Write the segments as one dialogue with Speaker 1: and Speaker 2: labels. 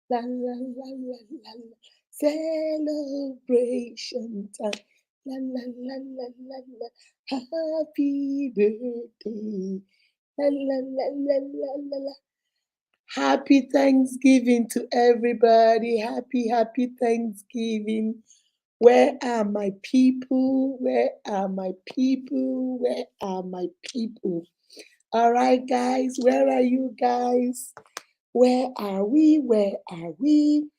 Speaker 1: La la la la la la. Celebration time. La la la la la la. Happy birthday. La la la la la la la. Happy Thanksgiving to everybody. Happy Thanksgiving. Where are my people? Where are my people? Where are my people? All right, guys, where are you guys? Where are we? Where are we?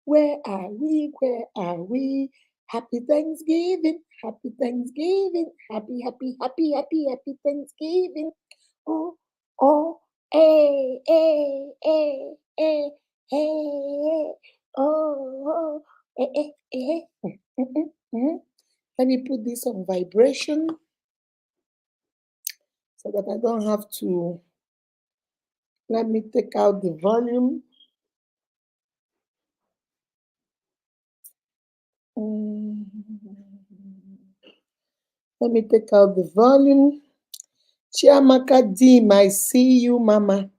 Speaker 1: Where are we? Where are we? Happy Thanksgiving. Happy Thanksgiving. Happy Thanksgiving. Oh, oh, eh, eh, hey, oh, eh. Mm, mm, mm. Let me put this on vibration so that I don't have to. Let me take out the volume. Mm. Let me take out the volume. Chiamaka Dim, I see you, Mama.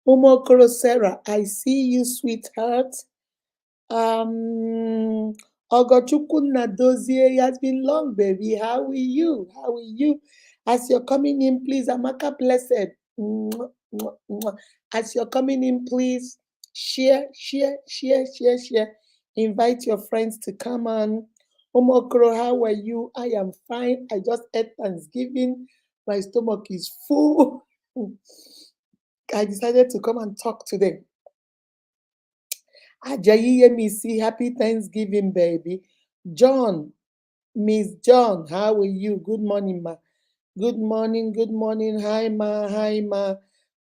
Speaker 1: Umokoro Sarah, I see you, sweetheart. Um, Ogochukwu Nadozie, it has been long, baby. How are you? How are you? As you're coming in, please, Amaka Blessed. Mwah, mwah, mwah. As you're coming in, please share. Invite your friends to come on. Omokro, how are you? I am fine. I just ate Thanksgiving. My stomach is full. I decided to come and talk today. Ajayi Yemisi, happy Thanksgiving, baby. John, Miss John, how are you? Good morning, ma. Good morning. Hi, ma. Hi, ma.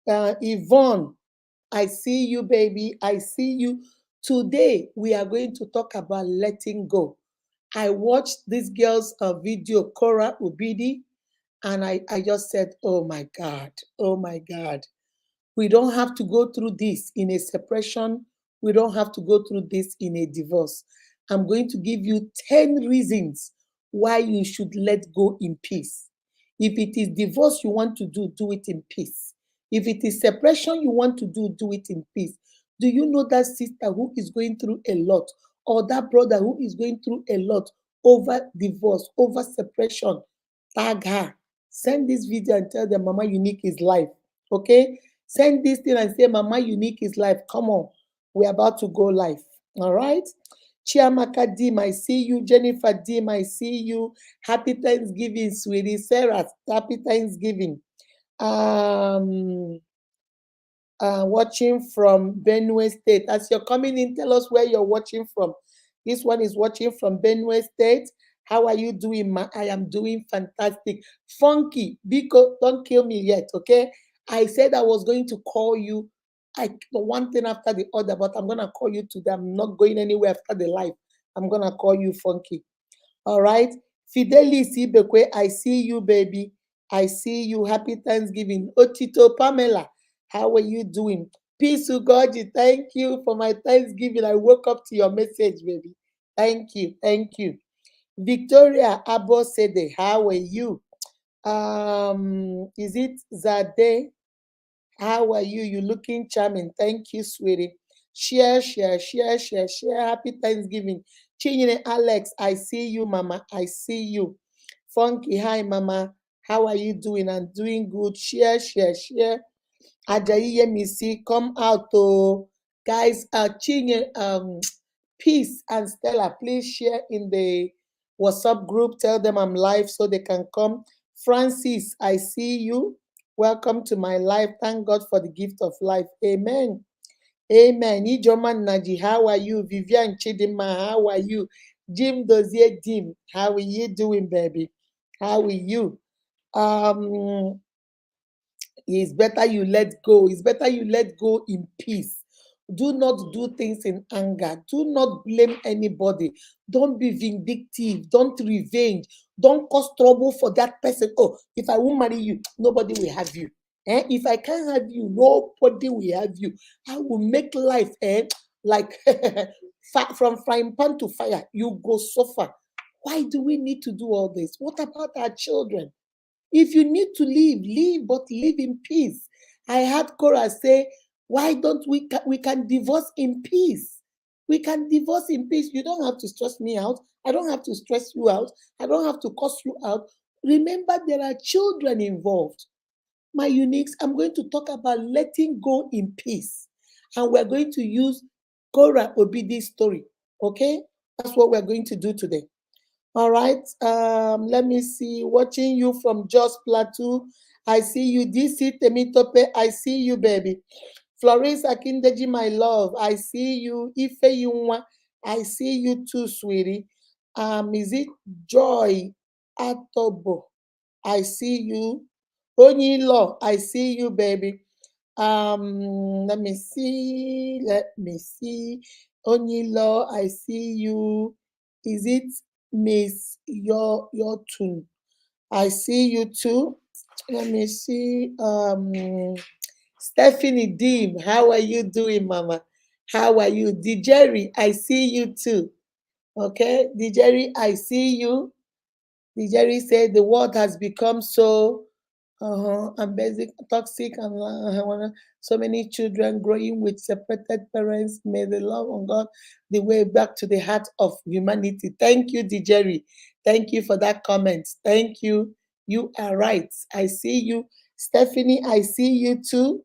Speaker 1: Yvonne, I see you, baby. I see you. Today, we are going to talk about letting go. I watched this girl's video, Korra Obidi, and I just said, oh my God, oh my God. We don't have to go through this in a separation. We don't have to go through this in a divorce. I'm going to give you 10 reasons why you should let go in peace. If it is divorce you want to do it in peace. If it is separation you want to do it in peace. Do you know that sister who is going through a lot, or that brother who is going through a lot over divorce, over separation? Tag her. Send this video and tell them Mama Unique is live. Okay? Send this thing and say, Mama Unique is live. Come on. We're about to go live. All right? Chiamaka Dim, I see you. Jennifer Dim, I see you. Happy Thanksgiving, sweetie. Sarah, happy Thanksgiving. Um, Watching from Benue State. As you're coming in, tell us where you're watching from. This one is watching from Benue State. How are you doing, ma? I am doing fantastic. Funky, Biko, don't kill me yet, okay? I said I was going to call you. One thing after the other, but I'm gonna call you today. I'm not going anywhere after the live. I'm gonna call you Funky. All right. Fidelis Ibekwe, I see you, baby. I see you. Happy Thanksgiving. Otito Pamela, how are you doing? Peace to God. Thank you for my Thanksgiving. I woke up to your message, baby. Thank you. Thank you. Victoria Abosede, how are you? Is it Zade? How are you? You looking charming. Thank you, sweetie. Share. Happy Thanksgiving. Chinyere Alex, I see you, Mama. I see you. Funky, hi, Mama. How are you doing? I'm doing good. Share. Ajayi Yemisi, come out, oh. Guys, Chinyere, Peace and Stella, please share in the WhatsApp group. Tell them I'm live so they can come. Francis, I see you. Welcome to my life. Thank God for the gift of life. Amen. Amen. Ijoma Naji, how are you? Vivian Chidima, how are you? Jim Dozier Jim, how are you doing, baby? How are you? Um, it's better you let go. It's better you let go in peace. Do not do things in anger. Do not blame anybody. Don't be vindictive. Don't revenge. Don't cause trouble for that person. Oh, if I won't marry you, nobody will have you. If I can't have you, nobody will have you. I will make life like from frying pan to fire. You go suffer. Why do we need to do all this? What about our children? If you need to leave, leave, but live in peace. I heard Korra say, Why don't we can divorce in peace? We can divorce in peace. You don't have to stress me out. I don't have to stress you out. I don't have to cuss you out. Remember, there are children involved. My uniques, I'm going to talk about letting go in peace. And we're going to use Korra Obidi's story. Okay? That's what we're going to do today. All right. Let me see. Watching you from Jos Plateau. I see you. DC Temitope. I see you, baby. Florence Akindeji, my love. I see you. Ife Yunwa. I see you too, sweetie. Is it Joy Atobo? I see you. Onyilo, I see you, baby. Let me see. Let me see. Onyilo, I see you. Is it Miss Your Tune? I see you too. Let me see. Stephanie Deem, how are you doing, Mama? How are you? Jerry, I see you too. Okay, Jerry, I see you. Jerry said the world has become so and basic toxic and so many children growing with separated parents. May the love of God the way back to the heart of humanity. Thank you, Jerry. Thank you for that comment. Thank you. You are right. I see you. Stephanie, I see you too.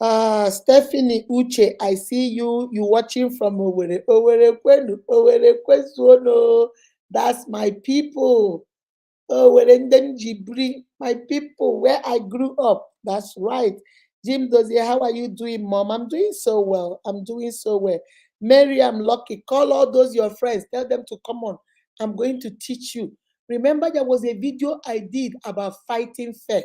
Speaker 1: Stephanie Uche, I see you. You watching from Owerri. Owerri Kwenu. Owerri Kwesuono. That's my people. Oh, Werendem Jibri, my people, where I grew up. That's right. Jim Dozier, how are you doing, Mom? I'm doing so well. I'm doing so well. Mary, I'm lucky. Call all those your friends. Tell them to come on. I'm going to teach you. Remember, there was a video I did about fighting fair.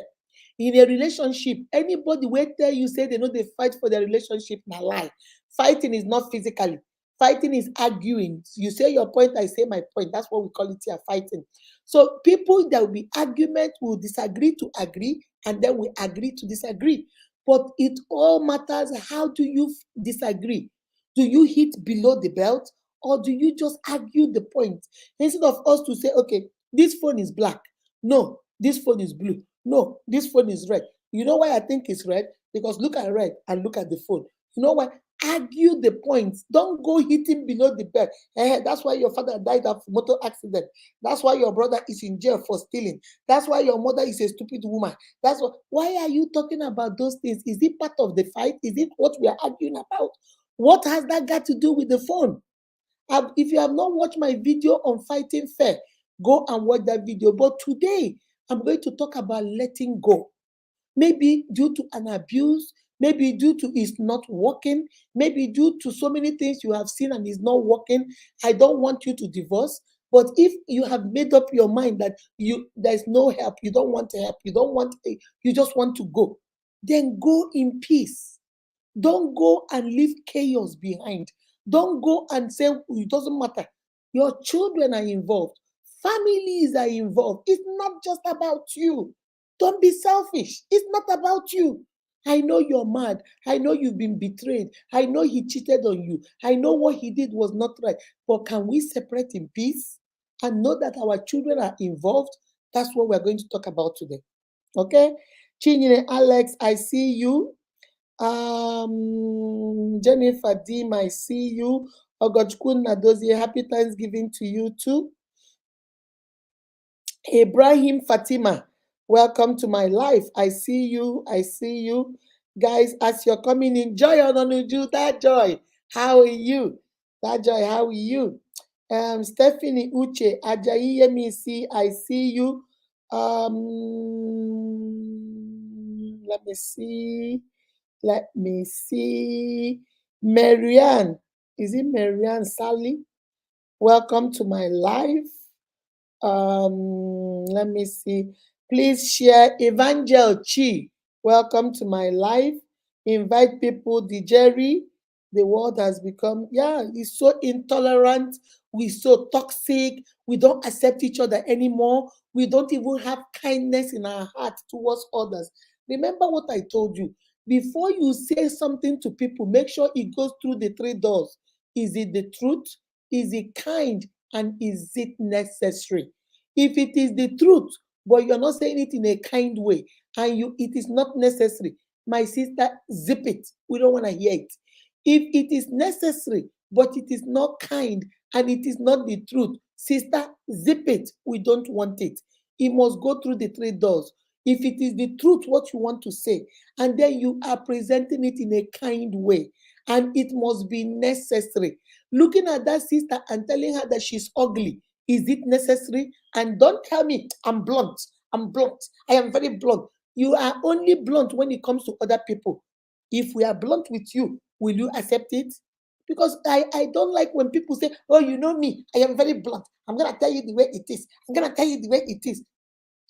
Speaker 1: In a relationship, anybody will tell you say they know they fight for their relationship, na lie. Fighting is not physically. Fighting is arguing. You say your point, I say my point. That's what we call it here, fighting. So people, there will be argument, will disagree to agree, and then we agree to disagree. But it all matters, how do you disagree? Do you hit below the belt, or do you just argue the point? Instead of us to say, okay, this phone is black. No, this phone is blue. No, this phone is red. You know why I think it's red? Because look at red and look at the phone. You know why? Argue the points. Don't go hitting below the belt. That's why your father died of motor accident. That's why your brother is in jail for stealing. That's why your mother is a stupid woman. That's why are you talking about those things? Is it part of the fight? Is it what we are arguing about? What has that got to do with the phone? If you have not watched my video on fighting fair, go and watch that video. But today, I'm going to talk about letting go. Maybe due to an abuse, maybe due to it's not working, maybe due to so many things you have seen and it's not working. I don't want you to divorce. But if you have made up your mind that there's no help, you don't want help, you just want to go, then go in peace. Don't go and leave chaos behind. Don't go and say it doesn't matter. Your children are involved. Families are involved. It's not just about you. Don't be selfish. It's not about you. I know you're mad. I know you've been betrayed. I know he cheated on you. I know what he did was not right. But can we separate in peace and know that our children are involved? That's what we're going to talk about today. Okay? Chinyere Alex, I see you. Jennifer Dim, I see you. Ogojkun Nadozie, happy Thanksgiving to you too. Ibrahim Fatima, welcome to my life. I see you. I see you. Guys, as you're coming in, Joy Ononuju, that Joy, how are you? That Joy, how are you? Stephanie Uche, Ajayi Yemisi, I see you. Let me see. Let me see. Marianne. Is it Marianne Sally? Welcome to my life. Let me see. Please share. Evangel Chi. Welcome to my life. Invite people. Jerry. The world has become, it's so intolerant. We're so toxic. We don't accept each other anymore. We don't even have kindness in our heart towards others. Remember what I told you. Before you say something to people, make sure it goes through the 3 doors. Is it the truth? Is it kind? And is it necessary? If it is the truth, but you're not saying it in a kind way, and it is not necessary, My sister, zip it. We don't want to hear it. If it is necessary, but it is not kind and it is not the truth, sister, zip it. We don't want it. It must go through the three doors. If it is the truth, what you want to say, and then you are presenting it in a kind way, and it must be necessary. Looking at that sister and telling her that she's ugly, is it necessary? And don't tell me I'm blunt. I'm blunt. I am very blunt. You are only blunt when it comes to other people. If we are blunt with you, will you accept it? Because I don't like when people say, oh, you know me, I am very blunt. I'm going to tell you the way it is. I'm going to tell you the way it is.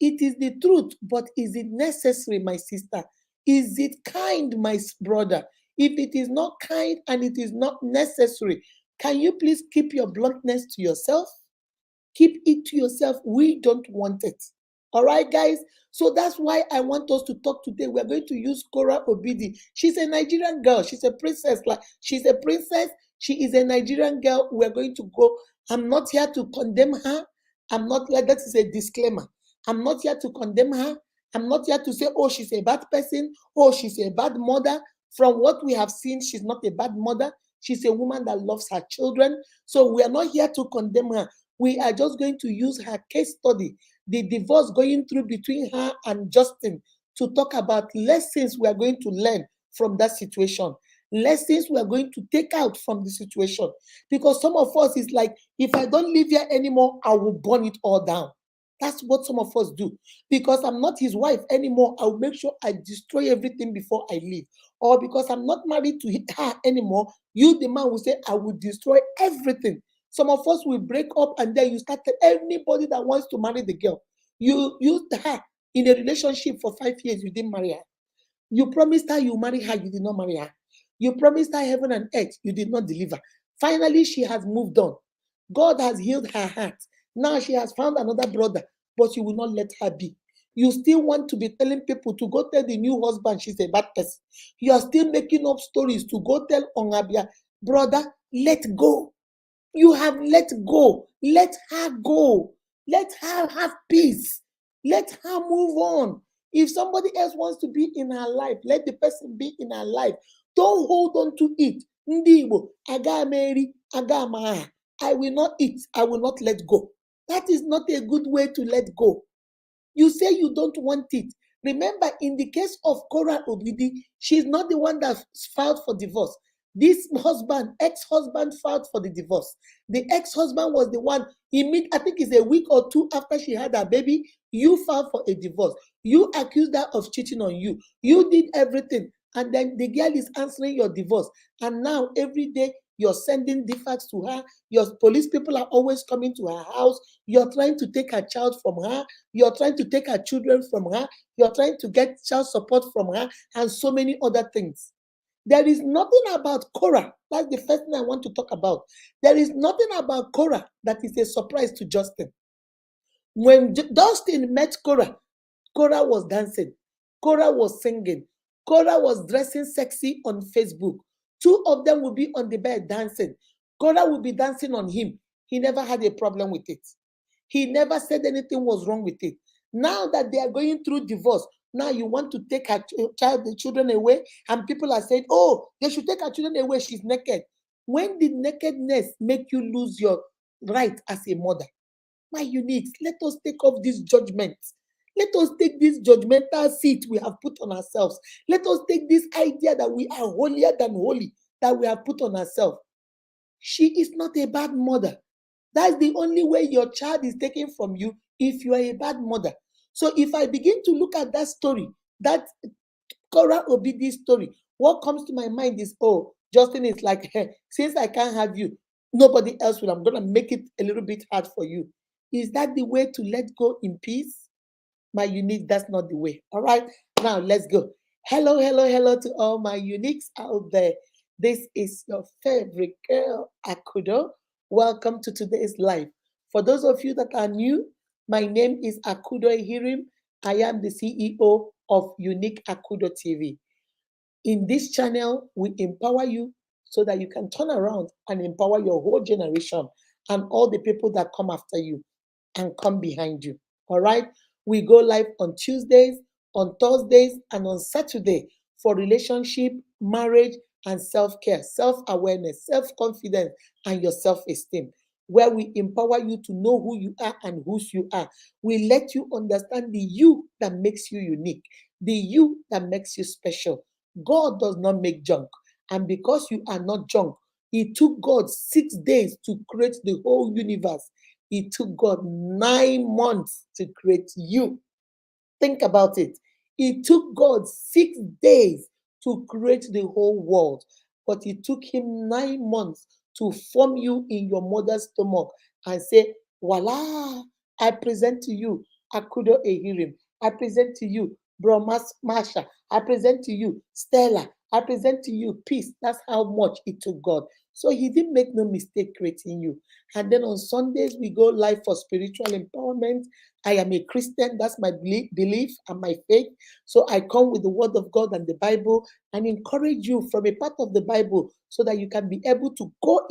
Speaker 1: It is the truth, but is it necessary, my sister? Is it kind, my brother? If it is not kind and it is not necessary, can you please keep your bluntness to yourself? Keep it to yourself. We don't want it. All right, guys. So that's why I want us to talk today. We're going to use Korra Obidi. She's a Nigerian girl. She's a princess. Like she's a princess. She is a Nigerian girl. We're going to go. I'm not here to condemn her. I'm not like that is a disclaimer. I'm not here to condemn her. I'm not here to say, oh, she's a bad person. Oh, she's a bad mother. From what we have seen, she's not a bad mother. She's a woman that loves her children. So we are not here to condemn her. We are just going to use her case study, the divorce going through between her and Justin, to talk about lessons we are going to learn from that situation, lessons we are going to take out from the situation. Because some of us is like, if I don't live here anymore, I will burn it all down. That's what some of us do. Because I'm not his wife anymore, I'll make sure I destroy everything before I leave. Or because I'm not married to her anymore, you, the man, will say, I will destroy everything. Some of us will break up and then you start anybody that wants to marry the girl. You used her in a relationship for 5 years, you didn't marry her. You promised her you marry her, you did not marry her. You promised her heaven and earth, you did not deliver. Finally, she has moved on. God has healed her heart. Now she has found another brother, but you will not let her be. You still want to be telling people to go tell the new husband she's a bad person. You are still making up stories to go tell Ongabia, brother, let go. You have let go. Let her go. Let her have peace. Let her move on. If somebody else wants to be in her life, let the person be in her life. Don't hold on to it. Ndị Igbo, aga Mary, aga ma. I will not eat. I will not let go. That is not a good way to let go. You say you don't want it. Remember, in the case of Korra Obidi, she's not the one that filed for divorce. This husband, ex-husband, filed for the divorce. The ex-husband was the one, I think it's a week or two after she had her baby, you filed for a divorce. You accused her of cheating on you. You did everything. And then the girl is answering your divorce. And now every day you're sending defects to her. Your police people are always coming to her house. You're trying to take her child from her. You're trying to take her children from her. You're trying to get child support from her and so many other things. There is nothing about Korra. That's the first thing I want to talk about. There is nothing about Korra that is a surprise to Justin. When Dustin met Korra, Korra was dancing. Korra was singing. Korra was dressing sexy on Facebook. Two of them will be on the bed dancing. Korra will be dancing on him. He never had a problem with it. He never said anything was wrong with it. Now that they are going through divorce, now you want to take her the children away, and people are saying, oh, they should take her children away. She's naked. When did nakedness make you lose your right as a mother? My uniques, let us take off this judgment. Let us take this judgmental seat we have put on ourselves. Let us take this idea that we are holier than holy that we have put on ourselves. She is not a bad mother. That's the only way your child is taken from you if you are a bad mother. So if I begin to look at that story, that Korra Obidi story, what comes to my mind is, oh, Justin is like, hey, since I can't have you, nobody else will. I'm going to make it a little bit hard for you. Is that the way to let go in peace? My unique, that's not the way. All right, now let's go. Hello, hello, hello to all my uniques out there. This is your favorite girl, Akudo. Welcome to today's live. For those of you that are new, my name is Akudo Hirim. I am the CEO of Unique Akudo TV. In this channel, we empower you so that you can turn around and empower your whole generation and all the people that come after you and come behind you. All right? We go live on Tuesdays, on Thursdays, and on Saturday for relationship, marriage, and self-care, self-awareness, self-confidence, and your self-esteem, where we empower you to know who you are and whose you are. We let you understand the you that makes you unique, the you that makes you special. God does not make junk. And because you are not junk, it took God 6 days to create the whole universe. It took God 9 months to create you. Think about it. It took God 6 days to create the whole world, but it took him 9 months to form you in your mother's stomach and say, voila, I present to you Akudo Ehirim. I present to you Bromas Masha. I present to you Stella. I present to you peace. That's how much it took God. So he didn't make no mistake creating you. And then on Sundays, we go live for spiritual empowerment. I am a Christian. That's my belief and my faith. So I come with the word of God and the Bible and encourage you from a part of the Bible so that you can be able to go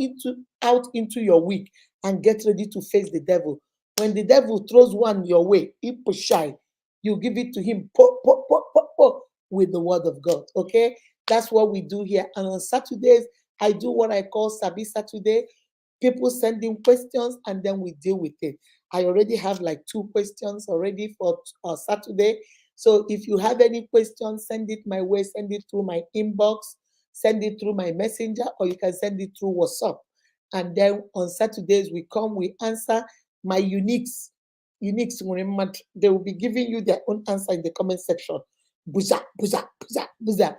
Speaker 1: out into your week and get ready to face the devil. When the devil throws one your way, he push shy. You give it to him with the word of God. Okay? That's what we do here. And on Saturdays, I do what I call Sabi Saturday. People send in questions and then we deal with it. I already have like 2 questions already for Saturday. So if you have any questions, send it my way, send it through my inbox, send it through my messenger, or you can send it through WhatsApp. And then on Saturdays, we come, we answer my uniques. Uniques, they will be giving you their own answer in the comment section. Buza, buza, buza, buza.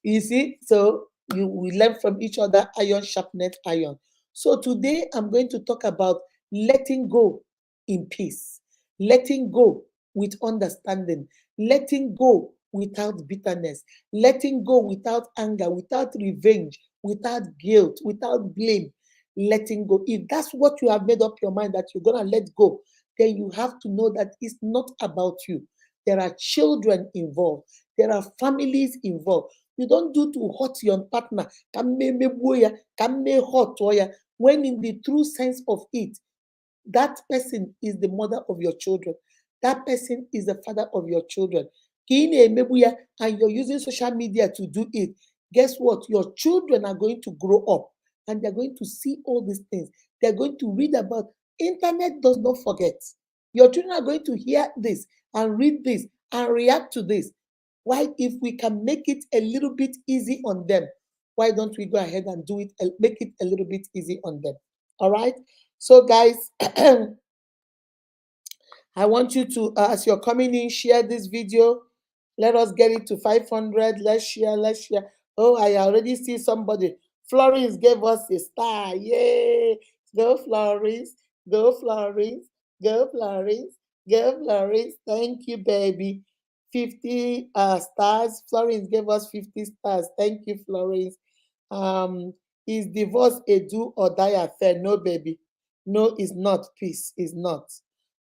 Speaker 1: You see, so we learn from each other, iron sharpened iron. So today I'm going to talk about letting go in peace, letting go with understanding, letting go without bitterness, letting go without anger, without revenge, without guilt, without blame, letting go. If that's what you have made up your mind that you're going to let go, then you have to know that it's not about you. There are children involved, there are families involved. You don't do to hurt your partner. When in the true sense of it, that person is the mother of your children. That person is the father of your children. And you're using social media to do it. Guess what? Your children are going to grow up and they're going to see all these things. They're going to read about. Internet does not forget. Your children are going to hear this and read this and react to this. Why, if we can make it a little bit easy on them, why don't we go ahead and do it, make it a little bit easy on them? All right. So, guys, I want you to, as you're coming in, share this video. Let us get it to 500. Let's share. Let's share. Oh, I already see somebody. Florence gave us a star. Yay! Go, Florence. Go, Florence. Go, Florence. Go, Florence. Thank you, baby. 50 stars. Florence gave us 50 stars. Thank you, Florence. Um, is divorce a do or die affair? No, baby. No, it's not. Peace is not.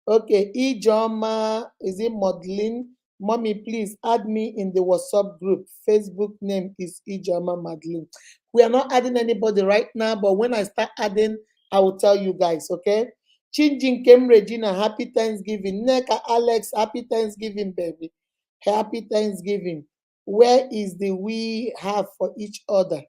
Speaker 1: Okay, Ijoma, is it Madeline? Mommy, please add me in the WhatsApp group. Facebook name is Ijoma Madeline. We are not adding anybody right now, but when I start adding, I will tell you guys, okay? Chinjin Kem Regina, happy Thanksgiving. Neka Alex, happy Thanksgiving, baby. Happy Thanksgiving. Where is the we have for each other?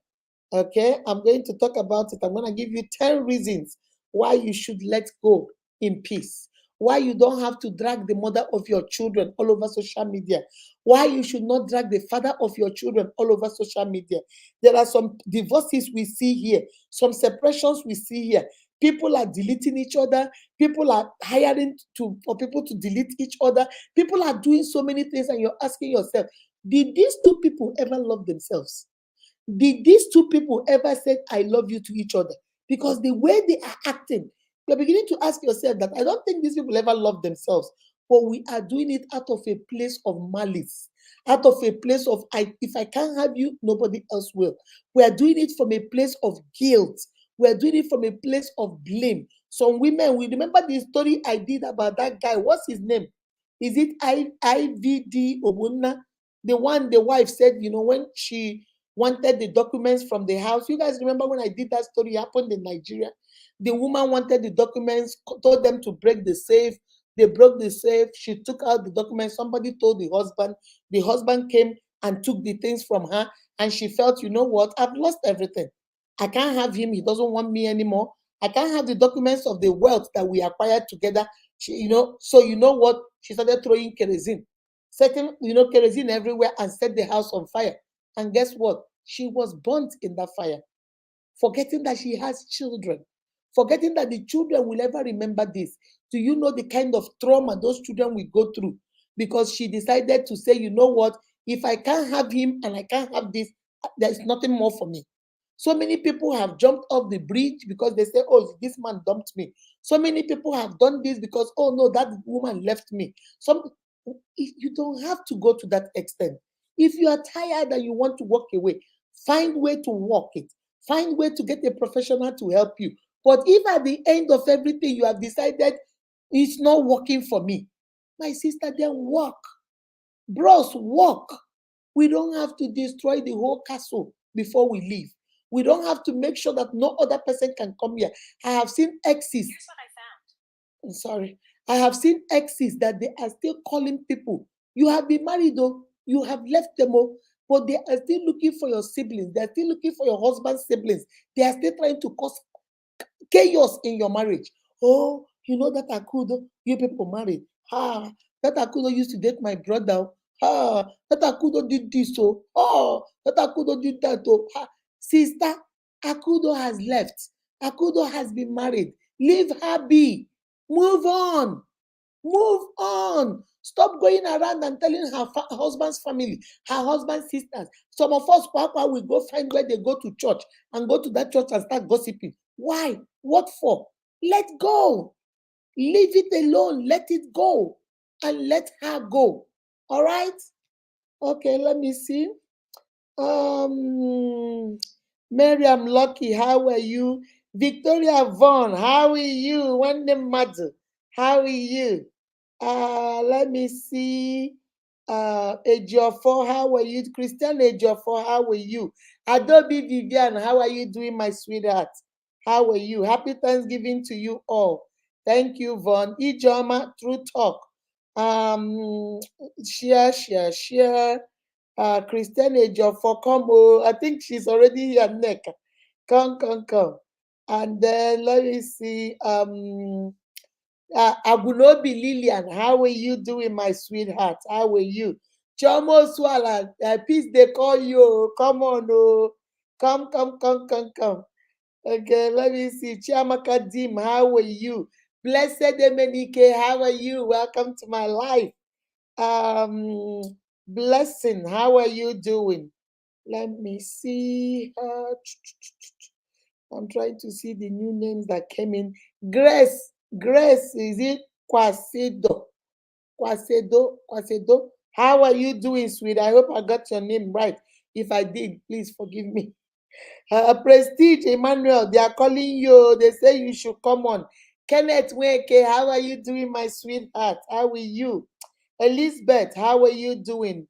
Speaker 1: Okay, I'm going to talk about it. I'm going to give you 10 reasons why you should let go in peace. Why you don't have to drag the mother of your children all over social media. Why you should not drag the father of your children all over social media. There are some divorces we see here, some separations we see here. People are deleting each other. People are hiring for people to delete each other. People are doing so many things, and you're asking yourself, did these 2 people ever love themselves? Did these 2 people ever say I love you to each other? Because the way they are acting, you're beginning to ask yourself that I don't think these people ever love themselves, but we are doing it out of a place of malice, out of a place of if I can't have you, nobody else will. We are doing it from a place of guilt. We are doing it from a place of blame. Some women, we remember the story I did about that guy. What's his name? Is it IVD Obunna? The one the wife said, when she wanted the documents from the house. You guys remember when I did that story happened in Nigeria? The woman wanted the documents, told them to break the safe. They broke the safe. She took out the documents. Somebody told the husband. The husband came, and took the things from her. And she felt, you know what, I've lost everything. I can't have him. He doesn't want me anymore. I can't have the documents of the wealth that we acquired together. So you know what? She started throwing kerosene, setting, kerosene everywhere and set the house on fire. And guess what? She was burnt in that fire, forgetting that she has children, forgetting that the children will ever remember this. Do you know the kind of trauma those children will go through? Because she decided to say, you know what, if I can't have him and I can't have this, there's nothing more for me. So many people have jumped off the bridge because they say, oh, this man dumped me. So many people have done this because, oh no, that woman left me. You don't have to go to that extent. If you are tired and you want to walk away, find way to walk it. Find way to get a professional to help you. But if at the end of everything you have decided it's not working for me, my sister, then walk. Bros, walk. We don't have to destroy the whole castle before we leave. We don't have to make sure that no other person can come here. I have seen exes. Here's what I found. I'm sorry. I have seen exes that they are still calling people. You have been married though. You have left them all, but they are still looking for your siblings. They are still looking for your husband's siblings. They are still trying to cause chaos in your marriage. Oh, you know that Akudo, you people married. Ah, that Akudo used to date my brother. Ah, that Akudo did this. Oh, that Akudo did that. Oh, ah. Sister, Akudo has left. Akudo has been married. Leave her be. Move on. Move on. Stop going around and telling her husband's family, her husband's sisters. Some of us, Papa, will go find where they go to church and go to that church and start gossiping. Why? What for? Let go. Leave it alone. Let it go. And let her go. All right? Okay, let me see. Miriam Lucky, how are you? Victoria Vaughn, how are you? Wanda Madu, how are you? Let me see. Ejiofor, how are you? Christian Ejiofor, how are you? Adobe Vivian, how are you doing, my sweetheart? How are you? Happy Thanksgiving to you all. Thank you, Vaughn. Ijoma, True Talk. Share. Christian Ejiofor, come. Oh, I think she's already here, neck. Come. And then let me see. Agunobi Lillian, how are you doing, my sweetheart? How are you? Chomo Swala, peace they call you. Come on, oh. Come. Okay, let me see. Chiamaka Dim, how are you? Blessed Emenike, how are you? Welcome to my life. Blessing, how are you doing? Let me see. I'm trying to see the new names that came in. Grace, is it Kwasedo? Kwasedo. How are you doing, sweet? I hope I got your name right. If I did, please forgive me. Prestige, Emmanuel, they are calling you. They say you should come on. Kenneth Weke, how are you doing, my sweetheart? How are you? Elizabeth, how are you doing?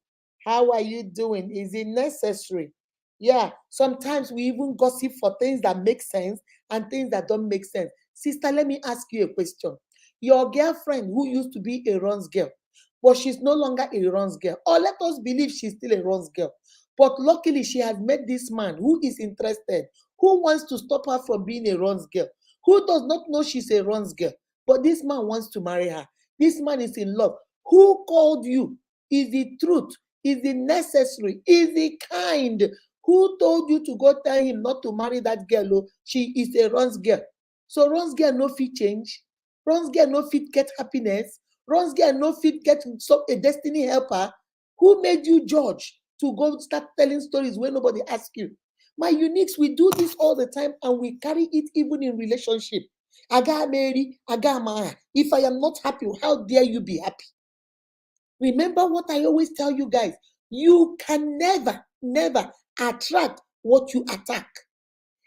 Speaker 1: How are you doing? Is it necessary? Yeah, sometimes we even gossip for things that make sense and things that don't make sense. Sister, let me ask you a question. Your girlfriend who used to be a runs girl, but she's no longer a runs girl, or let us believe she's still a runs girl, but luckily she has met this man who is interested, who wants to stop her from being a runs girl, who does not know she's a runs girl, but this man wants to marry her. This man is in love. Who called you? Is it truth? Is it necessary? Is it kind? Who told you to go tell him not to marry that girl? Oh, she is a runs girl. So runs girl no fit change. Runs girl no fit get happiness. Runs girl no fit get a destiny helper. Who made you judge to go start telling stories when nobody asks you? My uniques, we do this all the time and we carry it even in relationship. I got married, I got married. If I am not happy, how dare you be happy? Remember what I always tell you guys. You can never attract what you attack.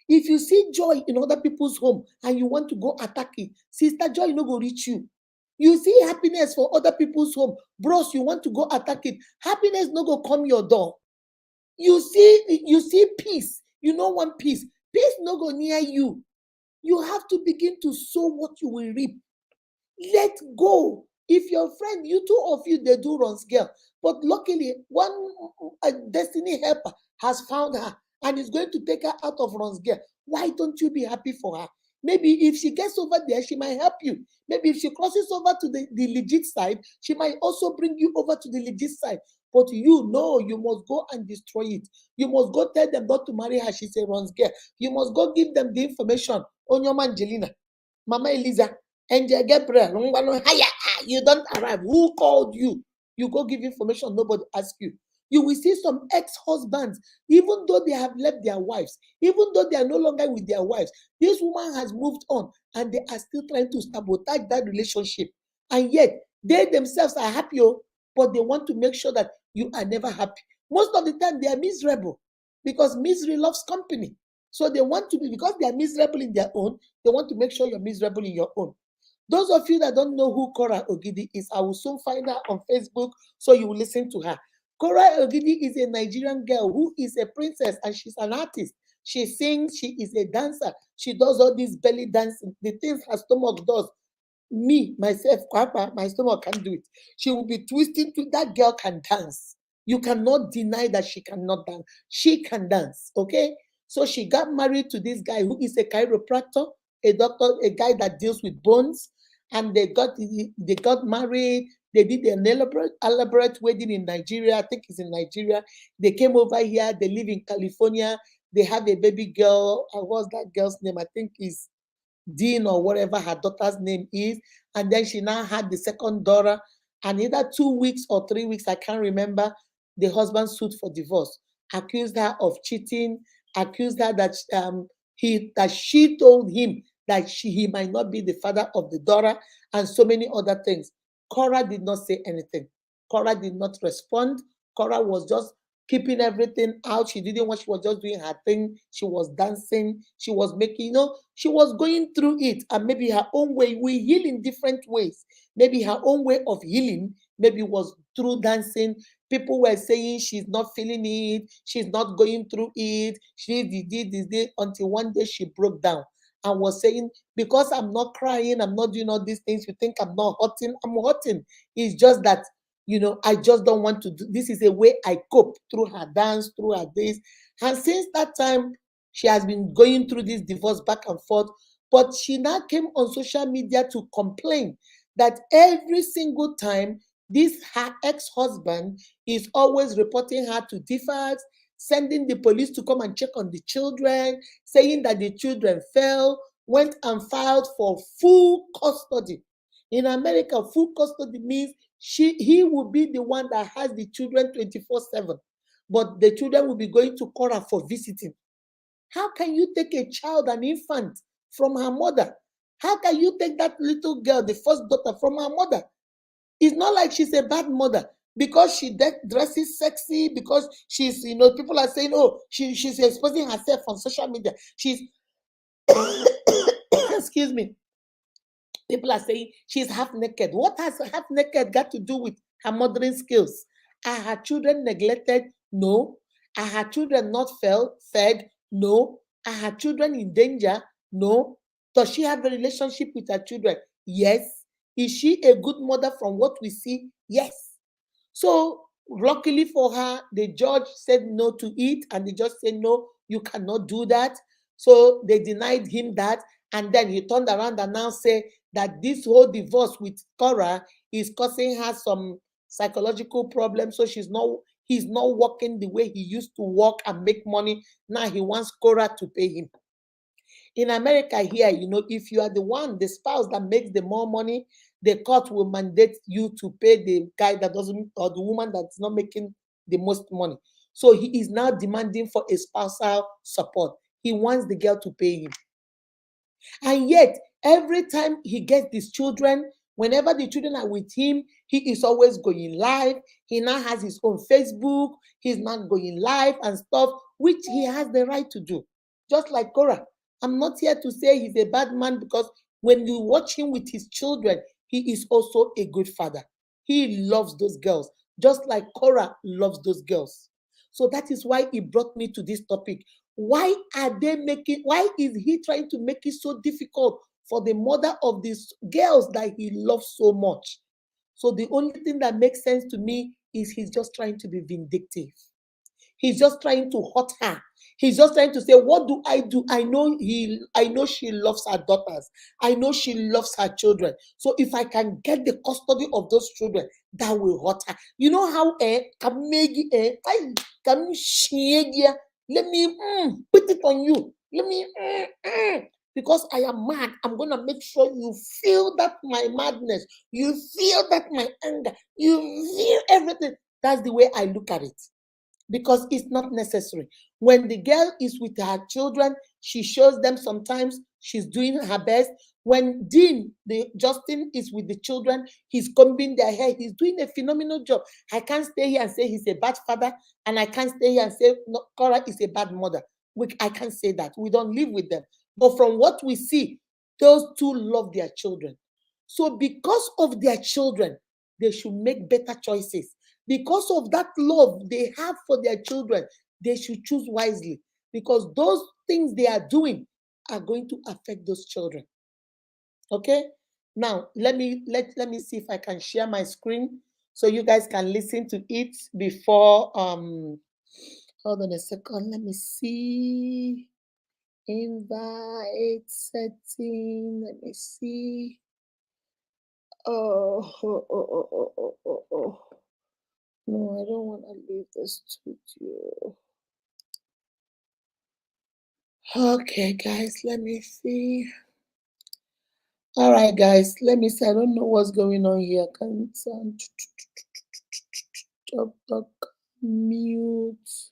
Speaker 1: If you see joy in other people's home and you want to go attack it, sister, joy no go reach you. You see happiness for other people's home, bros, you want to go attack it, happiness no go come your door. You see peace, you no want peace no go near you. You have to begin to sow what you will reap. Let go. If your friend, you two of you, they do runs girl, But luckily, one destiny helper has found her and is going to take her out of Ron's gear. Why don't you be happy for her? Maybe if she gets over there, she might help you. Maybe if she crosses over to the legit side, she might also bring you over to the legit side. But you know, you must go and destroy it. You must go tell them not to marry her. She's a Ron's girl. You must go give them the information on your Angelina, Mama Eliza, Angel Gabriel. You don't arrive. Who called you? You go give information. Nobody ask you. You will see some ex-husbands, even though they have left their wives, even though they are no longer with their wives, this woman has moved on and they are still trying to sabotage that relationship. And yet, they themselves are happy, but they want to make sure that you are never happy. Most of the time, they are miserable because misery loves company. So they want to be, because they are miserable in their own, they want to make sure you're miserable in your own. Those of you that don't know who Korra Obidi is, I will soon find her on Facebook so you will listen to her. Korra Obidi is a Nigerian girl who is a princess and she's an artist. She sings, she is a dancer, she does all this belly dancing, the things her stomach does. Me, myself, Kwapa, my stomach can't do it. She will be twisting to that girl can dance. You cannot deny that she cannot dance. She can dance, okay? So she got married to this guy who is a chiropractor, a doctor, a guy that deals with bones, and they got married. They did an elaborate wedding in Nigeria. I think it's in Nigeria. They came over here. They live in California. They have a baby girl. What's that girl's name? I think is Dean or whatever her daughter's name is. And then she now had the second daughter. And either 2 weeks or 3 weeks, I can't remember, the husband sued for divorce, accused her of cheating, accused her that she told him that he might not be the father of the daughter, and so many other things. Korra did not say anything. Korra did not respond. Korra was just keeping everything out. She didn't want, she was just doing her thing. She was dancing. She was making, she was going through it. And maybe her own way, we heal in different ways. Maybe her own way of healing, maybe was through dancing. People were saying she's not feeling it, she's not going through it, she did this, until one day she broke down and was saying, because I'm not crying, I'm not doing all these things, you think I'm not hurting? I'm hurting. It's just that I just don't want to do this. Is a way I cope through her dance, through her days. And since that time, she has been going through this divorce back and forth. But she now came on social media to complain that every single time this her ex-husband is always reporting her to DFAS, sending the police to come and check on the children, saying that the children fell, went and filed for full custody. In America, full custody means he will be the one that has the children 24/7, but the children will be going to Korra for visiting. How can you take a child, an infant, from her mother? How can you take that little girl, the first daughter, from her mother? It's not like she's a bad mother because she dresses sexy, because she's, people are saying, oh, she's exposing herself on social media. She's, excuse me, people are saying she's half naked. What has half naked got to do with her mothering skills? Are her children neglected? No. Are her children not fed? No. Are her children in danger? No. Does she have a relationship with her children? Yes. Is she a good mother from what we see? Yes. So luckily for her, the judge said no to it, and the judge said, no, you cannot do that. So they denied him that. And then he turned around and now said that this whole divorce with Korra is causing her some psychological problems. So he's not working the way he used to work and make money. Now he wants Korra to pay him. In America here, if you are the one, the spouse that makes the more money, the court will mandate you to pay the guy that doesn't, or the woman that's not making the most money. So he is now demanding for a spousal support. He wants the girl to pay him. And yet, every time he gets these children, whenever the children are with him, he is always going live. He now has his own Facebook. He's not going live and stuff, which he has the right to do. Just like Korra. I'm not here to say he's a bad man, because when you watch him with his children, he is also a good father. He loves those girls, just like Korra loves those girls. So that is why he brought me to this topic. Why is he trying to make it so difficult for the mother of these girls that he loves so much? So the only thing that makes sense to me is he's just trying to be vindictive. He's just trying to hurt her. He's just trying to say, what do? I know she loves her daughters. I know she loves her children. So if I can get the custody of those children, that will hurt her. You know how let me put it on you. Let me because I am mad. I'm gonna make sure you feel that my madness. You feel that my anger. You feel everything. That's the way I look at it, because it's not necessary. When the girl is with her children, she shows them sometimes she's doing her best. When Justin is with the children, he's combing their hair, he's doing a phenomenal job. I can't stay here and say he's a bad father, and I can't stay here and say no, Korra is a bad mother. I can't say that. We don't live with them. But from what we see, those two love their children. So because of their children, they should make better choices. Because of that love they have for their children, they should choose wisely, because those things they are doing are going to affect those children. Okay? Now, let me see if I can share my screen so you guys can listen to it before hold on a second. Let me see. Invite setting. Let me see. Oh. No, I don't want to leave the studio. Okay, guys, let me see. All right, guys, let me see. I don't know what's going on here. Can sound mute.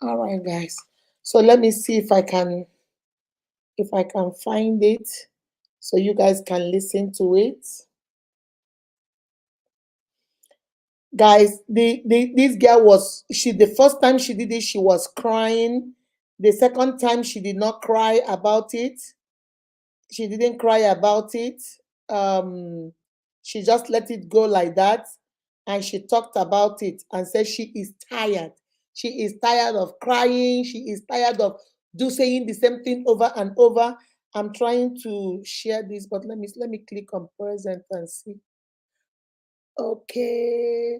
Speaker 1: All right, guys. So let me see if I can find it so you guys can listen to it. Guys, this girl was the first time she did it, she was crying. The second time she did not cry about it. She didn't cry about it. She just let it go like that, and she talked about it and said she is tired. She is tired of crying. She is tired of saying the same thing over and over. I'm trying to share this, but let me click on present and see. Okay,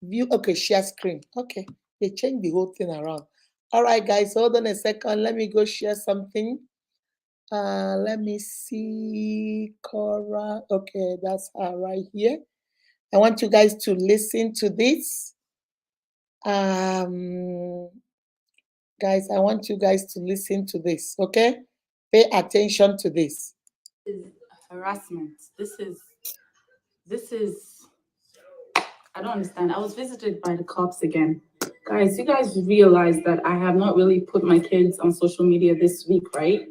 Speaker 1: view. Okay, share screen. Okay, they changed the whole thing around. All right, guys, hold on a second. Let me go share something. Let me see, Korra. Okay, that's her right here. I want you guys to listen to this. Guys, I want you guys to listen to this, okay? Pay attention to this.
Speaker 2: This is harassment. This is, I don't understand. I was visited by the cops again. Guys, you guys realize that I have not really put my kids on social media this week, right?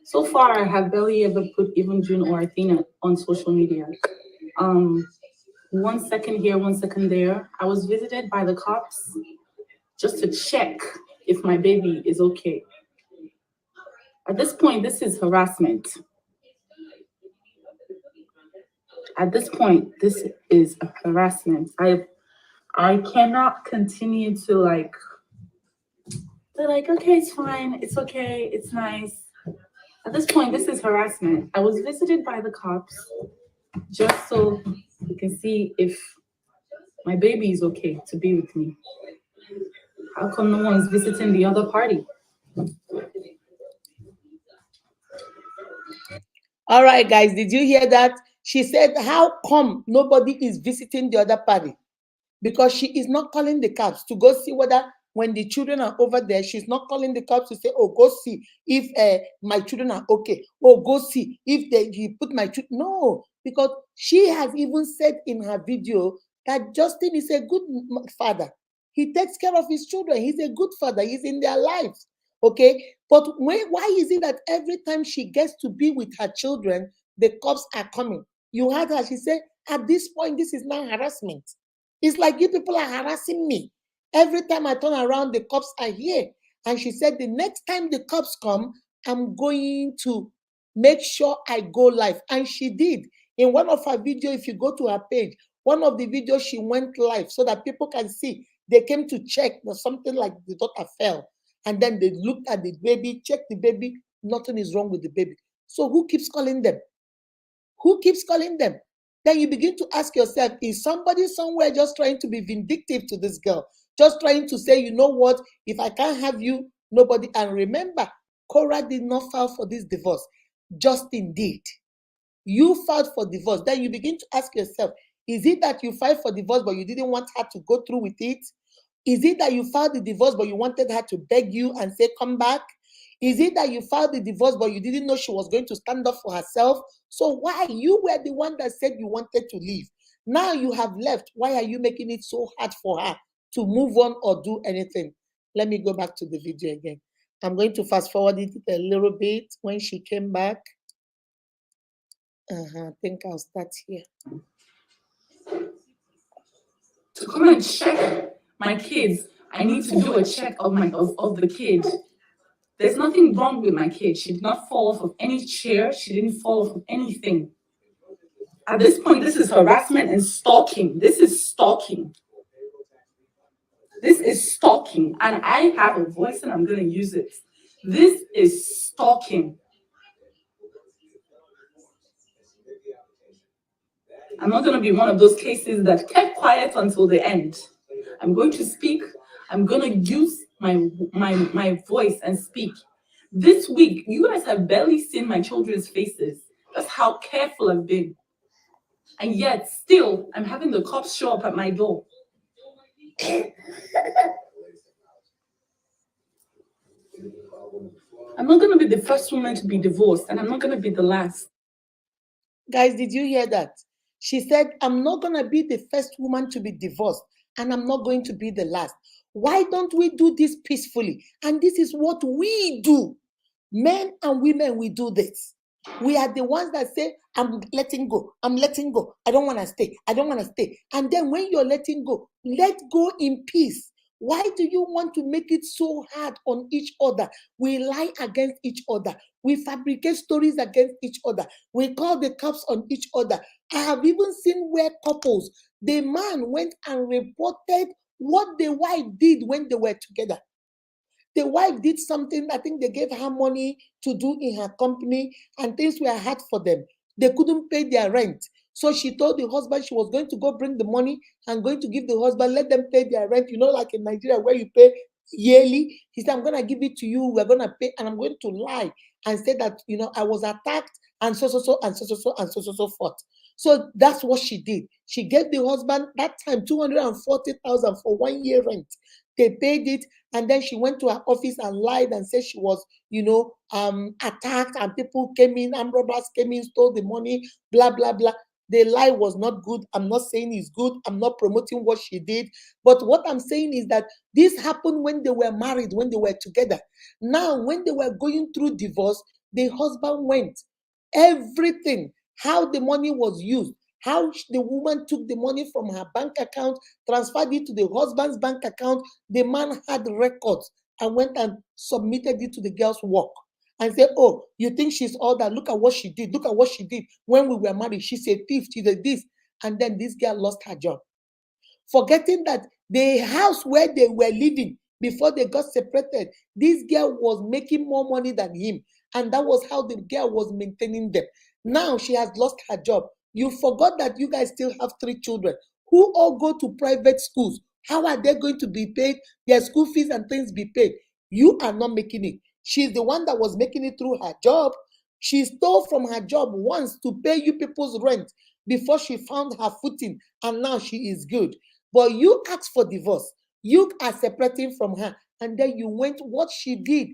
Speaker 2: So far, I have barely ever put even June or Athena on social media. 1 second here, 1 second there. I was visited by the cops just to check if my baby is okay. At this point, this is harassment. At this point, this is a harassment. I cannot continue to they're like, okay, it's fine, it's okay, it's nice. At this point, this is harassment. I was visited by the cops just so you can see if my baby is okay to be with me. How come no one's visiting the other party?
Speaker 1: All right, guys, did you hear that? She said, how come nobody is visiting the other party? Because she is not calling the cops to go see whether when the children are over there, she's not calling the cops to say, oh, go see if my children are okay. Oh, go see if you put my children. No, because she has even said in her video that Justin is a good father. He takes care of his children. He's a good father. He's in their lives. Okay. But why is it that every time she gets to be with her children, the cops are coming? You heard her. She said, at this point, this is now harassment. It's like you people are harassing me. Every time I turn around, the cops are here. And she said, the next time the cops come, I'm going to make sure I go live. And she did. In one of her videos, if you go to her page, one of the videos, she went live so that people can see. They came to check that something like the daughter fell. And then they looked at the baby, checked the baby. Nothing is wrong with the baby. So who keeps calling them? Who keeps calling them? then you begin to ask yourself, is somebody somewhere just trying to be vindictive to this girl? Just trying to say, you know what, if I can't have you, nobody. And remember, Korra did not file for this divorce. Justin did. You filed for divorce. Then you begin to ask yourself, is it that you filed for divorce but you didn't want her to go through with it? Is it that you filed the divorce but you wanted her to beg you and say, come back? Is it that you filed the divorce but you didn't know she was going to stand up for herself? So why? You were the one that said you wanted to leave. Now you have left. Why are you making it so hard for her to move on or do anything? Let me go back to the video again. I'm going to fast forward it a little bit. When she came back, I think I'll start here.
Speaker 2: To come and check my kids, I need to do a check of the kid. There's nothing wrong with my kid. She did not fall off of any chair. She didn't fall off of anything. At this point, this is harassment and stalking. This is stalking. This is stalking. And I have a voice and I'm going to use it. This is stalking. I'm not going to be one of those cases that kept quiet until the end. I'm going to speak. I'm going to use my voice and speak. This week, you guys have barely seen my children's faces. That's how careful I've been. And yet, still, I'm having the cops show up at my door. I'm not going to be the first woman to be divorced, and I'm not going to be the last.
Speaker 1: Guys, did you hear that? She said, I'm not going to be the first woman to be divorced, and I'm not going to be the last. Why don't we do this peacefully? And this is what we do. Men and women, we do this. We are the ones that say, I'm letting go. I'm letting go. I don't want to stay. I don't want to stay. And then when you're letting go, let go in peace. Why do you want to make it so hard on each other? We lie against each other. We fabricate stories against each other. We call the cops on each other. I have even seen where couples, the man went and reported what the wife did when they were together. The wife did something, I think they gave her money to do in her company, and things were hard for them. They couldn't pay their rent. So she told the husband she was going to go bring the money and going to give the husband, let them pay their rent. You know, like in Nigeria where you pay yearly. He said, I'm going to give it to you. We're going to pay. And I'm going to lie and say that, I was attacked and so forth. So that's what she did. She gave the husband that time 240,000 for 1 year rent. They paid it, and then she went to her office and lied and said she was, attacked, and people came in, armed robbers came in, stole the money, blah, blah, blah. The lie was not good. I'm not saying it's good. I'm not promoting what she did. But what I'm saying is that this happened when they were married, when they were together. Now, when they were going through divorce, the husband went. Everything, how the money was used, how the woman took the money from her bank account, transferred it to the husband's bank account. The man had records and went and submitted it to the girl's work and said, oh, you think she's all that? Look at what she did. Look at what she did when we were married. She's a thief. She's a this. And then this girl lost her job. Forgetting that the house where they were living before they got separated, this girl was making more money than him. And that was how the girl was maintaining them. Now she has lost her job. You forgot that you guys still have 3 children who all go to private schools. How are they going to be paid? Their school fees and things be paid. You are not making it. She's the one that was making it through her job. She stole from her job once to pay you people's rent before she found her footing, and now she is good. But you asked for divorce. You are separating from her, and then you went what she did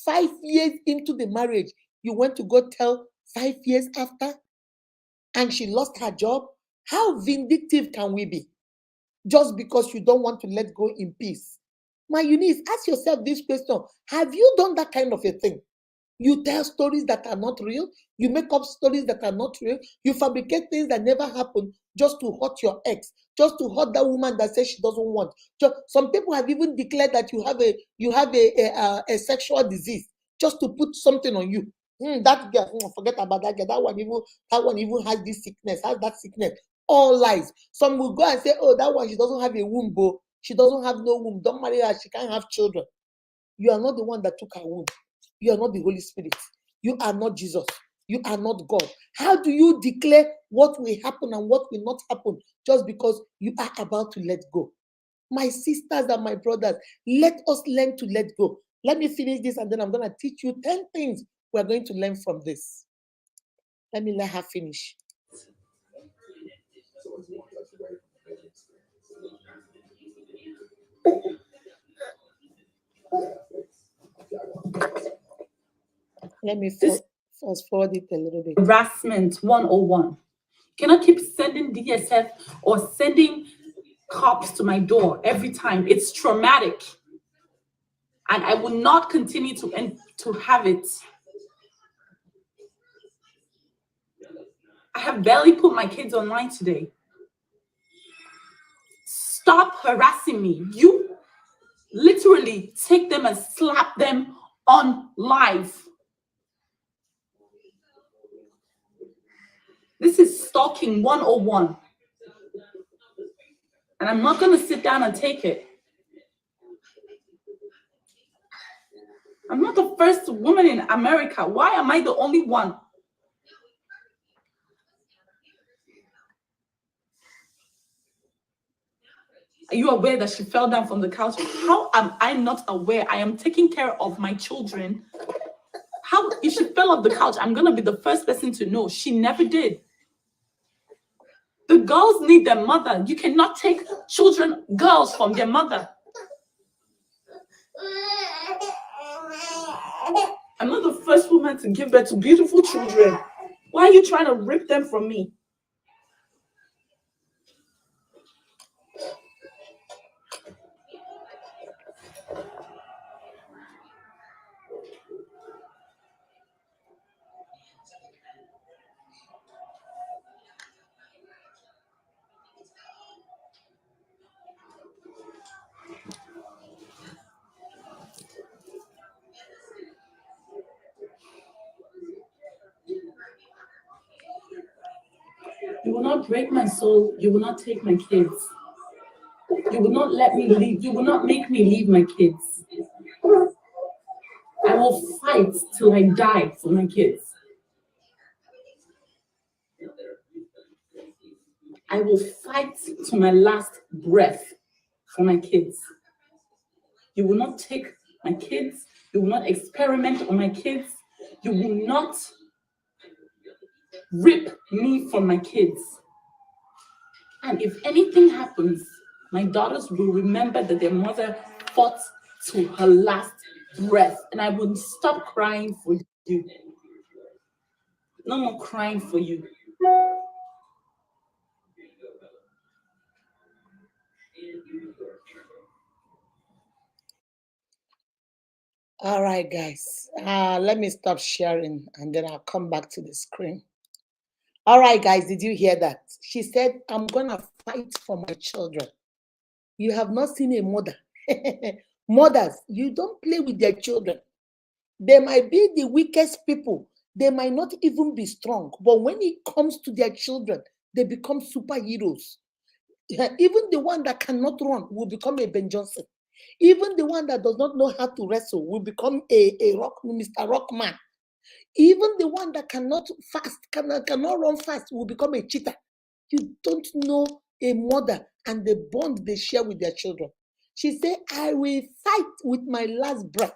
Speaker 1: 5 years into the marriage. You went to go tell 5 years after, and she lost her job. How vindictive can we be? Just because you don't want to let go in peace. My Eunice, ask yourself this question. Have you done that kind of a thing? You tell stories that are not real. You make up stories that are not real. You fabricate things that never happened just to hurt your ex, just to hurt that woman that says she doesn't want. Some people have even declared that you have a sexual disease just to put something on you. That girl, forget about that girl. That one even has this sickness, has that sickness. All lies. Some will go and say, oh, that one, she doesn't have a womb, bro. She doesn't have no womb. Don't marry her. She can't have children. You are not the one that took her womb. You are not the Holy Spirit. You are not Jesus. You are not God. How do you declare what will happen and what will not happen just because you are about to let go? My sisters and my brothers, let us learn to let go. Let me finish this and then I'm going to teach you 10 things we're going to learn from this. Let me let her finish. Let me fast forward it a little bit.
Speaker 2: Harassment 101. Cannot keep sending DSF or sending cops to my door every time. It's traumatic. And I will not continue to have it. I have barely put my kids online today. Stop harassing me. You literally take them and slap them on live. This is stalking 101. And I'm not going to sit down and take it. I'm not the first woman in America. Why am I the only one? Are you aware that she fell down from the couch? How am I not aware? I am taking care of my children. How, if she fell off the couch, I'm going to be the first person to know. She never did. The girls need their mother. You cannot take girls from their mother. I'm not the first woman to give birth to beautiful children. Why are you trying to rip them from me? You will not break my soul. You will not take my kids. You will not let me leave. You will not make me leave my kids. I will fight till I die for my kids. I will fight to my last breath for my kids. You will not take my kids. You will not experiment on my kids. You will not rip me from my kids. And if anything happens, my daughters will remember that their mother fought to her last breath. And I will stop crying for you. No more crying for you.
Speaker 1: All right, guys. Let me stop sharing and then I'll come back to the screen. All right, guys, did you hear that? She said, I'm going to fight for my children. You have not seen a mother. Mothers, you don't play with their children. They might be the weakest people. They might not even be strong. But when it comes to their children, they become superheroes. Even the one that cannot run will become a Ben Johnson. Even the one that does not know how to wrestle will become a Mr. Rockman. Even the one that cannot run fast will become a cheater. You don't know a mother and the bond they share with their children. She said, I will fight with my last breath.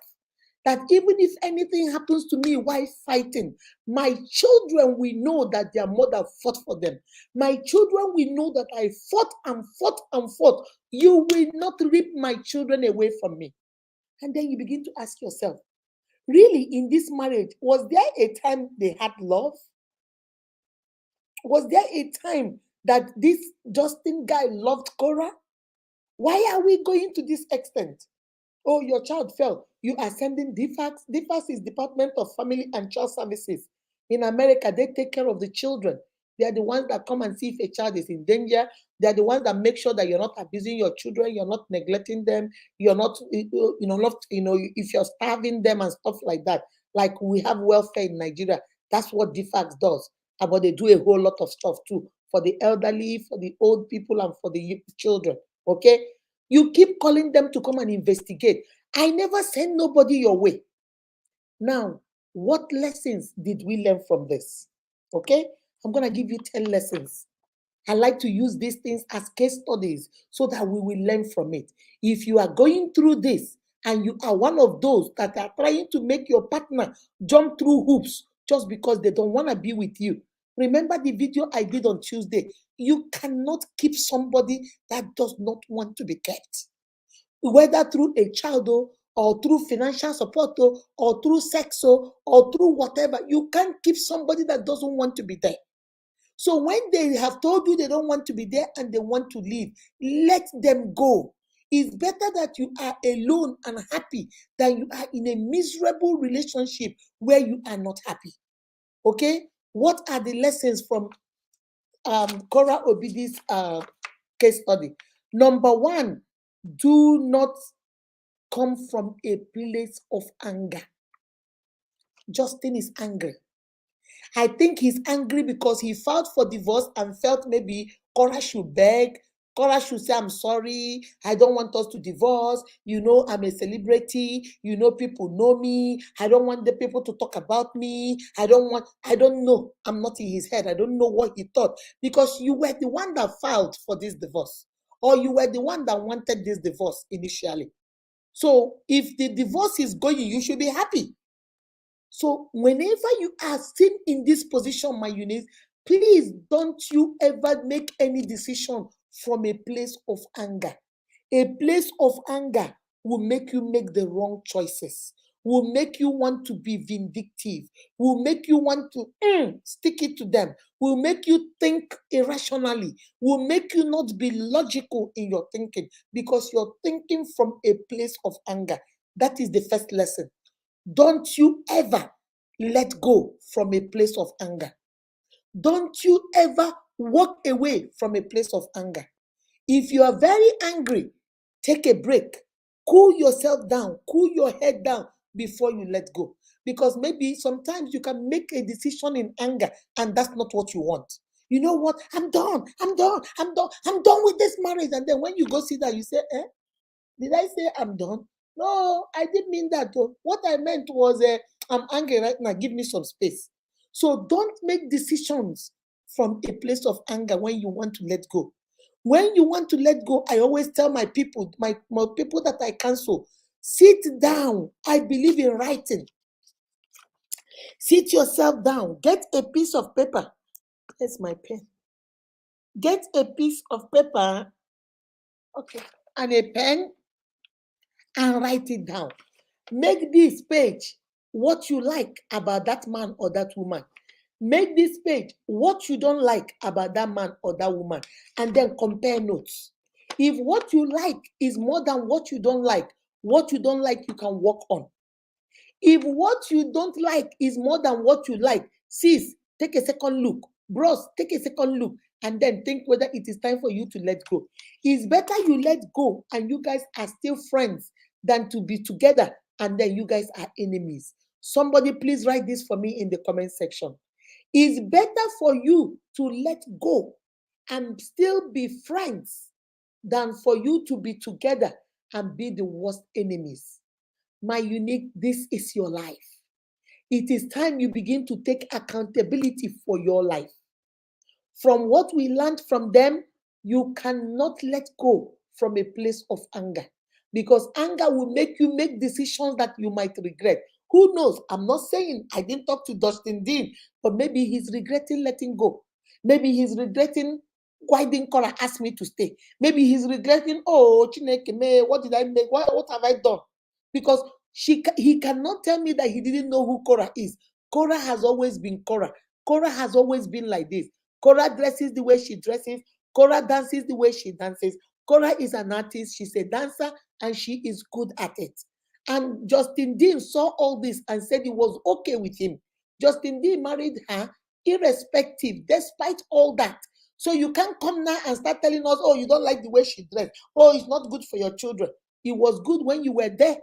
Speaker 1: That even if anything happens to me while fighting, my children will know that their mother fought for them. My children will know that I fought and fought and fought. You will not rip my children away from me. And then you begin to ask yourself, really, in this marriage, was there a time they had love? Was there a time that this Justin guy loved Korra? Why are we going to this extent? Oh, your child fell. You are sending DFACS. DFACS is Department of Family and Child Services. In America, they take care of the children. They are the ones that come and see if a child is in danger. They are the ones that make sure that you're not abusing your children, you're not neglecting them, you're not, if you're starving them and stuff like that. Like we have welfare in Nigeria. That's what DFACS does. But they do a whole lot of stuff too for the elderly, for the old people, and for the children. Okay? You keep calling them to come and investigate. I never send nobody your way. Now, What lessons did we learn from this? Okay, I'm going to give you 10 lessons. I like to use these things as case studies so that we will learn from it. If you are going through this and you are one of those that are trying to make your partner jump through hoops just because they don't want to be with you, remember the video I did on Tuesday. You cannot keep somebody that does not want to be kept, whether through a child or through financial support or through sex or through whatever. You can't keep somebody that doesn't want to be there. So when they have told you they don't want to be there and they want to leave, let them go. It's better that you are alone and happy than you are in a miserable relationship where you are not happy. Okay? What are the lessons from Korra Obidi's case study? Number one, do not come from a place of anger. Justin is angry. I think he's angry because he filed for divorce and felt maybe Korra should beg. Korra should say, I'm sorry. I don't want us to divorce. You know, I'm a celebrity. You know, people know me. I don't want the people to talk about me. I don't know. I'm not in his head. I don't know what he thought because you were the one that filed for this divorce, or you were the one that wanted this divorce initially. So if the divorce is going, you should be happy. So whenever you are seen in this position, my unit, please don't you ever make any decision from a place of anger. A place of anger will make you make the wrong choices, will make you want to be vindictive, will make you want to stick it to them, will make you think irrationally, will make you not be logical in your thinking because you're thinking from a place of anger. That is the first lesson. Don't you ever let go from a place of anger. Don't you ever walk away from a place of anger. If you are very angry, take a break. Cool yourself down. Cool your head down before you let go. Because maybe sometimes you can make a decision in anger and that's not what you want. You know what? I'm done. I'm done. I'm done. I'm done with this marriage. And then when you go see that, you say, did I say I'm done? No, I didn't mean that. What I meant was, I'm angry right now. Give me some space. So don't make decisions from a place of anger when you want to let go. When you want to let go, I always tell my people, my people that I counsel, sit down. I believe in writing. Sit yourself down. Get a piece of paper. Here's my pen. Get a piece of paper, okay, and a pen and write it down. Make this page what you like about that man or that woman. Make this page what you don't like about that man or that woman, and then compare notes. If what you like is more than what you don't like you can work on. If what you don't like is more than what you like, sis, take a second look. Bros, take a second look and then think whether it is time for you to let go. It's better you let go and you guys are still friends than to be together and then you guys are enemies. Somebody please write this for me in the comment section. It's better for you to let go and still be friends than for you to be together and be the worst enemies. My unique, this is your life. It is time you begin to take accountability for your life. From what we learned from them, you cannot let go from a place of anger because anger will make you make decisions that you might regret. Who knows? I'm not saying I didn't talk to Dustin Dean, but maybe he's regretting letting go. Maybe he's regretting why didn't Korra ask me to stay. Maybe he's regretting, oh, Chineke, me, what did I make? What have I done? Because he cannot tell me that he didn't know who Korra is. Korra has always been Korra. Korra has always been like this. Korra dresses the way she dresses. Korra dances the way she dances. Korra is an artist. She's a dancer and she is good at it. And Justin Dean saw all this and said it was okay with him. Justin Dean married her irrespective, despite all that. So you can't come now and start telling us, oh, you don't like the way she dressed. Oh, it's not good for your children. It was good when you were there.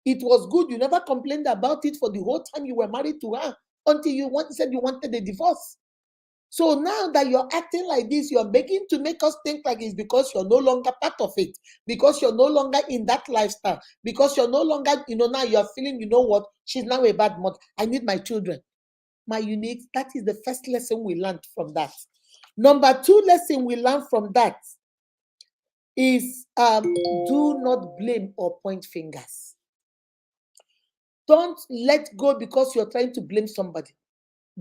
Speaker 1: It was good. You never complained about it for the whole time you were married to her until you said you wanted a divorce. So now that you're acting like this, you're beginning to make us think like it's because you're no longer part of it, because you're no longer in that lifestyle, because you're no longer, now you're feeling, what? She's now a bad mother. I need my children. My unique, that is the first lesson we learned from that. Number 2 lesson we learned from that is do not blame or point fingers. Don't let go because you're trying to blame somebody.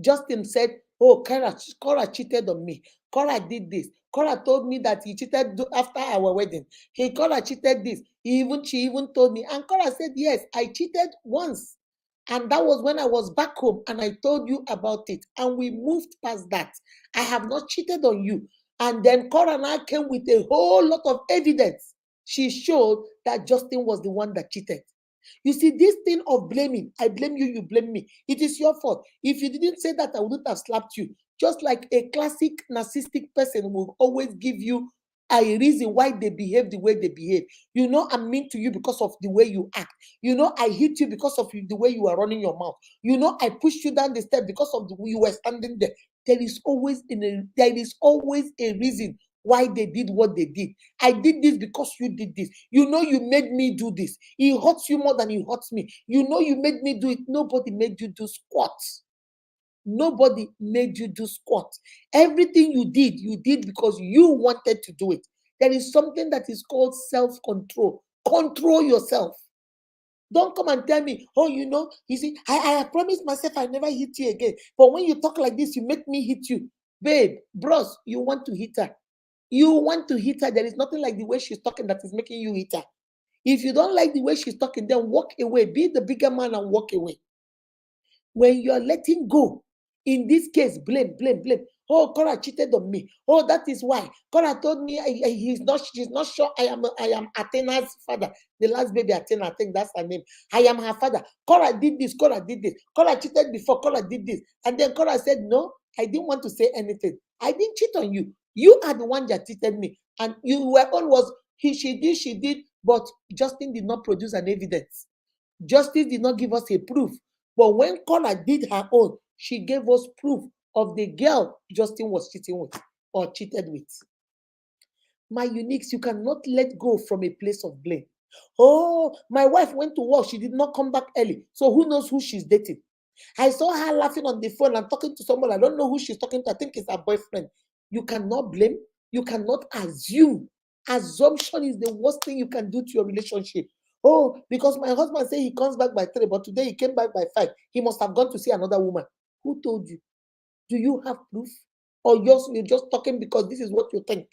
Speaker 1: Justin said, oh, Korra cheated on me. Korra did this. Korra told me that he cheated after our wedding. Korra cheated this. She even told me. And Korra said, yes, I cheated once. And that was when I was back home and I told you about it. And we moved past that. I have not cheated on you. And then Korra now came with a whole lot of evidence. She showed that Justin was the one that cheated. You see, this thing of blaming, I blame you, you blame me. It is your fault. If you didn't say that, I wouldn't have slapped you. Just like a classic narcissistic person will always give you a reason why they behave the way they behave. I'm mean to you because of the way you act. I hit you because of the way you are running your mouth. I pushed you down the step because of the way you were standing there. There is always a reason why they did what they did. I did this because you did this. You made me do this. It hurts you more than it hurts me. You made me do it. Nobody made you do squat. Nobody made you do squat. Everything you did because you wanted to do it. There is something that is called self-control. Control yourself. Don't come and tell me, oh, you see, I promised myself I never hit you again. But when you talk like this, you make me hit you. Babe, bros, you want to hit her. You want to hit her. There is nothing like the way she's talking that is making you hit her. If you don't like the way she's talking, then walk away. Be the bigger man and walk away. When you're letting go, in this case, blame. Oh, Korra cheated on me. Oh, that is why. Korra told me she's not sure I am Athena's father. The last baby, Athena, I think that's her name. I am her father. Korra did this. Korra cheated before. Korra did this. And then Korra said, no, I didn't want to say anything. I didn't cheat on you. You are the one that cheated me. And your own was, she did, but Justin did not produce an evidence. Justice did not give us a proof. But when Korra did her own, she gave us proof of the girl Justin was cheating with or cheated with. My uniques, you cannot let go from a place of blame. Oh, my wife went to work. She did not come back early. So who knows who she's dating? I saw her laughing on the phone and talking to someone. I don't know who she's talking to. I think it's her boyfriend. You cannot blame. You cannot assume. Assumption is the worst thing you can do to your relationship. Oh, because my husband said he comes back by 3, but today he came back by 5. He must have gone to see another woman. Who told you? Do you have proof? Or you're just talking because this is what you think?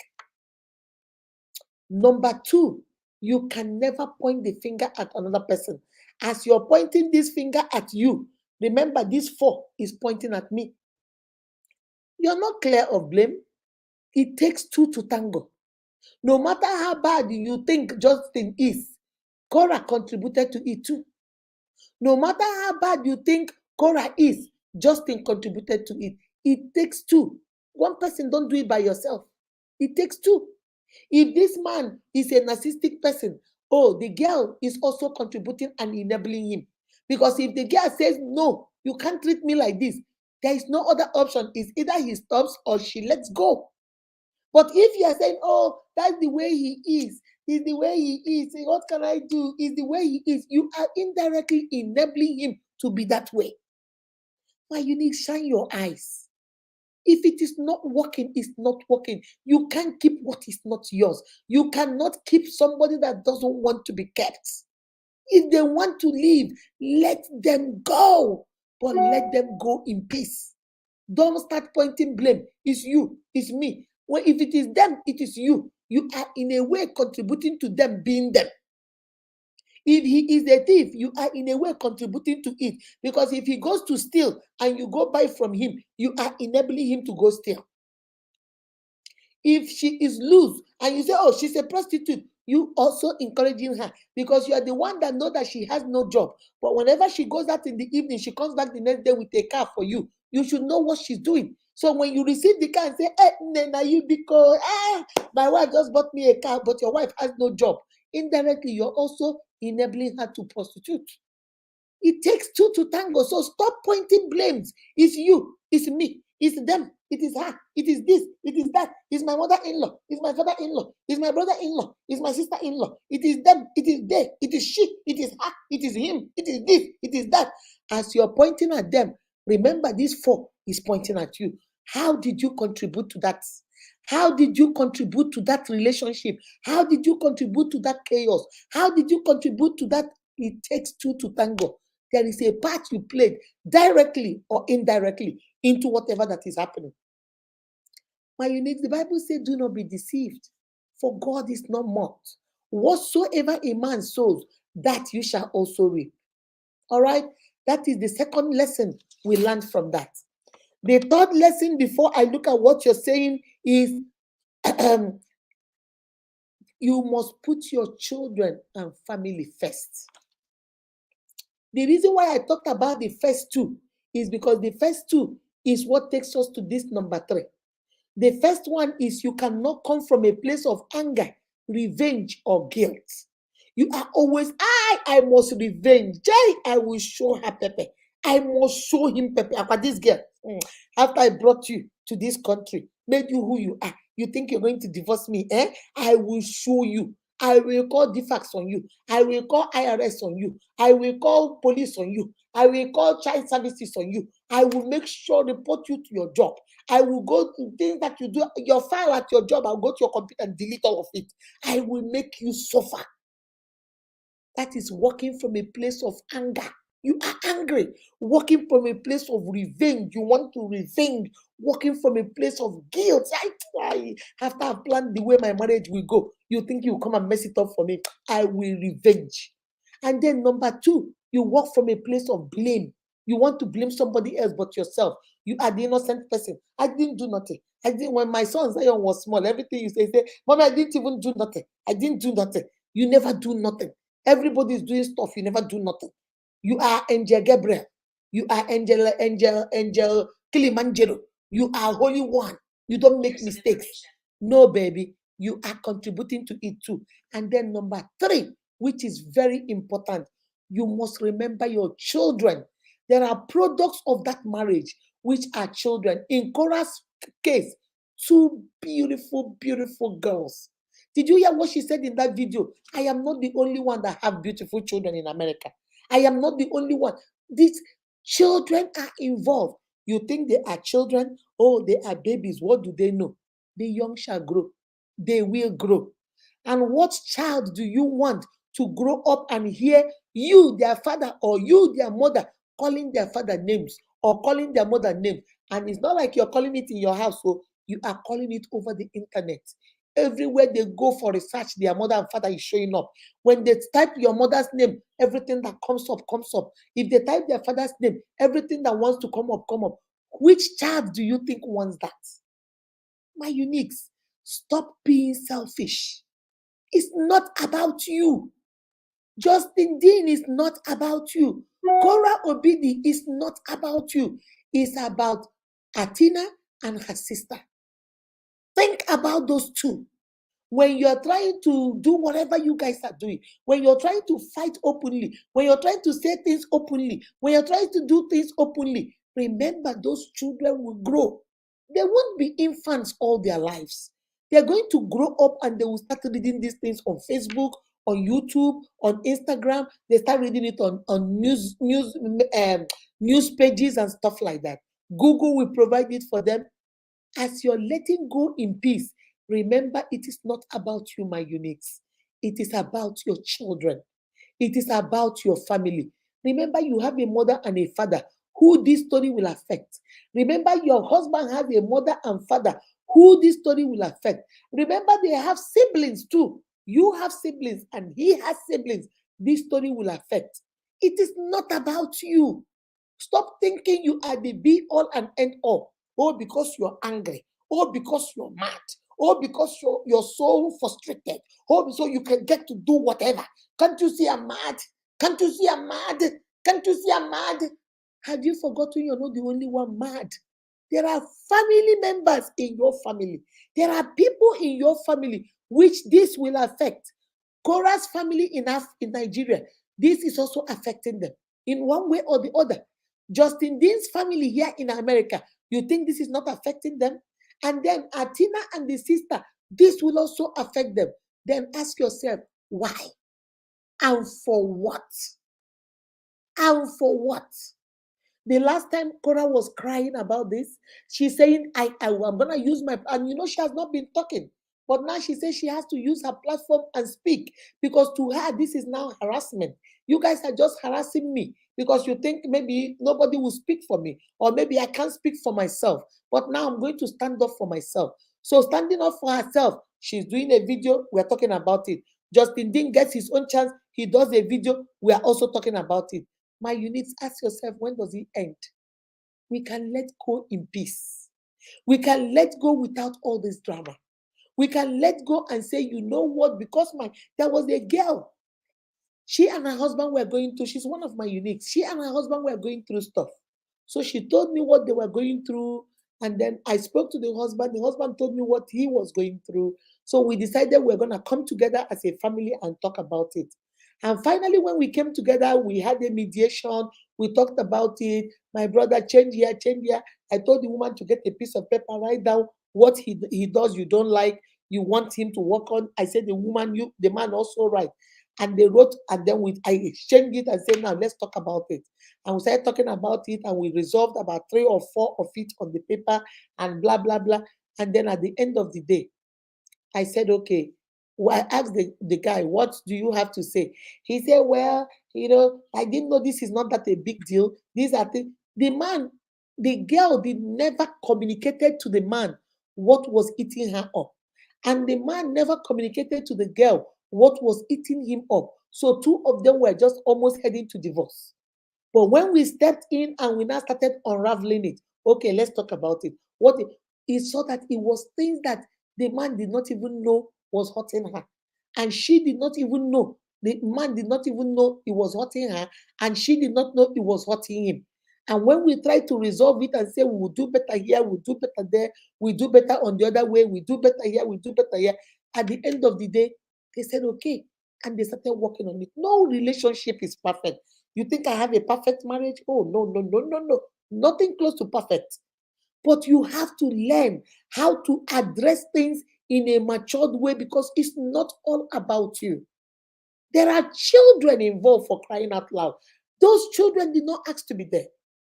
Speaker 1: Number 2, you can never point the finger at another person. As you're pointing this finger at you, remember this 4 is pointing at me. You're not clear of blame. It takes 2 to tango. No matter how bad you think Justin is, Korra contributed to it too. No matter how bad you think Korra is, Justin contributed to it. It takes 2. One person don't do it by yourself. It takes 2. If this man is a narcissistic person, oh, the girl is also contributing and enabling him. Because if the girl says, no, you can't treat me like this, there is no other option. It's either he stops or she lets go. But if you are saying, oh, that's the way he is the way he is, what can I do? Is the way he is, you are indirectly enabling him to be that way. Why you need to shine your eyes. If it is not working, it's not working. You can't keep what is not yours. You cannot keep somebody that doesn't want to be kept. If they want to leave, let them go. But let them go in peace. Don't start pointing blame. It's you, it's me. Well, if it is them, it is you. You are in a way contributing to them being them. If he is a thief, you are in a way contributing to it. Because if he goes to steal and you go buy from him, you are enabling him to go steal. If she is loose and you say, oh, she's a prostitute, you also encouraging her because you are the one that know that she has no job. But whenever she goes out in the evening, she comes back the next day with a car for you. You should know what she's doing. So when you receive the car and say, Nena, you because my wife just bought me a car, but your wife has no job. Indirectly, you're also enabling her to prostitute. It takes 2 to tango. So stop pointing blames. It's you, it's me. It's them. It is her. It is this. It is that. It's my mother-in-law. It's my father-in-law. It's my brother-in-law. It's my sister-in-law. It is them. It is they. It is she. It is her. It is him. It is this. It is that. As you're pointing at them, remember this four is pointing at you. How did you contribute to that? How did you contribute to that relationship? How did you contribute to that chaos? How did you contribute to that? It takes two to tango. There is a part you played directly or indirectly into whatever that is happening. My unique, the Bible says, do not be deceived, for God is not mocked. Whatsoever a man sows, that you shall also reap. All right? That is the second lesson we learned from that. The third lesson, before I look at what you're saying, is you must put your children and family first. The reason why I talked about the first two is because the first two is what takes us to this number 3. The first one is you cannot come from a place of anger, revenge, or guilt. You are always, I must revenge. I will show her Pepe. I must show him Pepe. About this girl, after I brought you to this country, made you who you are. You think you're going to divorce me? I will show you. I will call DFAX on you. I will call IRS on you. I will call police on you. I will call child services on you. I will make sure report you to your job. I will go to things that you do, your file at your job. I'll go to your computer and delete all of it. I will make you suffer. That is working from a place of anger. You are angry. Working from a place of revenge. You want to revenge. Working from a place of guilt. After I've planned the way my marriage will go, you think you come and mess it up for me. I will revenge. And then number 2, you work from a place of blame. You want to blame somebody else but yourself. You are the innocent person. I didn't do nothing. When my son Zion was small, everything you say, Mommy, I didn't even do nothing. I didn't do nothing. You never do nothing. Everybody is doing stuff. You never do nothing. You are Angel Gabriel. You are Angel Kilimanjaro. You are Holy One. You don't make mistakes. No, baby. You are contributing to it too. And then number 3, which is very important, you must remember your children. There are products of that marriage, which are children. In Korra's case, 2 beautiful, beautiful girls. Did you hear what she said in that video? I am not the only one that have beautiful children in America. I am not the only one. These children are involved. You think they are children? Oh, they are babies. What do they know? The young shall grow. They will grow. And what child do you want to grow up and hear you, their father, or you, their mother, calling their father names or calling their mother names? And it's not like you're calling it in your house, so you are calling it over the internet. Everywhere they go for research, their mother and father is showing up. When they type your mother's name, everything that comes up, comes up. If they type their father's name, everything that wants to come up, come up. Which child do you think wants that? My uniques, stop being selfish. It's not about you. Justin Dean is not about you. Korra Obidi is not about you. It's about Atina and her sister. Think about those two. When you're trying to do whatever you guys are doing, when you're trying to fight openly, when you're trying to say things openly, when you're trying to do things openly, remember those children will grow. They won't be infants all their lives. They're going to grow up and they will start reading these things on Facebook, on YouTube, on Instagram. They start reading it on news pages and stuff like that. Google will provide it for them. As you're letting go in peace, remember it is not about you, my uniques. It is about your children. It is about your family. Remember, you have a mother and a father who this story will affect. Remember, your husband has a mother and father who this story will affect. Remember, they have siblings too. You have siblings and he has siblings. This story will affect. It is not about you. Stop thinking you are the be all and end all. Oh, because you're angry. Oh, because you're mad. Oh, because you're so frustrated. Oh, so you can get to do whatever. Can't you see I'm mad? Can't you see I'm mad? Can't you see I'm mad? Have you forgotten you're not the only one mad? There are family members in your family. There are people in your family which this will affect. Korra's family in Nigeria, this is also affecting them in one way or the other. Justin Dean's family here in America, You think this is not affecting them? And then Atina and the sister, this will also affect them. Then ask yourself, why? And for what? And for what? The last time Korra was crying about this, she's saying, I'm going to use my, and she has not been talking. But now she says she has to use her platform and speak because to her, this is now harassment. You guys are just harassing me because you think maybe nobody will speak for me or maybe I can't speak for myself. But now I'm going to stand up for myself. So standing up for herself, she's doing a video. We're talking about it. Justin Dean gets his own chance. He does a video. We are also talking about it. My units, ask yourself, when does it end? We can let go in peace. We can let go without all this drama. We can let go and say, you know what, because there was a girl. She and her husband were going through, she's one of my uniques. She and her husband were going through stuff. So she told me what they were going through. And then I spoke to the husband. The husband told me what he was going through. So we decided we're going to come together as a family and talk about it. And finally, when we came together, we had a mediation. We talked about it. My brother, change here, change here. I told the woman to get a piece of paper, write down what he does you don't like, you want him to work on. I said, the man also write. And they wrote, and then I exchanged it and said, now let's talk about it. And we started talking about it, and we resolved about 3 or 4 of it on the paper, and blah, blah, blah. And then at the end of the day, I said, okay. Well, I asked the guy, what do you have to say? He said, well, I didn't know this is not that a big deal. These are things. The girl did never communicated to the man what was eating her up. And the man never communicated to the girl what was eating him up. So 2 of them were just almost heading to divorce. But when we stepped in and we now started unraveling it, okay, let's talk about it. He saw that it was things that the man did not even know was hurting her. And she did not even know. The man did not even know it was hurting her. And she did not know it was hurting him. And when we try to resolve it and say, we will do better here, we'll do better there, we do better on the other way, we do better here, we do better here. At the end of the day, they said, okay. And they started working on it. No relationship is perfect. You think I have a perfect marriage? Oh, no, no, no, no, no. Nothing close to perfect. But you have to learn how to address things in a matured way because it's not all about you. There are children involved, for crying out loud. Those children did not ask to be there.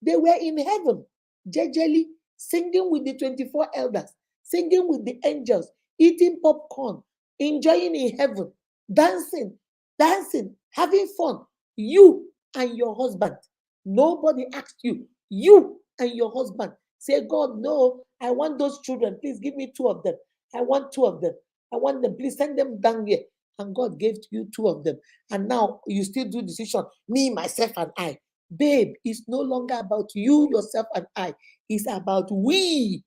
Speaker 1: They were in heaven, jejely, singing with the 24 elders, singing with the angels, eating popcorn, enjoying in heaven, dancing, dancing, having fun. You and your husband. Nobody asked you. You and your husband. Say, God, no, I want those children. Please give me 2 of them. I want 2 of them. I want them. Please send them down here. And God gave you 2 of them. And now you still do decision, me, myself, and I. Babe, it's no longer about you, yourself, and I. It's about we.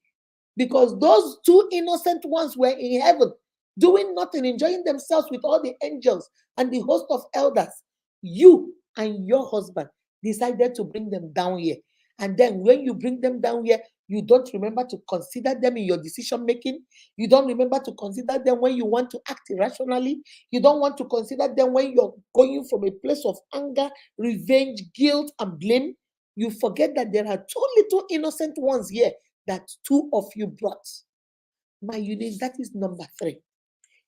Speaker 1: Because those 2 innocent ones were in heaven, doing nothing, enjoying themselves with all the angels and the host of elders. You and your husband decided to bring them down here. And then when you bring them down here, you don't remember to consider them in your decision making. You don't remember to consider them when you want to act irrationally. You don't want to consider them when you're going from a place of anger, revenge, guilt, and blame. You forget that there are 2 little innocent ones here that 2 of you brought. My unit, that is number 3.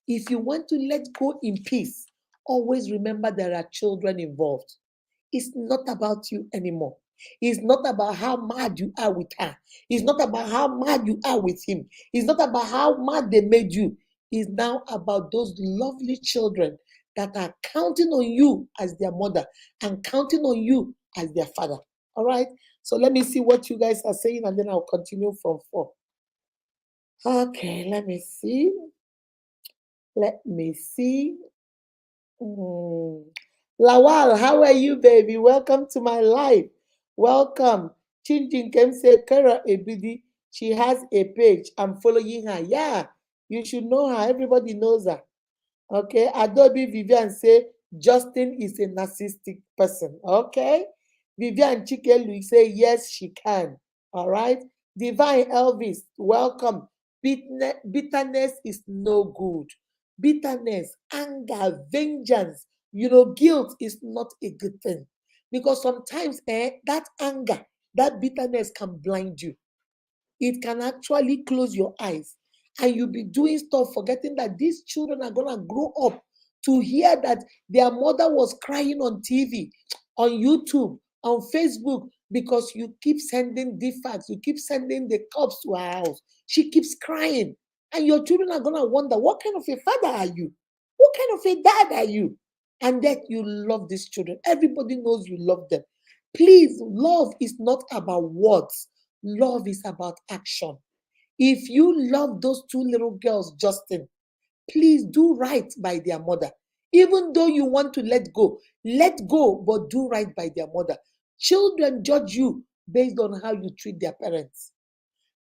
Speaker 1: If you want to let go in peace, always remember there are children involved. It's not about you anymore. It's not about how mad you are with her. It's not about how mad you are with him. It's not about how mad they made you. It's now about those lovely children that are counting on you as their mother and counting on you as their father. All right? So let me see what you guys are saying and then I'll continue from 4. Okay, let me see. Let me see. Lawal, how are you, baby? Welcome to my life. Welcome. Chinjin Kem say, Korra Obidi, she has a page. I'm following her. Yeah, you should know her. Everybody knows her. Okay. Adobe Vivian say, Justin is a narcissistic person. Okay. Vivian Chikelu say, yes, she can. All right. Divine Elvis, welcome. Bitterness is no good. Bitterness, anger, vengeance, guilt is not a good thing. Because sometimes that anger, that bitterness can blind you. it can actually close your eyes and you'll be doing stuff, forgetting that these children are gonna grow up to hear that their mother was crying on TV, on YouTube, on Facebook, because you keep sending defects, you keep sending the cops to her house. She keeps crying. And your children are gonna wonder, what kind of a father are you? What kind of a dad are you? And that you love these children. Everybody knows you love them. Please, love is not about words, love is about action. If you love those two little girls, Justin, please do right by their mother. Even though you want to let go, but do right by their mother. Children judge you based on how you treat their parents.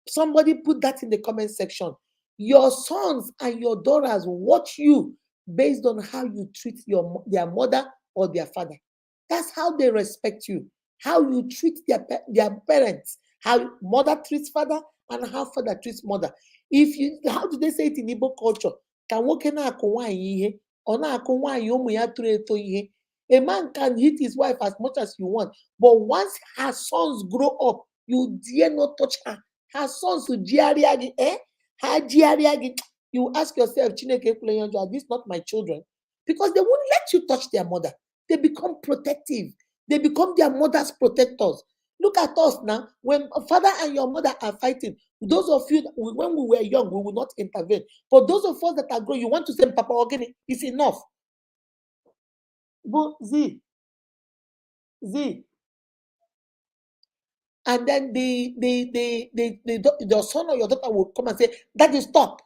Speaker 1: Somebody put that in the comment section. Your sons and your daughters watch you based on how you treat their mother or their father. That's how they respect you. How you treat their parents. How mother treats father and how father treats mother. If you How do they say it in Igbo culture? Ka nwoke na-akụ nwaanyị ihe, ọ na-akụ nwaanyị ụmụ ya toro eto ihe. A man can hit his wife as much as you want, but once her sons grow up, you dare not touch her. Her sons will jia gị, ha jia gị. You ask yourself, Chineke ekwela ihe ọjọọ, are these not my children? Because they won't let you touch their mother. They become protective. They become their mother's protectors. Look at us now. When a father and your mother are fighting, those of you, when we were young, we will not intervene. For those of us that are grown, you want to say, Papa Ogini, it's enough. But Z. And then your son or your daughter will come and say, Daddy, stop.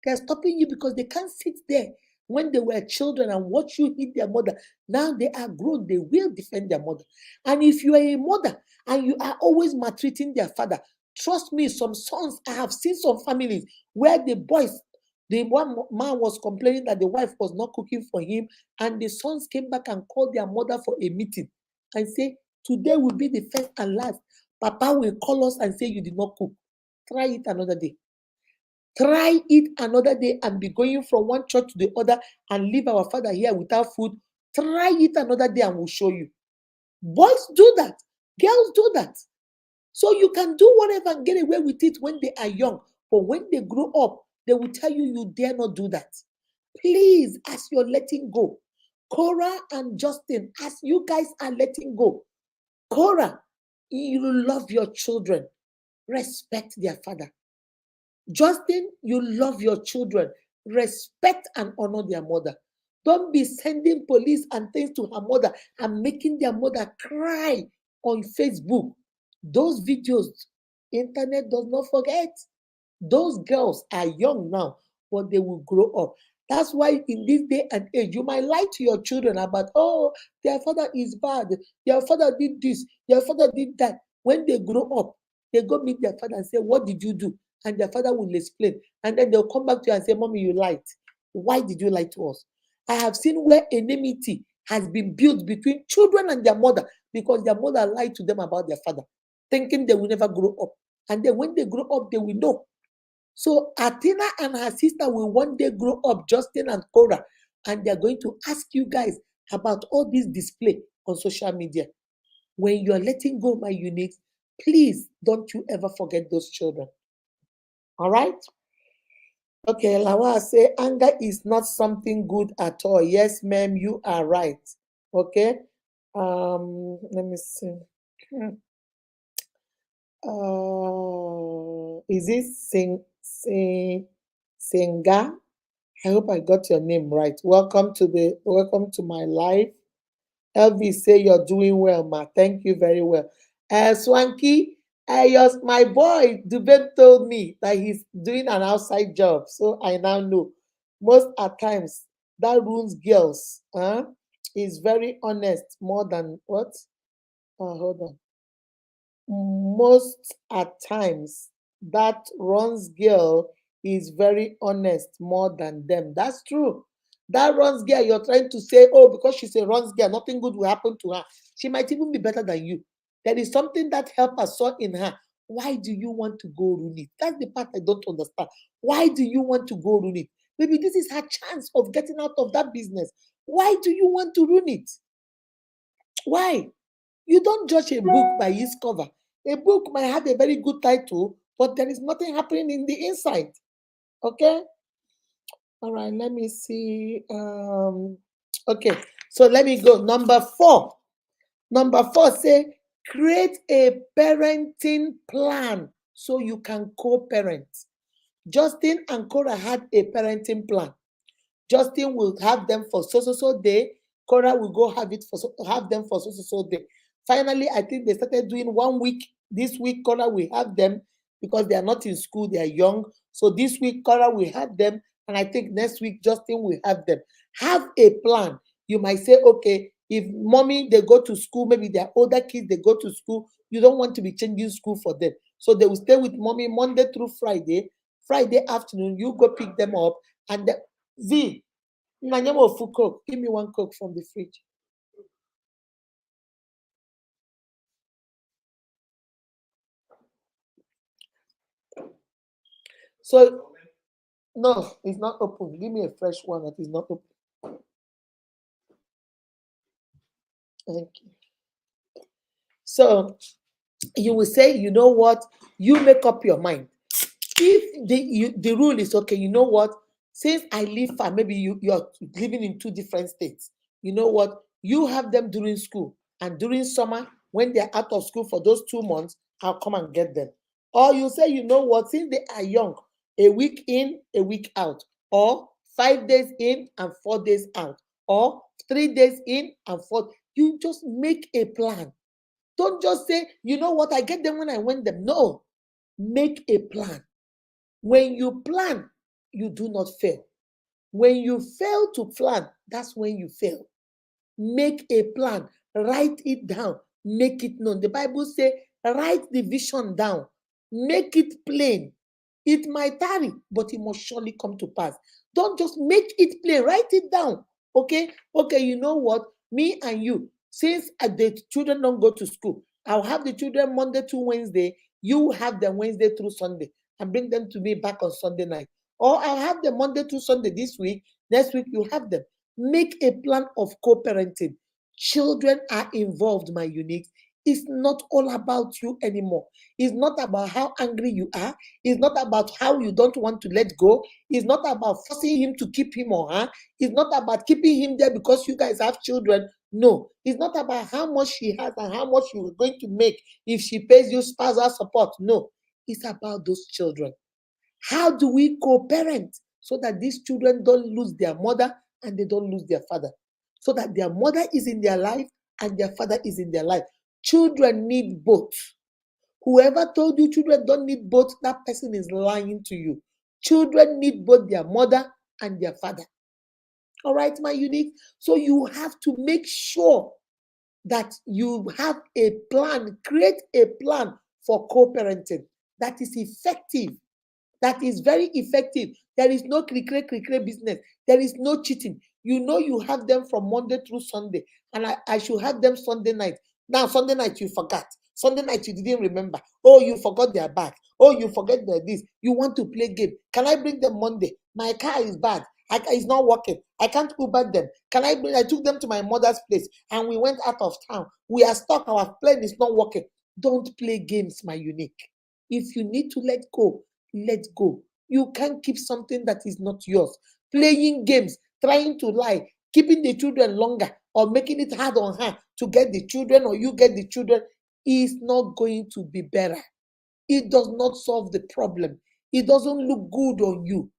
Speaker 1: They're stopping you because they can't sit there when they were children and watch you hit their mother. Now they are grown, they will defend their mother. And if you are a mother and you are always maltreating their father, trust me, some sons, I have seen some families where the one man was complaining that the wife was not cooking for him, and the sons came back and called their mother for a meeting and say, today will be the first and last. Papa will call us and say you did not cook. Try it another day. Try it another day and be going from one church to the other and leave our father here without food. Try it another day and we'll show you. Boys do that. Girls do that. So you can do whatever and get away with it when they are young. But when they grow up, they will tell you you dare not do that. Please, as you're letting go, Korra and Justin, as you guys are letting go, Korra, you love your children. Respect their father. Justin, you love your children. Respect and honor their mother. Don't be sending police and things to her mother and making their mother cry on Facebook. Those videos, internet does not forget. Those girls are young now, but they will grow up. That's why in this day and age, you might lie to your children about, oh, their father is bad. Their father did this. Their father did that. When they grow up, they go meet their father and say, what did you do? And their father will explain. And then they'll come back to you and say, Mommy, you lied. Why did you lie to us? I have seen where enmity has been built between children and their mother because their mother lied to them about their father, thinking they will never grow up. And then when they grow up, they will know. So Athena and her sister will one day grow up, Justin and Korra, and they're going to ask you guys about all this display on social media. When you're letting go, my uniques, please don't you ever forget those children. All right? Okay, Lawa say anger is not something good at all. Yes, ma'am, you are right. Okay. Let me see. Is it Singa? I hope I got your name right. Welcome to my life. Elvis say you're doing well, ma. Thank you very well. Swanky, my boy Dubem told me that he's doing an outside job, so I now know. Most at times that ruins girls. Is very honest more than what? Hold on. Most at times that runs girl is very honest more than them. That's true. That runs girl, you're trying to say, oh, because she's a runs girl, nothing good will happen to her. She might even be better than you. There is something that helper saw in her. Why do you want to go ruin it? That's the part I don't understand. Why do you want to go ruin it? Maybe this is her chance of getting out of that business. Why do you want to ruin it? Why? You don't judge a book by its cover. A book might have a very good title, but there is nothing happening in the inside. Okay? All right, let me see. Okay, so let me go. Number 4. Number 4 say create a parenting plan so you can co-parent. Justin and Korra had a parenting plan. Justin will have them for so day. Korra will go have them for so day. Finally, I think they started doing 1 week. This week, Korra will have them because they are not in school, they are young. So this week, Korra will have them, and I think next week, Justin will have them. Have a plan. You might say, okay, if mommy they go to school, maybe they are older kids, they go to school. You don't want to be changing school for them, so they will stay with mommy Monday through Friday. Friday afternoon, you go pick them up, and Z, Nanyama full Coke. Give me one Coke from the fridge. So no, it's not open. Give me a fresh one that is not open. Thank you. So you will say, you know what? You make up your mind. If the rule is okay, you know what? Since I live far, maybe you're living in 2 different states. You know what? You have them during school, and during summer, when they're out of school for those 2 months, I'll come and get them. Or you say, you know what? Since they are young, a week in, a week out, or 5 days in and 4 days out, or 3 days in and 4. You just make a plan. Don't just say, you know what? I get them when I want them. No, make a plan. When you plan, you do not fail. When you fail to plan, that's when you fail. Make a plan, write it down, make it known. The Bible says, write the vision down, make it plain. It might tarry, but it must surely come to pass. Don't just make it plain, write it down. Okay, you know what? Me and you, since the children don't go to school, I'll have the children Monday to Wednesday, you have them Wednesday through Sunday, and bring them to me back on Sunday night. Or I'll have them Monday to Sunday this week, next week you have them. Make a plan of co-parenting. Children are involved, my unique. It's not all about you anymore. It's not about how angry you are. It's not about how you don't want to let go. It's not about forcing him to keep him or her. It's not about keeping him there because you guys have children. No, it's not about how much she has and how much you're going to make if she pays you spousal support. No, it's about those children. How do we co-parent so that these children don't lose their mother and they don't lose their father? So that their mother is in their life and their father is in their life. Children need both. Whoever told you children don't need both, that person is lying to you. Children need both their mother and their father. All right, my unique. So you have to make sure that you have a plan, create a plan for co-parenting that is effective, that is very effective. There is no click business. There is no cheating. You know you have them from Monday through Sunday, and I should have them Sunday night. Now, Sunday night you forgot. Sunday night you didn't remember. Oh, you forgot their bag. Oh, you forget their this. You want to play game. Can I bring them Monday? My car is bad. It's not working. I can't Uber them. I took them to my mother's place and we went out of town. We are stuck. Our plane is not working. Don't play games, my unique. If you need to let go, let go. You can't keep something that is not yours. Playing games, trying to lie, keeping the children longer, or making it hard on her to get the children, or you get the children, is not going to be better. It does not solve the problem. It doesn't look good on you.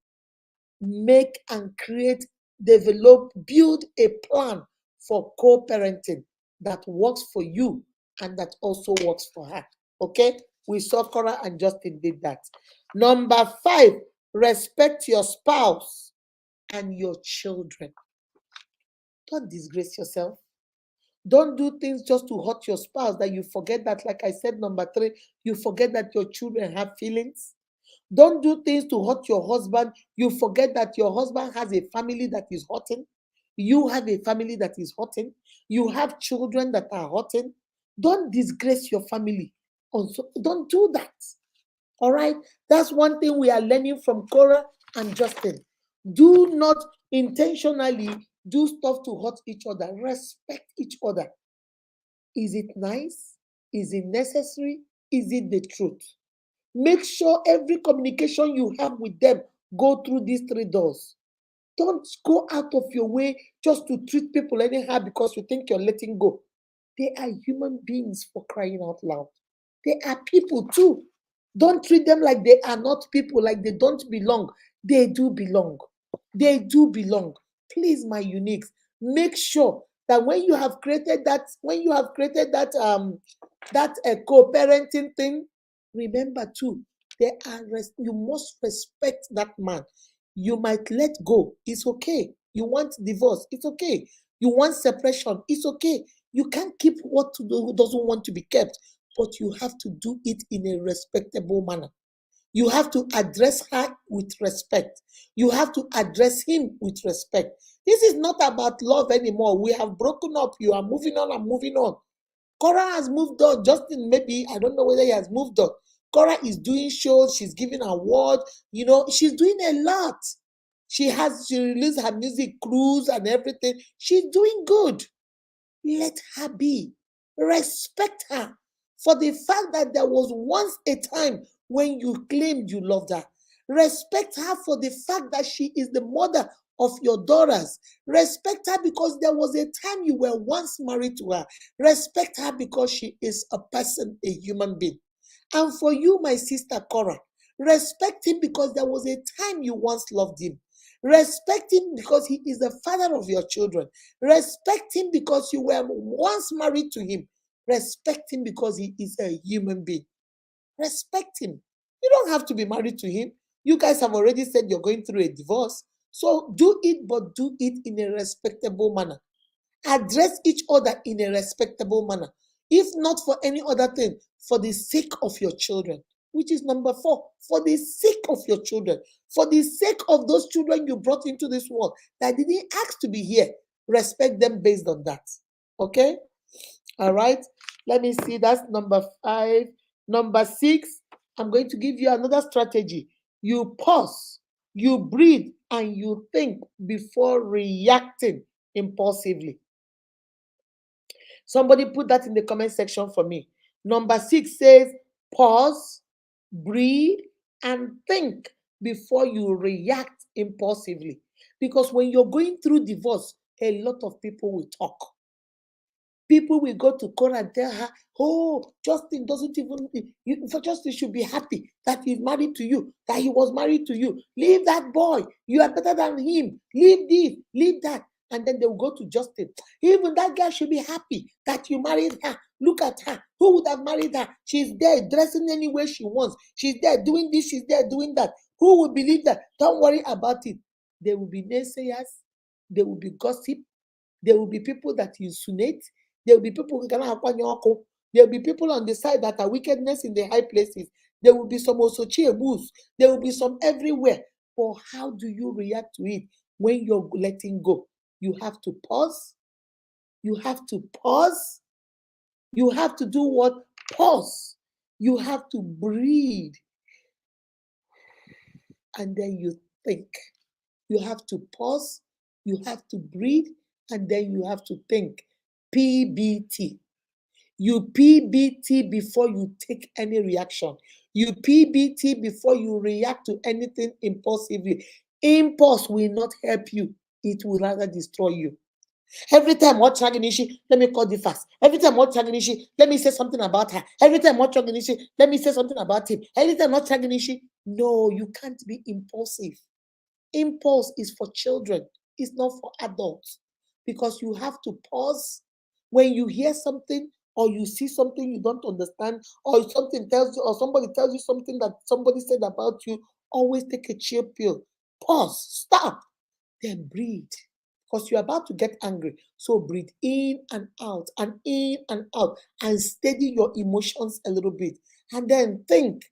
Speaker 1: Make and create, develop, build a plan for co-parenting that works for you and that also works for her. Okay? We saw Korra and Justin did that. Number 5, respect your spouse and your children. Don't disgrace yourself. Don't do things just to hurt your spouse that you forget that, like I said, number 3, you forget that your children have feelings. Don't do things to hurt your husband. You forget that your husband has a family that is hurting. You have a family that is hurting. You have children that are hurting. Don't disgrace your family. Also, don't do that. All right? That's one thing we are learning from Korra and Justin. Do not intentionally do stuff to hurt each other. Respect each other. Is it nice? Is it necessary? is it the truth? Make sure every communication you have with them go through these three doors. Don't go out of your way just to treat people anyhow because you think you're letting go. They are human beings, for crying out loud. They are people too. Don't treat them like they are not people, like they don't belong. They do belong. They do belong. Please, my uniques, make sure that when you have created that co-parenting thing, remember too, you must respect that man. You might let go, it's okay. You want divorce, it's okay. You want separation, it's okay. You can't keep what doesn't want to be kept, but you have to do it in a respectable manner. You have to address her with respect. You have to address him with respect. This is not about love anymore. We have broken up. You are moving on. I'm moving on. Korra has moved on. Justin, maybe, I don't know whether he has moved on. Korra is doing shows. She's giving awards. She's doing a lot. She released her music cruise and everything. She's doing good. Let her be. Respect her for the fact that there was once a time when you claimed you loved her. Respect her for the fact that she is the mother of your daughters. Respect her because there was a time you were once married to her. Respect her because she is a person, a human being. And for you, my sister Korra, respect him because there was a time you once loved him. Respect him because he is the father of your children. Respect him because you were once married to him. Respect him because he is a human being. Respect him. You don't have to be married to him. You guys have already said you're going through a divorce. So do it, but do it in a respectable manner. Address each other in a respectable manner. If not for any other thing, for the sake of your children, which is number 4, for the sake of your children, for the sake of those children you brought into this world that didn't ask to be here, respect them based on that. Okay? All right. Let me see. That's number 5. Number 6, I'm going to give you another strategy. You pause, you breathe, and you think before reacting impulsively. Somebody put that in the comment section for me. Number 6 says pause, breathe, and think before you react impulsively. Because when you're going through divorce, a lot of people will talk. People will go to Korra and tell her, oh, Justin doesn't even, for Justin should be happy that he's married to you, that he was married to you. Leave that boy. You are better than him. Leave this, leave that. And then they'll go to Justin. Even that girl should be happy that you married her. Look at her. Who would have married her? She's there dressing any way she wants. She's there doing this. She's there doing that. Who will believe that? Don't worry about it. There will be naysayers. There will be gossip. There will be people that insinuate. There will be people who can have kwanyoko. There will be people on the side that are wickedness in the high places. There will be some osochie moves. There will be some everywhere. But how do you react to it when you're letting go? You have to pause. You have to pause. You have to do what? Pause. You have to breathe. And then you think. You have to pause. You have to breathe. And then you have to think. PBT. You PBT before you take any reaction. You PBT before you react to anything impulsively. Impulse will not help you. It will rather destroy you. Every time what Chaginishi, let me call the fast. Every time what Chaginishi, let me say something about her. Every time what Chaginishi, let me say something about him. Every time what Chaginishi, no, you can't be impulsive. Impulse is for children. It's not for adults. Because you have to pause when you hear something or you see something you don't understand, or something tells you, or somebody tells you something that somebody said about you. Always take a chill pill. Pause, stop, then breathe. Because you're about to get angry. So breathe in and out, and steady your emotions a little bit. And then think,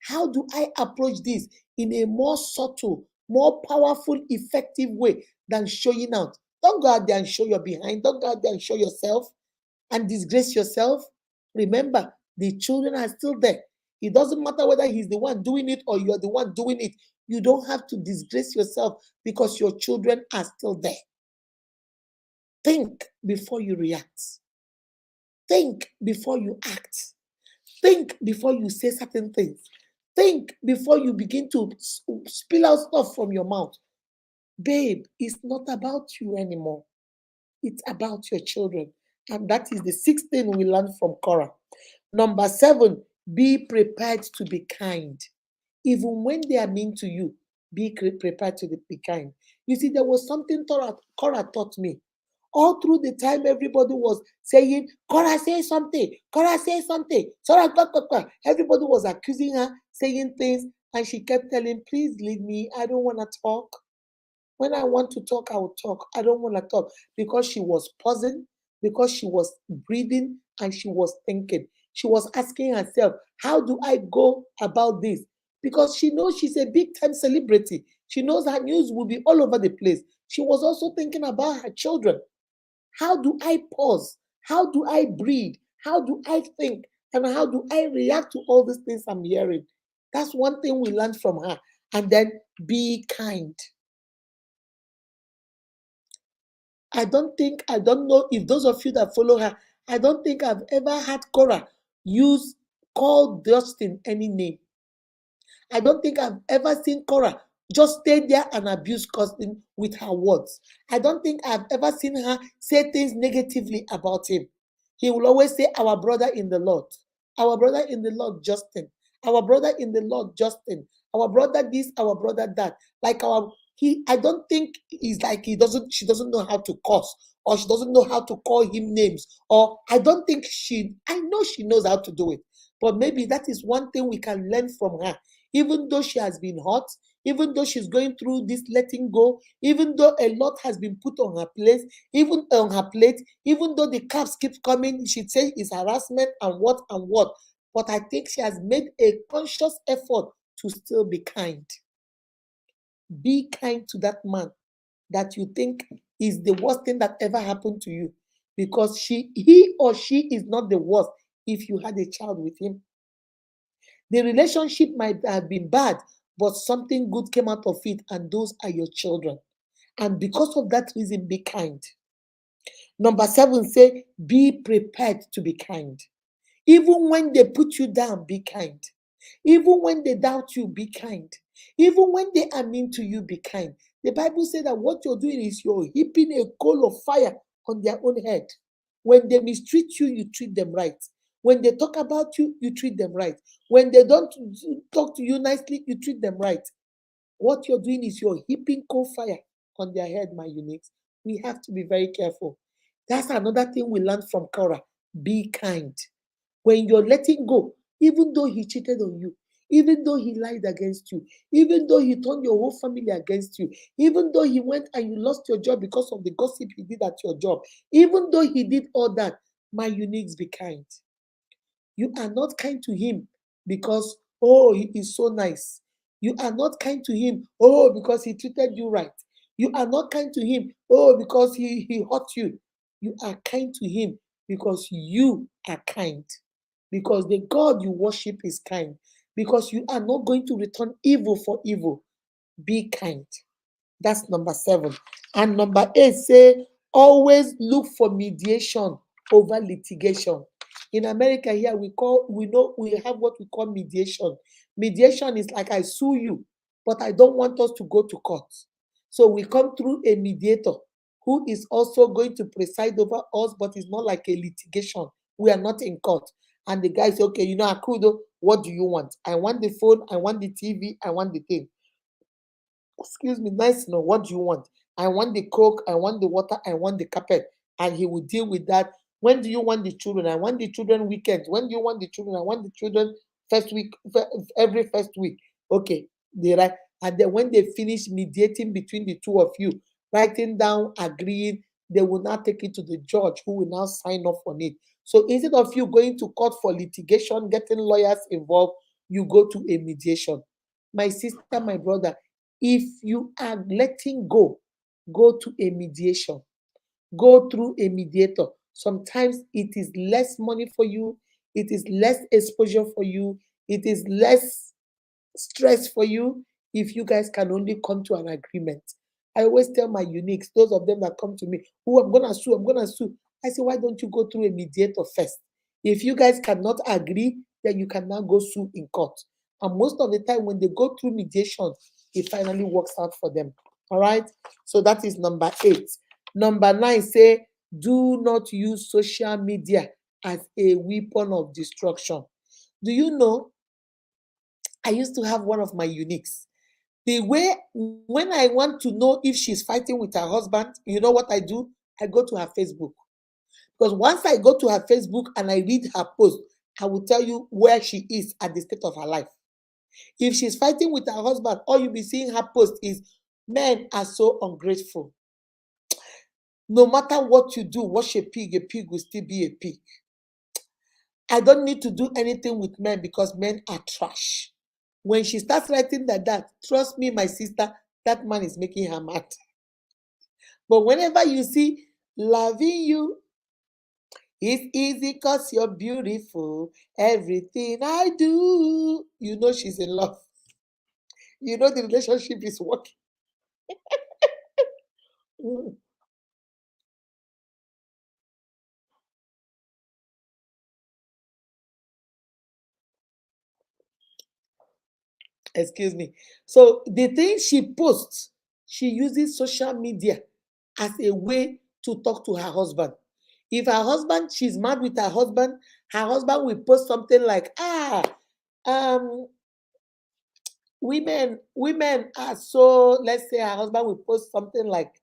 Speaker 1: how do I approach this in a more subtle, more powerful, effective way than showing out? Don't go out there and show your behind. Don't go out there and show yourself and disgrace yourself. Remember, the children are still there. It doesn't matter whether he's the one doing it or you're the one doing it. You don't have to disgrace yourself because your children are still there. Think before you react. Think before you act. Think before you say certain things. Think before you begin to spill out stuff from your mouth. Babe, it's not about you anymore. It's about your children. And that is the sixth thing we learned from Korah. Number seven, be prepared to be kind. Even when they are mean to you, be prepared to be kind. You see, there was something Korah taught me. All through the time, everybody was saying, Korah, say something. Korah, say something. Korah, everybody was accusing her, saying things, and she kept telling, please leave me. I don't want to talk. When I want to talk, I will talk. I don't want to talk because she was pausing, because she was breathing, and she was thinking. She was asking herself, how do I go about this? Because she knows she's a big time celebrity. She knows her news will be all over the place. She was also thinking about her children. How do I pause? How do I breathe? How do I think? And how do I react to all these things I'm hearing? That's one thing we learned from her. And then be kind. I don't know if those of you that follow her, I don't think I've ever had Korah call Justin any name. I don't think I've ever seen Korah just stay there and abuse Justin with her words. I don't think I've ever seen her say things negatively about him. He will always say, our brother in the Lord, our brother in the Lord, Justin, our brother in the Lord, Justin, our brother this, our brother that. Like I don't think he's like she doesn't know how to curse, or she doesn't know how to call him names, or I don't think I know she knows how to do it. But maybe that is one thing we can learn from her. Even though she has been hurt, even though she's going through this letting go, even though a lot has been put on her place, even on her plate, even though the cops keep coming, she'd say it's harassment and what and what. But I think she has made a conscious effort to still be kind. Be kind to that man that you think is the worst thing that ever happened to you, because he or she is not the worst if you had a child with him. The relationship might have been bad, but something good came out of it, and those are your children. And because of that reason, be kind. Number seven, say, be prepared to be kind. Even when they put you down, be kind. Even when they doubt you, be kind. Even when they are mean to you, be kind. The Bible says that what you're doing is you're heaping a coal of fire on their own head. When they mistreat you, you treat them right. When they talk about you, you treat them right. When they don't talk to you nicely, you treat them right. What you're doing is you're heaping coal fire on their head, my uniques. We have to be very careful. That's another thing we learned from Korah. Be kind. When you're letting go, even though he cheated on you, even though he lied against you, even though he turned your whole family against you, even though he went and you lost your job because of the gossip he did at your job, even though he did all that, my uniques, be kind. You are not kind to him because, oh, he is so nice. You are not kind to him, oh, because he treated you right. You are not kind to him, oh, because he hurt you. You are kind to him because you are kind. Because the God you worship is kind. Because you are not going to return evil for evil. Be kind. That's number seven. And number eight, say, always look for mediation over litigation. In America here, we have what we call mediation. Mediation is like, I sue you, but I don't want us to go to court. So we come through a mediator who is also going to preside over us, but it's not like a litigation. We are not in court. And the guy says, okay, Akudo, what do you want? I want the phone, I want the TV, I want the thing. Excuse me, nice to know, what do you want? I want the coke, I want the water, I want the carpet. And he will deal with that. When do you want the children? I want the children weekends. When do you want the children? I want the children first week, every first week. Okay, they right. And then when they finish mediating between the two of you, writing down, agreeing, they will now take it to the judge who will now sign off on it. So instead of you going to court for litigation, getting lawyers involved, you go to a mediation. My sister, my brother, if you are letting go, go to a mediation. Go through a mediator. Sometimes it is less money for you, it is less exposure for you, it is less stress for you if you guys can only come to an agreement. I always tell my uniques, those of them that come to me, who I'm gonna sue, I'm gonna sue. I say, why don't you go through a mediator first? If you guys cannot agree, then you can now go sue in court. And most of the time, when they go through mediation, it finally works out for them. All right. So that is number 8. Number 9 say, do not use social media as a weapon of destruction. Do you know? I used to have one of my uniques. The way when I want to know if she's fighting with her husband, you know what I do? I go to her Facebook. Because once I go to her Facebook and I read her post, I will tell you where she is at the state of her life. If she's fighting with her husband, all you'll be seeing her post is men are so ungrateful. No matter what you do, wash a pig will still be a pig. I don't need to do anything with men because men are trash. When she starts writing that, trust me, my sister, that man is making her mad. But whenever you see loving you, it's easy because you're beautiful. Everything I do, you know she's in love. You know the relationship is working. Mm, excuse me. So the thing she posts, she uses social media as a way to talk to her husband. If her husband, she's mad with her husband will post something like, um, women are so, let's say her husband will post something like,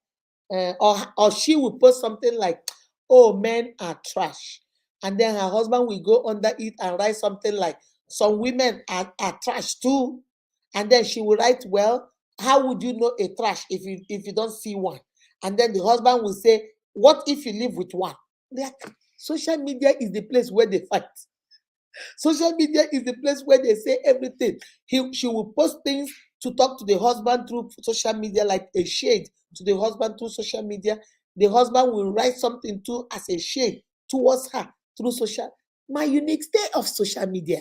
Speaker 1: or she will post something like, oh, men are trash. And then her husband will go under it and write something like, some women are trash too. And then she will write, well, how would you know a trash if you don't see one? And then the husband will say, what if you live with one? Like, social media is the place where they fight. Social media is the place where they say everything. She will post things to talk to the husband through social media, like a shade to the husband through social media. The husband will write something too as a shade towards her through social. My unique state of social media.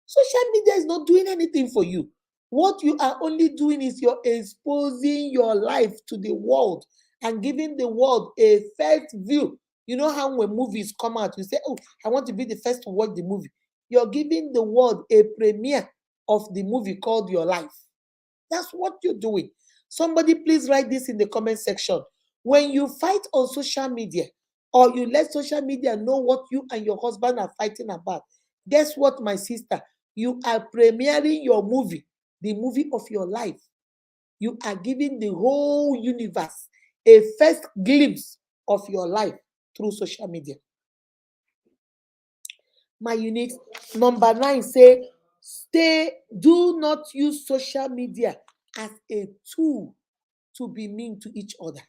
Speaker 1: Social media is not doing anything for you. What you are only doing is you're exposing your life to the world and giving the world a first view. You know how when movies come out, you say, oh, I want to be the first to watch the movie. You're giving the world a premiere of the movie called your life. That's what you're doing. Somebody please write this in the comment section. When you fight on social media or you let social media know what you and your husband are fighting about, guess what, my sister? You are premiering your movie, the movie of your life. You are giving the whole universe a first glimpse of your life through social media. My unique number 9 say, do not use social media as a tool to be mean to each other.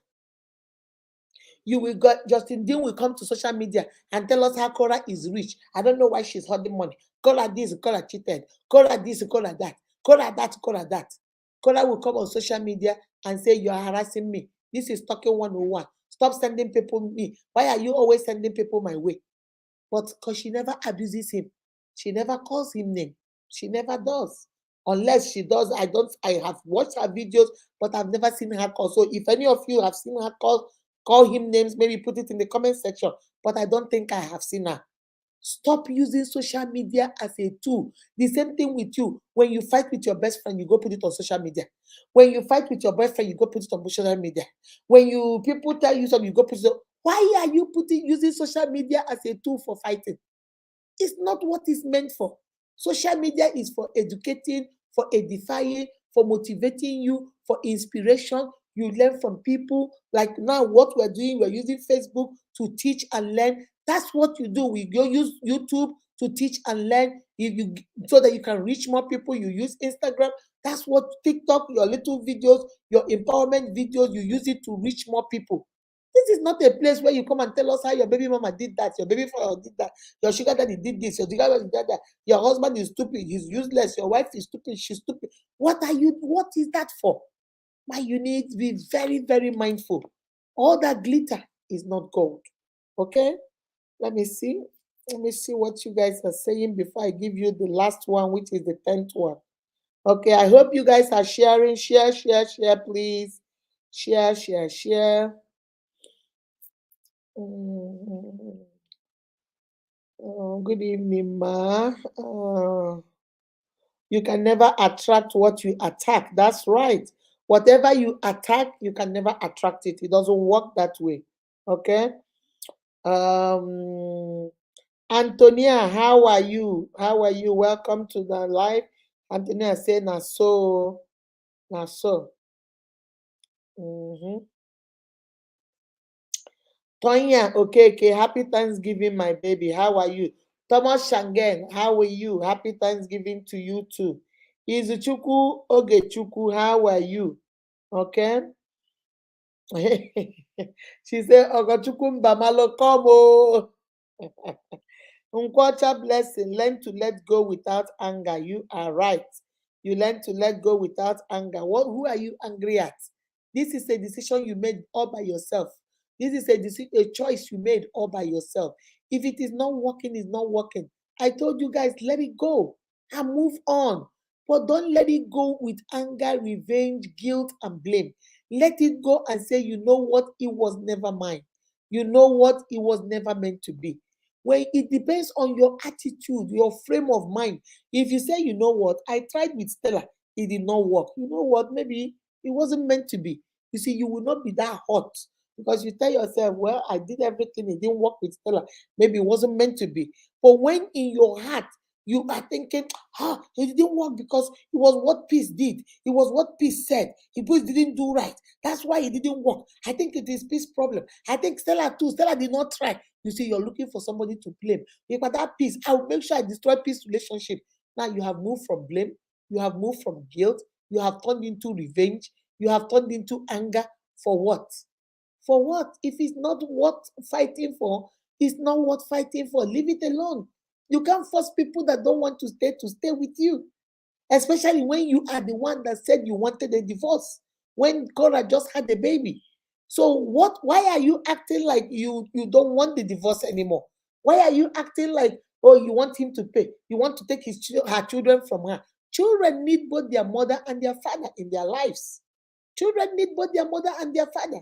Speaker 1: You will got Justin Dean will come to social media and tell us how Korra is rich. I don't know why she's holding money. Korra this, Korra cheated. Korra this, Korra that. Korra that, Korra that. Korra will come on social media and say, you are harassing me. This is talking 101. Stop sending people me. Why are you always sending people my way? But because she never abuses him, she never calls him name. She never does. Unless she does, I have watched her videos, but I've never seen her call. So if any of you have seen her call him names, maybe put it in the comment section. But I don't think I have seen her. Stop using social media as a tool. The same thing with you. When you fight with your best friend, you go put it on social media. When you fight with your boyfriend, you go put it on social media. When you people tell you something, you go put it on. Why are you using social media as a tool for fighting? It's not what it's meant for. Social media is for educating, for edifying, for motivating you, for inspiration. You learn from people. Like now, what we're doing, we're using Facebook to teach and learn. That's what you do. We go use YouTube to teach and learn. If you so that you can reach more people, you use Instagram. That's what TikTok, your little videos, your empowerment videos, you use it to reach more people. This is not a place where you come and tell us how your baby mama did that, your baby father did that, your sugar daddy did this, your sugar daddy did that, your husband is stupid, he's useless, your wife is stupid, she's stupid. What is that for? Why you need to be very, very mindful. All that glitter is not gold. Okay? Let me see. Let me see what you guys are saying before I give you the last one, which is the 10th one. Okay, I hope you guys are sharing. Share, share, share, please. Share, share, share. Mm. Good evening, ma. You can never attract what you attack. That's right. Whatever you attack, you can never attract it. It doesn't work that way. Okay. Um, Antonia, how are you? How are you? Welcome to the live. Antonia say na so, na so. Mhm. Tonya, okay. Happy Thanksgiving, my baby. How are you? Thomas Shangen, how are you? Happy Thanksgiving to you too. Izuchukwu Ogechukwu, how are you? Okay. She said, Ogachukwu Mbamalo, come oh. Unquarter blessing, learn to let go without anger. You are right. You learn to let go without anger. Who are you angry at? This is a decision you made all by yourself. This is a choice you made all by yourself. If it is not working, it's not working. I told you guys, let it go and move on. But don't let it go with anger, revenge, guilt, and blame. Let it go and say, you know what? It was never mine. You know what? It was never meant to be. Well, it depends on your attitude, your frame of mind. If you say, you know what, I tried with Stella, it did not work. You know what, maybe it wasn't meant to be. You see, you will not be that hot because you tell yourself, well, I did everything, it didn't work with Stella. Maybe it wasn't meant to be. But when in your heart, you are thinking, it didn't work because it was what peace did. It was what peace said. Peace didn't do right. That's why it didn't work. I think it is peace problem. I think Stella too. Stella did not try. You see, you're looking for somebody to blame. If at that peace, I will make sure I destroy peace relationship. Now you have moved from blame, you have moved from guilt, you have turned into revenge, you have turned into anger. For what? For what? If it's not worth fighting for, it's not worth fighting for. Leave it alone. You can't force people that don't want to stay with you, especially when you are the one that said you wanted a divorce when Korra just had a baby. So why are you acting like you don't want the divorce anymore? Why are you acting like, oh, you want him to pay, you want to take her children from her? Children need both their mother and their father in their lives. Children need both their mother and their father.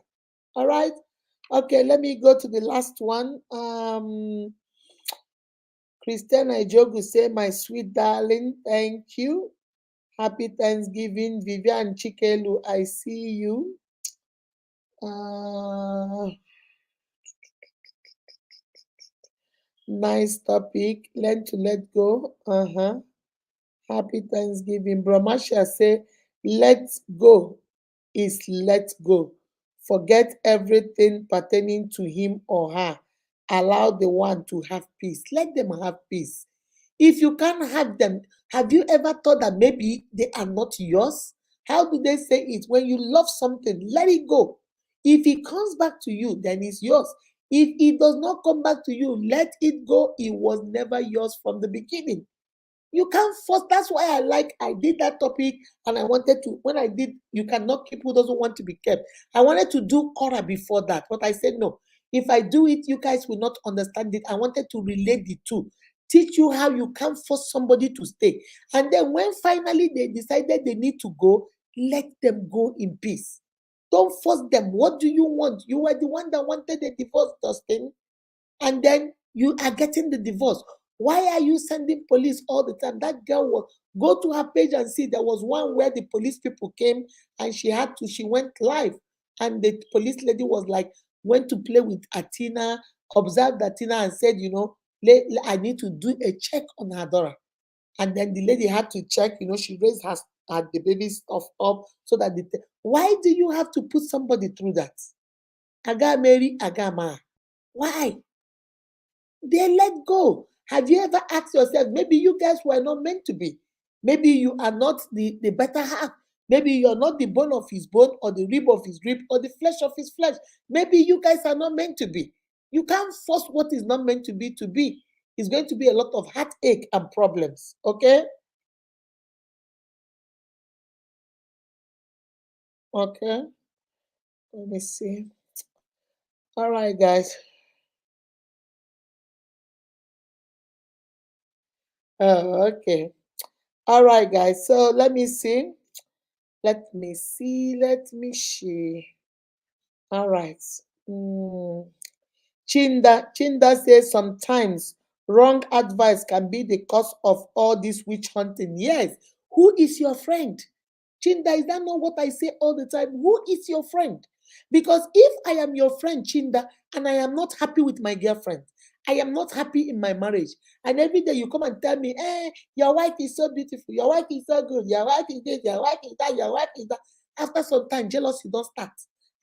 Speaker 1: All right. Okay, let me go to the last one. Christiana Ijogu say, my sweet darling, thank you. Happy Thanksgiving, Vivian Chikelu. I see you. Uh, nice topic. Learn to let go. Happy Thanksgiving. Brahmasha say, let go is let go. Forget everything pertaining to him or her. Allow the one to have peace. Let them have peace. If you can't have them, have you ever thought that maybe they are not yours? How do they say it? When you love something, let it go. If it comes back to you, then it's yours. If it does not come back to you, let it go. It was never yours from the beginning. You can't force. That's why I did that topic, and I wanted to, when I did, you cannot keep who doesn't want to be kept. I wanted to do Korra before that, but I said no. If I do it, you guys will not understand it. I wanted to relate the two, teach you how you can't force somebody to stay. And then when finally they decided they need to go, let them go in peace. Don't force them. What do you want? You were the one that wanted a divorce, Dustin, and then you are getting the divorce. Why are you sending police all the time? That girl was, go to her page and see, there was one where the police people came and she went live, and the police lady was like, went to play with Atina, observed Atina and said, I need to do a check on her daughter. And then the lady had to check, she raised her the baby stuff up so that why do you have to put somebody through that? Aga Mary, Aga Ma. Why? They let go. Have you ever asked yourself, maybe you guys were not meant to be? Maybe you are not the better half. Maybe you're not the bone of his bone or the rib of his rib or the flesh of his flesh. Maybe you guys are not meant to be. You can't force what is not meant to be to be. It's going to be a lot of heartache and problems. Okay? Okay. Let me see. All right, guys. Okay. All right, guys. So let me see. Let me see. Let me see. All right. Mm. Chinda says sometimes Wrong advice can be the cause of all this witch hunting. Yes. Who is your friend? Chinda, is that not what I say all the time? Who is your friend? Because if I am your friend, Chinda, and I am not happy with my girlfriend, I am not happy in my marriage, and every day you come and tell me, your wife is so beautiful, your wife is so good, your wife is this, your wife is that, your wife is that. After some time, jealousy don't start.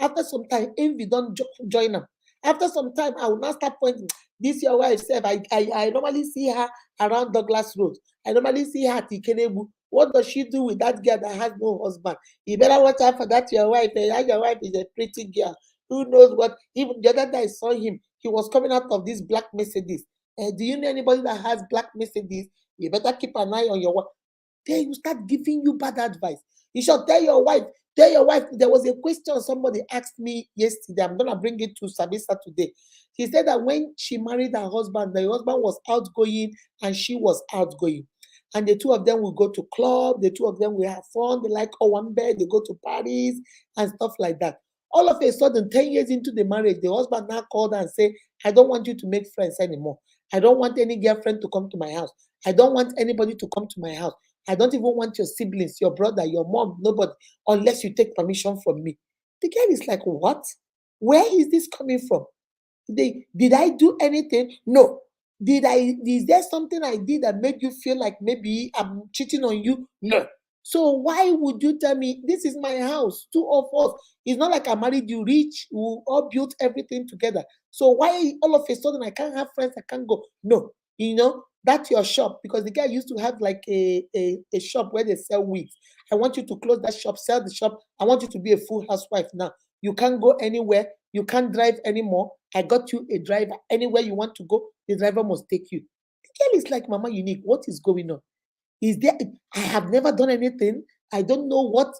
Speaker 1: After some time, envy don't join them. After some time, I will not start pointing. This your wife, self. I normally see her around Douglas Road. I normally see her at Ikenebu. What does she do with that girl that has no husband? You better watch out for that your wife. That your wife is a pretty girl. Who knows what? Even the other day I saw him. He was coming out of this black Mercedes. Do you know anybody that has black Mercedes? You better keep an eye on your wife. Then you start giving you bad advice. You should tell your wife. Tell your wife. There was a question somebody asked me yesterday. I'm gonna bring it to Sabisa today. She said that when she married her husband, the husband was outgoing and she was outgoing. And the two of them will go to club, the two of them will have fun, they like one bed, they go to parties and stuff like that. All of a sudden, 10 years into the marriage, the husband now called her and said, I don't want you to make friends anymore. I don't want any girlfriend to come to my house. I don't want anybody to come to my house. I don't even want your siblings, your brother, your mom, nobody, unless you take permission from me. The girl is like, what? Where is this coming from? Did I do anything? No. Is there something I did that made you feel like maybe I'm cheating on you? No. So why would you tell me this is my house? Two of us. It's not like I married you rich. We all built everything together. So why all of a sudden I can't have friends? I can't go. No. That's your shop, because the guy used to have like a shop where they sell wigs. I want you to close that shop, sell the shop. I want you to be a full housewife now. You can't go anywhere. You can't drive anymore. I got you a driver. Anywhere you want to go, the driver must take you. The girl is like, Mama Unique, what is going on? Is there I have never done anything. I don't know what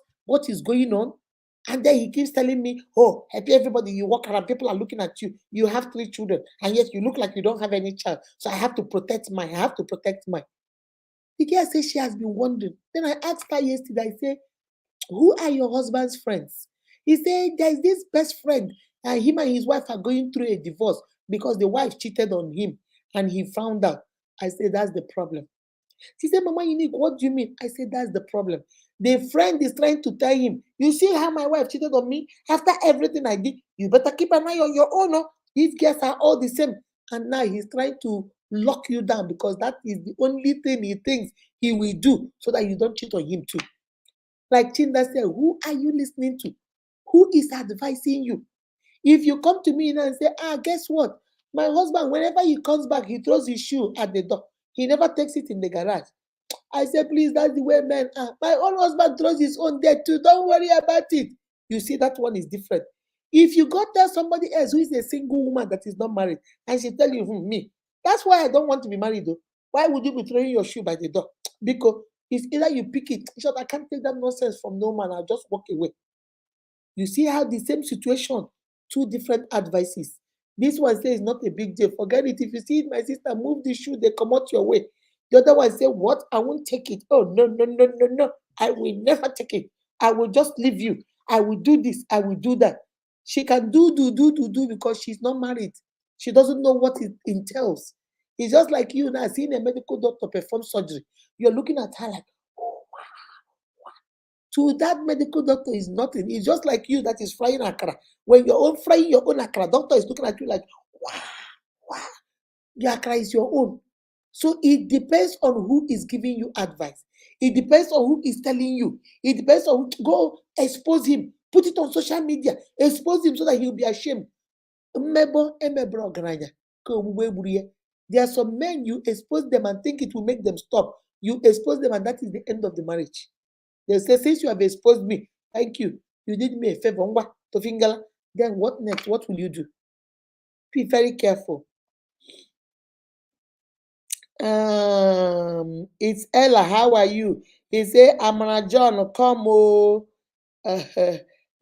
Speaker 1: is going on. And then he keeps telling me, oh, happy everybody, you walk around, people are looking at you. You have 3 children, and yet you look like you don't have any child. So I have to protect mine. I have to protect mine. The girl says she has been wondering. Then I asked her yesterday, I say, who are your husband's friends? He said, there's this best friend, and him and his wife are going through a divorce because the wife cheated on him and he found out. I said, that's the problem. She said, Mama Unique, what do you mean? I said, that's the problem. The friend is trying to tell him, you see how my wife cheated on me? After everything I did, you better keep an eye on your own. Oh. These girls are all the same. And now he's trying to lock you down because that is the only thing he thinks he will do so that you don't cheat on him too. Like Chinda said, who are you listening to? Who is advising you? If you come to me now and say, guess what? My husband, whenever he comes back, he throws his shoe at the door. He never takes it in the garage. I say, please, that's the way men are. My own husband throws his own there too. Don't worry about it. You see, that one is different. If you go tell somebody else who is a single woman that is not married, and she tell you, me, that's why I don't want to be married though. Why would you be throwing your shoe by the door? Because it's either you pick it. In short, I can't take that nonsense from no man. I'll just walk away. You see how the same situation, two different advices. This one says not a big deal. Forget it. If you see it, my sister, move the shoe, they come out your way. The other one say, what? I won't take it. Oh, no, no, no, no, no. I will never take it. I will just leave you. I will do this. I will do that. She can do because she's not married. She doesn't know what it entails. It's just like you now seeing a medical doctor perform surgery. You're looking at her like, to that medical doctor is nothing. It's just like you that is frying akara. When you're own frying your own akara, doctor is looking at you like, wow, wow, the akara is your own. So it depends on who is giving you advice. It depends on who is telling you. It depends on who, go expose him, put it on social media, expose him so that he'll be ashamed. There are some men you expose them and think it will make them stop. You expose them and that is the end of the marriage. They say, since you have exposed me, thank you. You did me a favor. Then what next? What will you do? Be very careful. It's Ella. How are you? He say, Amara John, come oh.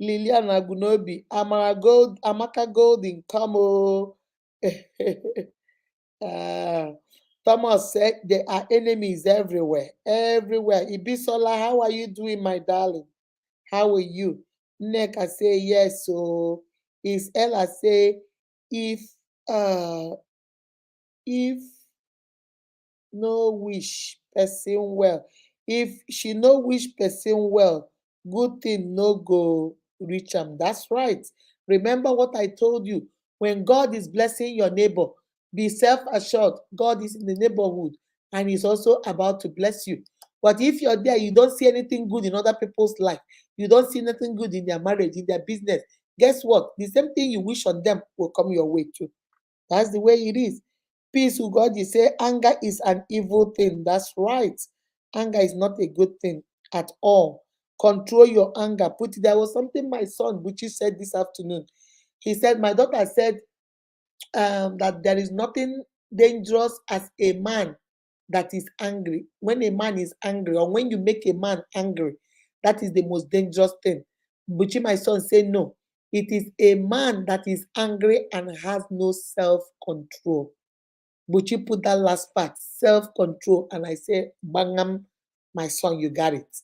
Speaker 1: Liliana Gunobi, Amara Gold, Amaka Golden, come oh. uh, Thomas said there are enemies everywhere. Everywhere. Ibisola, how are you doing, my darling? How are you? Neka say yes. So is Ella say if uh if no wish person well. If she no wish person well, good thing no go reach am. That's right. Remember what I told you. When God is blessing your neighbor, be self-assured God is in the neighborhood and is also about to bless you. But if you're there, you don't see anything good in other people's life, you don't see nothing good in their marriage, in their business, guess what? The same thing you wish on them will come your way too. That's the way it is. Peace with God, you say anger is an evil thing. That's right. Anger is not a good thing at all. Control your anger. Put it. There was something my son, which he said this afternoon. He said, my daughter said that there is nothing dangerous as a man that is angry. When a man is angry, or when you make a man angry, that is the most dangerous thing. Buchi, my son, say no. It is a man that is angry and has no self control. But you put that last part, self-control, and I say, Bangam, my son, you got it.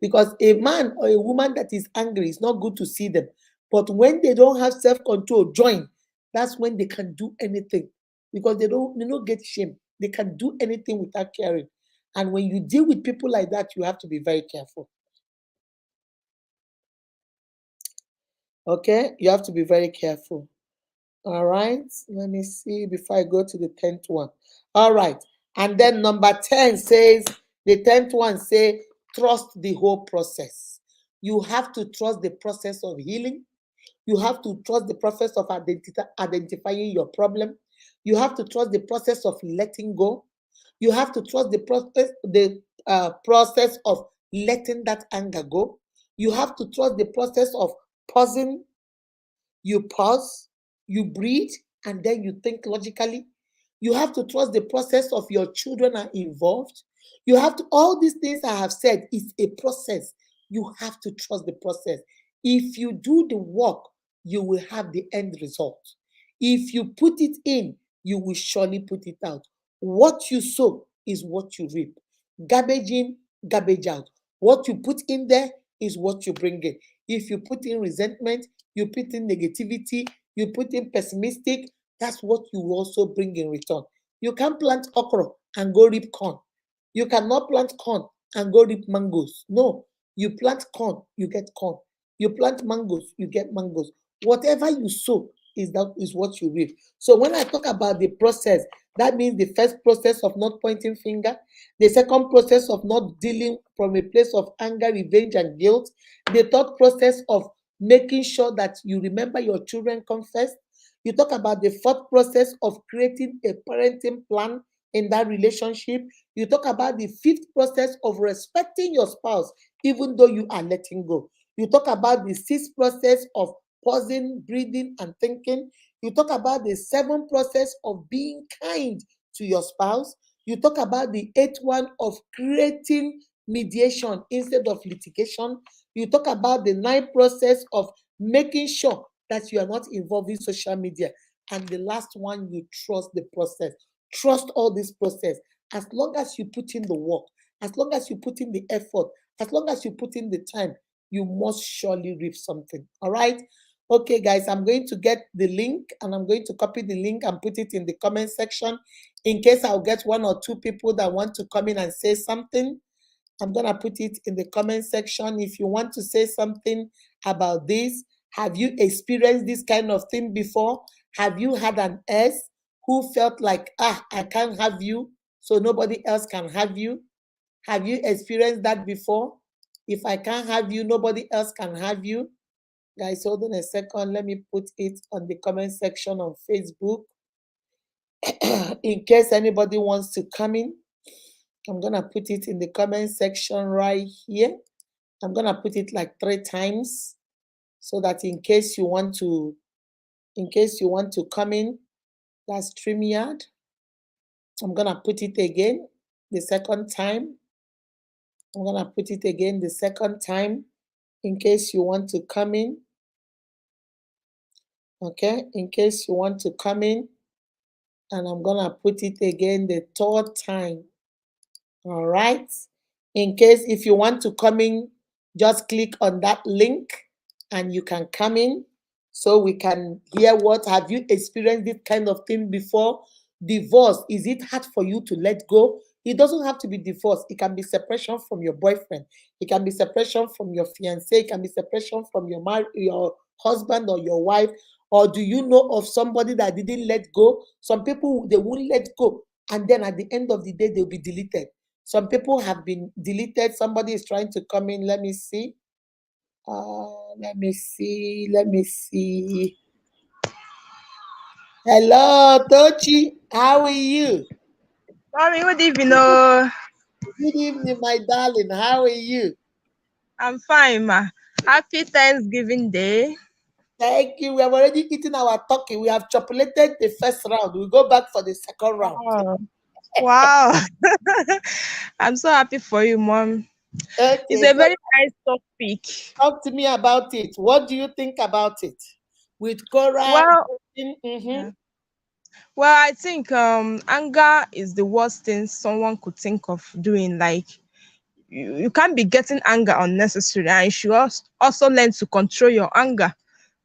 Speaker 1: Because a man or a woman that is angry, it's not good to see them. But when they don't have self-control, join. That's when they can do anything. Because they don't get shame. They can do anything without caring. And when you deal with people like that, you have to be very careful. Okay? You have to be very careful. All right, let me see before I go to the 10th one. All right, and then number 10 says, the 10th one say, trust the whole process. You have to trust the process of healing. You have to trust the process of identifying your problem. You have to trust the process of letting go. You have to trust the process of letting that anger go. You have to trust the process of pausing. You pause, you breathe, and then you think logically. You have to trust the process of your children are involved. You have to, all these things I have said is a process. You have to trust the process. If you do the work, you will have the end result. If you put it in, you will surely put it out. What you sow is what you reap. Garbage in, garbage out. What you put in there is what you bring in. If you put in resentment, you put in negativity, you put in pessimistic, that's what you also bring in return. You can't plant okra and go reap corn. You cannot plant corn and go reap mangoes. No, you plant corn, you get corn. You plant mangoes, you get mangoes. Whatever you sow is what you reap. So when I talk about the process, that means the first process of not pointing finger, the second process of not dealing from a place of anger, revenge, and guilt, the third process of making sure that you remember your children come first. You talk about the fourth process of creating a parenting plan in that relationship. You talk about the fifth process of respecting your spouse, even though you are letting go. You talk about the sixth process of pausing, breathing, and thinking. You talk about the seventh process of being kind to your spouse. You talk about the eighth one of creating mediation instead of litigation. You talk about the ninth process of making sure that you are not involved in social media. And the last one, you trust the process. Trust all this process. As long as you put in the work, as long as you put in the effort, as long as you put in the time, you must surely reap something. All right. Okay, guys, I'm going to get the link and I'm going to copy the link and put it in the comment section in case I'll get one or two people that want to come in and say something. I'm going to put it in the comment section. If you want to say something about this, have you experienced this kind of thing before? Have you had an ex who felt like, I can't have you, so nobody else can have you? Have you experienced that before? If I can't have you, nobody else can have you. Guys, hold on a second. Let me put it on the comment section on Facebook. In case anybody wants to come in, I'm going to put it in the comment section right here. I'm going to put it like 3 times so that in case you want to come in, that's StreamYard. I'm going to put it again the second time. I'm going to put it again the second time in case you want to come in. Okay, in case you want to come in. And I'm going to put it again the third time. All right. In case if you want to come in, just click on that link and you can come in so we can hear what have you experienced this kind of thing before. Divorce, is it hard for you to let go? It doesn't have to be divorce. It can be separation from your boyfriend. It can be separation from your fiance. It can be separation from your husband or your wife. Or do you know of somebody that didn't let go? Some people, they won't let go. And then at the end of the day, they'll be deleted. Some people have been deleted. Somebody is trying to come in. Let me see. Let me see. Let me see. Hello, Tochi. How are you?
Speaker 3: Mommy, good evening.
Speaker 1: Good evening, my darling. How are you?
Speaker 3: I'm fine, ma. Happy Thanksgiving Day.
Speaker 1: Thank you. We have already eaten our turkey. We have chocolated the first round. We go back for the second round.
Speaker 3: Oh, wow. I'm so happy for you, Mom. It's
Speaker 1: Okay,
Speaker 3: a
Speaker 1: so
Speaker 3: very nice topic.
Speaker 1: talk to me about it. What do you think about it? With Korra?
Speaker 3: Well,
Speaker 1: Mm-hmm.
Speaker 3: yeah. Well, I think anger is the worst thing someone could think of doing. Like you can't be getting anger unnecessarily, and you should also learn to control your anger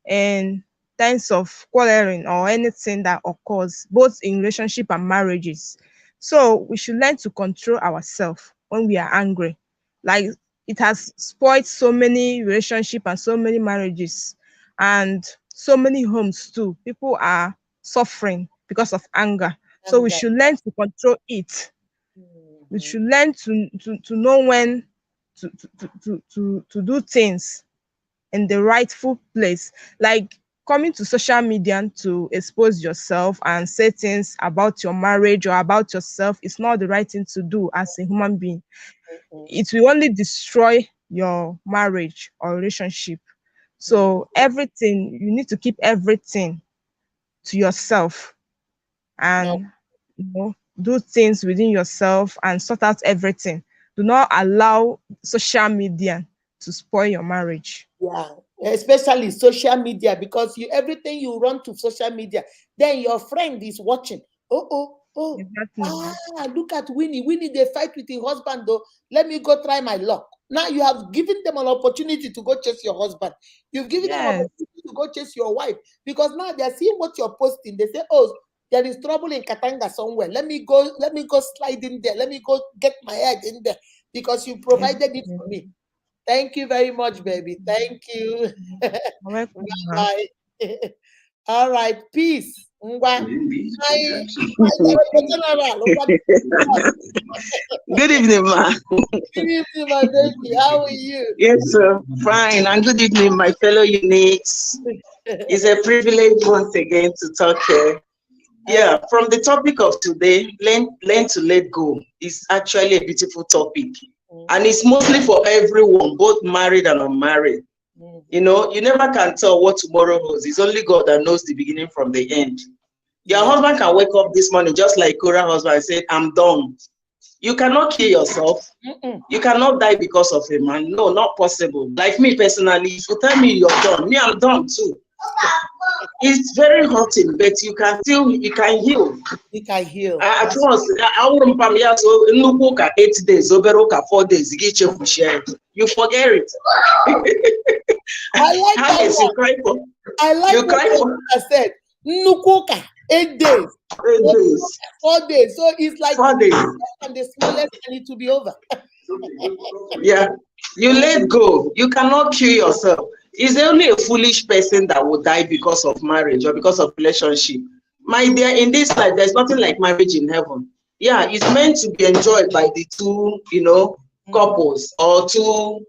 Speaker 3: in times of quarreling or anything that occurs, both in relationship and marriages. So we should learn to control ourselves when we are angry. Like it has spoiled so many relationships and so many marriages and so many homes too. People are suffering because of anger. So we
Speaker 1: Anger.
Speaker 3: should learn to control it. We
Speaker 1: Mhm.
Speaker 3: should learn to know when to do things in the rightful place. Like coming to social media to expose yourself and say things about your marriage or about yourself is not the right thing to do as a human being.
Speaker 1: Mhm.
Speaker 3: It will only destroy your marriage or relationship.
Speaker 1: Mhm.
Speaker 3: So everything, you need to keep everything to yourself
Speaker 1: Yeah.
Speaker 3: and do things within yourself and sort out everything. Do not allow social media to spoil your marriage.
Speaker 1: Yeah, especially social media, because you everything you run to social media, then your friend is watching. Oh, oh, oh.
Speaker 3: Exactly.
Speaker 1: Look at Winnie. Winnie, they fight with her husband, though. Let me go try my luck. Now you have given them an opportunity to go chase your husband. You've given them an
Speaker 3: Yes.
Speaker 1: opportunity to go chase your wife because now they're seeing what you're posting. They say, oh, there is trouble in Katanga somewhere. Let me go slide in there. Let me go get my head in there because you provided it
Speaker 3: Exactly.
Speaker 1: for me. Thank you very much, baby. Thank you.
Speaker 3: You're welcome, ma.
Speaker 1: Bye. All right, peace. Ngwa. My Director General.
Speaker 4: Good evening, ma.
Speaker 1: Good evening, my baby. How are you?
Speaker 4: Yes, sir. Fine. And good evening, my fellow uniques. It's a privilege once again to talk here. Yeah, from the topic of today, learn to let go is actually a beautiful topic. And it's mostly for everyone, both married and unmarried. You know, you never can tell what tomorrow holds. It's only God that knows the beginning from the end. Your
Speaker 1: Yeah.
Speaker 4: husband can wake up this morning just like Korra's husband and say, I'm done. You cannot kill yourself.
Speaker 1: Mm-mm.
Speaker 4: You cannot die because of a man. No, not possible. Like me personally, if you tell me you're done, me, I'm done too. It's very hurting, but you can heal.
Speaker 1: You can heal.
Speaker 4: At once, I wouldn't pam ya so nnukwu ụka 8 days, obere ụka 4 days, gị chefushie. You forget it.
Speaker 1: I like
Speaker 4: How
Speaker 1: that
Speaker 4: is you
Speaker 1: one.
Speaker 4: cry for?
Speaker 1: I like
Speaker 4: You
Speaker 1: what
Speaker 4: cry for
Speaker 1: I said. Nukuka, 8 days.
Speaker 4: 8 days,
Speaker 1: 4 days. So it's like
Speaker 4: 4 days.
Speaker 1: and the smallest and it will be over.
Speaker 4: Yeah, you let go. You cannot kill yourself. It's only a foolish person that will die because of marriage or because of relationship. My dear, in this life, there's nothing like marriage in heaven. Yeah, it's meant to be enjoyed by the two, couples or two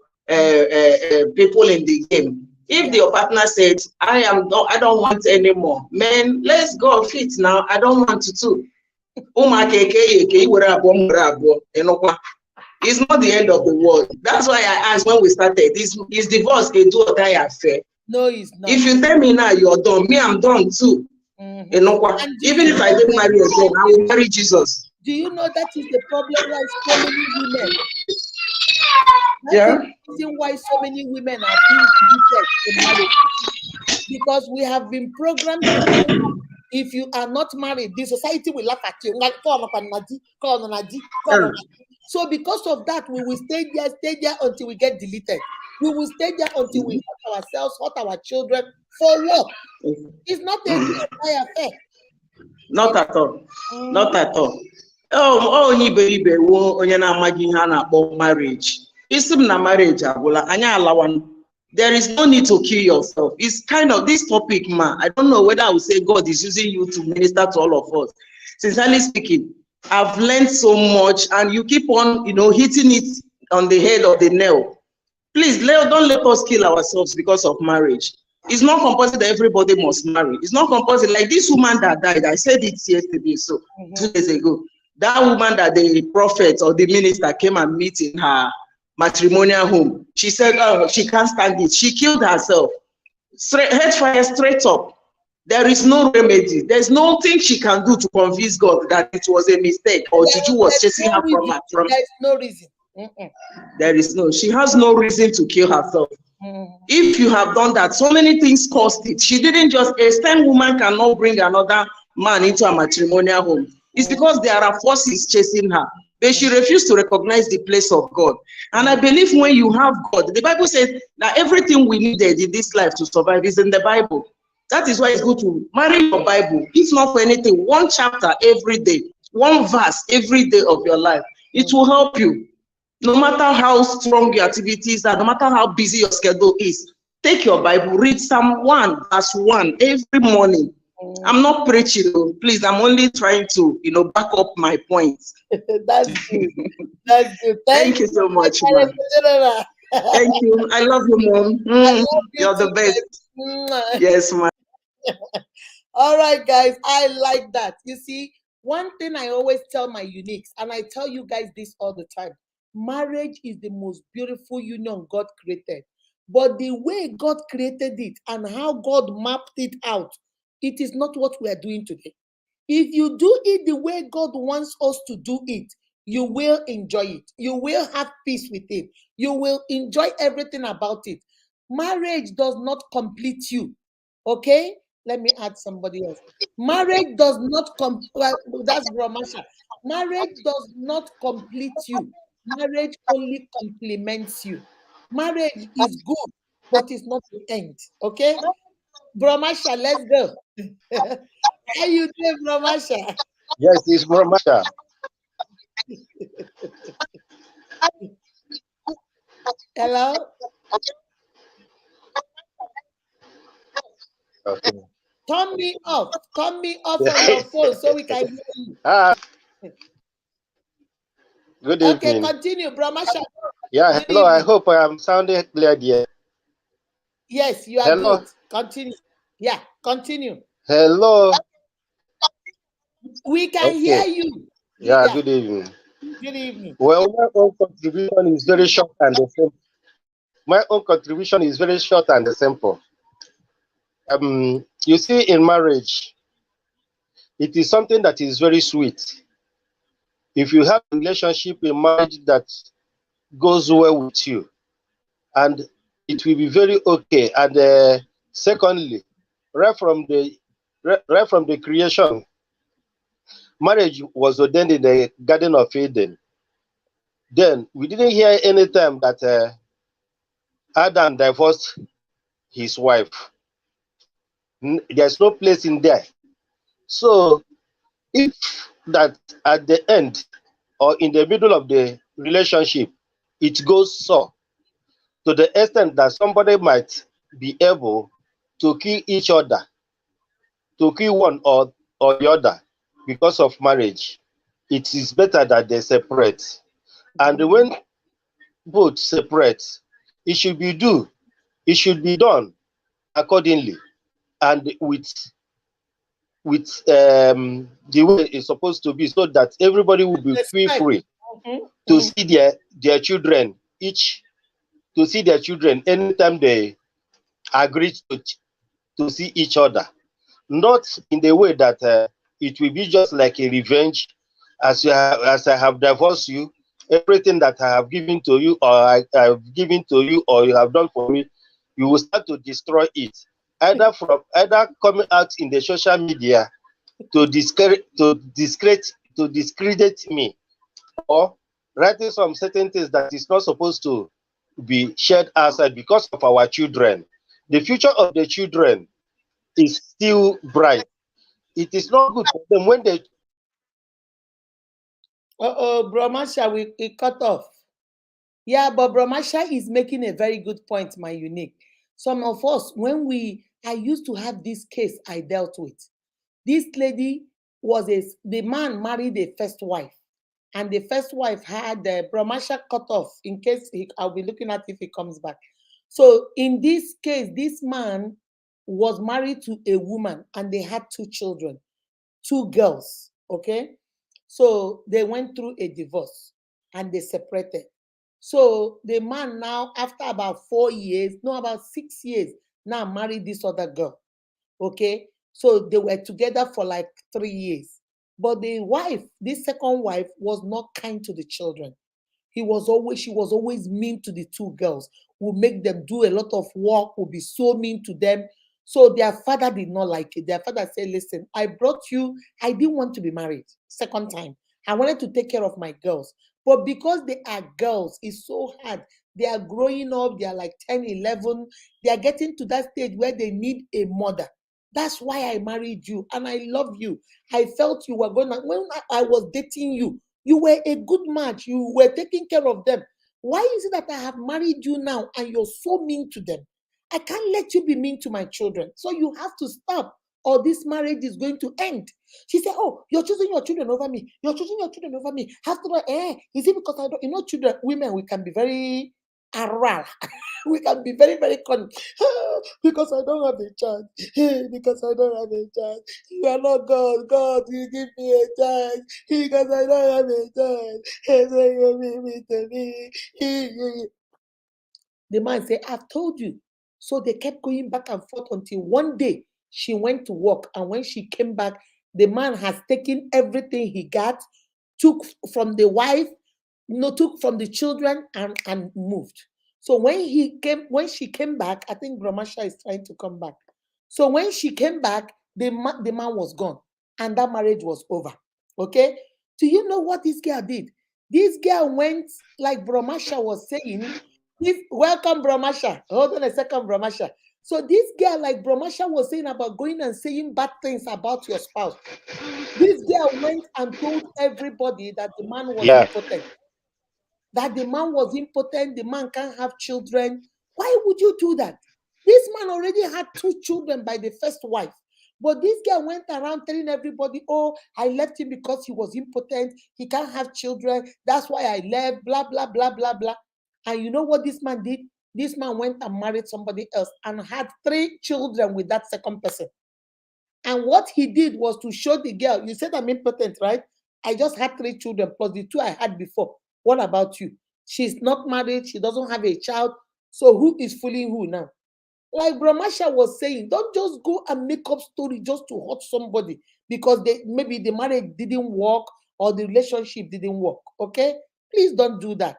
Speaker 4: people in the game. If your partner said, I don't want anymore, man, let's go fit now. I don't want to too. It's not the end of the world. That's why I asked when we started, is divorce a do or die affair?
Speaker 1: No, it's not.
Speaker 4: If you tell me now you're done, me, I'm done too.
Speaker 1: Mhm.
Speaker 4: Even if I get married again, I will marry Jesus.
Speaker 1: Do you know that is the problem why so many women?
Speaker 4: Yeah.
Speaker 1: That is the reason why so many women are being deleted in marriage. Because we have been programmed to think if you are not married, the society will laugh at you. Like, so because of that, we will stay there until we get deleted. We will stay there until we hurt ourselves, hurt our children. For what? It's not a do or die affair.
Speaker 4: Not at all. Not at all. Oh, ibe wo onye na-amaghị ihe a na-akpọ marriage. Isi m na marriage agwụla, anyị alawan. There is no need to kill yourself. It's kind of this topic, ma. I don't know whether I would say God is using you to minister to all of us. Sincerely speaking, I've learned so much, and you keep on, hitting it on the head of the nail. Please, don't let us kill ourselves because of marriage. It's not compulsory that everybody must marry. It's not compulsory. Like this woman that died, I said it yesterday, so 2 days ago. That woman that the prophet or the minister came and meet in her matrimonial home, she said, oh, she can't stand it. She killed herself. Head fire straight up. There is no remedy. There's nothing she can do to convince God that it was a mistake or Juju was chasing her from her.
Speaker 1: There's no reason.
Speaker 4: There is she has no reason to kill herself. If you have done that, so many things caused it. She didn't just, a STEM woman cannot bring another man into a matrimonial home. It's because there are forces chasing her. But she refused to recognize the place of God. And I believe when you have God, the Bible says that everything we needed in this life to survive is in the Bible. That is why it's good to marry your Bible. If not for anything, one chapter every day, one verse every day of your life. It will help you. No matter how strong your activities are, no matter how busy your schedule is, take your Bible, read Psalm 1, verse 1 every morning. I'm not preaching, please. I'm only trying to, back up my points.
Speaker 1: That's good. That's good.
Speaker 4: Thank you so much, Mom. Thank you. I love you, Mom. You're the best. Yes, Mom.
Speaker 1: All right, guys. I like that. You see, one thing I always tell my uniques, and I tell you guys this all the time. Marriage is the most beautiful union God created. But the way God created it and how God mapped it out, it is not what we are doing today. If you do it the way God wants us to do it, you will enjoy it. You will have peace with it. You will enjoy everything about it. Marriage does not complete you. Okay? Let me add somebody else. Marriage does not that's Brahmasha. Marriage does not complete you. Marriage only complements you. Marriage is good, but it's not the end. Okay? Brahmasha, let's go. How you doing, Brahmasha?
Speaker 5: Yes, it's Brahmasha.
Speaker 1: Hello?
Speaker 5: Okay.
Speaker 1: Turn me off. Turn me off on your phone so we can hear you.
Speaker 5: Good
Speaker 1: Okay,
Speaker 5: evening.
Speaker 1: continue, Brahmasha.
Speaker 5: Yeah,
Speaker 1: Good
Speaker 5: hello. I
Speaker 1: evening.
Speaker 5: hope I am sounding clear, dear.
Speaker 1: Yes, you are
Speaker 5: Hello.
Speaker 1: good. Continue. Yeah, continue.
Speaker 5: Hello.
Speaker 1: We can hear you.
Speaker 5: Yeah, good evening.
Speaker 1: Good evening.
Speaker 5: Well, my own contribution is very short and simple. My own contribution is very short and simple. You see, in marriage, it is something that is very sweet. If you have a relationship in marriage that goes well with you, and it will be very okay. And secondly, right from the creation, marriage was ordained in the Garden of Eden. Then we didn't hear any time that Adam divorced his wife. There's no place in there. So if that at the end or in the middle of the relationship, it goes so to the extent that somebody might be able to kill each other, to kill one or the other because of marriage, it is better that they separate. And when both separate, it should be done accordingly and with the way it's supposed to be, so that everybody will be feel free to see their children, each to see their children anytime they agree to see each other. Not in the way that it will be just like a revenge, as I have divorced you, everything that I have given to you, or I have given to you, or you have done for me, you will start to destroy it. Either coming out in the social media to discredit me, or writing some certain things that is not supposed to be shared outside because of our children. The future of the children is still bright. It is not good for them when they
Speaker 1: Bromasha, we cut off. Yeah, but Bromasha is making a very good point, my unique. Some of us, I used to have this case I dealt with. This lady the man married a first wife, and the first wife had the Bromasha cut off in case I'll be looking at if he comes back. So in this case, this man was married to a woman and they had two children, two girls. Okay. So they went through a divorce and they separated. So the man now, after about 4 years, no, about 6 years, now married this other girl. Okay. So they were together for like 3 years. But the wife, this second wife, was not kind to the children. She was always mean to the two girls, would make them do a lot of work, would be so mean to them. So their father did not like it. Their father said, listen, I brought you, I didn't want to be married second time. I wanted to take care of my girls. But because they are girls, it's so hard. They are growing up, they are like 10, 11. They are getting to that stage where they need a mother. That's why I married you and I love you. I felt you were going to, when I was dating you, you were a good match. You were taking care of them. Why is it that I have married you now and you're so mean to them? I can't let you be mean to my children. So you have to stop or this marriage is going to end. She said, oh, you're choosing your children over me. You're choosing your children over me. After all, is it because I don't, children, women, we can be very aral. We can be very, very cunning. Because I don't have a child. Because I don't have a child. You are not God. God, you give me a child. Because I don't have a child. So you give me to me. The man said, I've told you. So they kept going back and forth until one day she went to work. And when she came back, the man has taken everything he got, took from the wife, took from the children and moved. So when she came back, I think Brahmasha is trying to come back. So when she came back, the man was gone and that marriage was over. Okay. Do you know what this girl did? This girl went, like Brahmasha was saying, welcome Brahmasha. Hold on a second, Brahmasha. So this girl, like Brahmasha was saying about going and saying bad things about your spouse. This girl went and told everybody that the man was impotent. That the man was impotent, the man can't have children. Why would you do that? This man already had two children by the first wife. But this guy went around telling everybody, oh, I left him because he was impotent. He can't have children. That's why I left, blah, blah, blah, blah, blah. And you know what this man did? This man went and married somebody else and had 3 children with that second person. And what he did was to show the girl, you said I'm impotent, right? I just had 3 children plus the 2 I had before. What about you? She's not married. She doesn't have a child. So who is fooling who now? Like Brahmasha was saying, don't just go and make up story just to hurt somebody because maybe the marriage didn't work or the relationship didn't work. Okay? Please don't do that.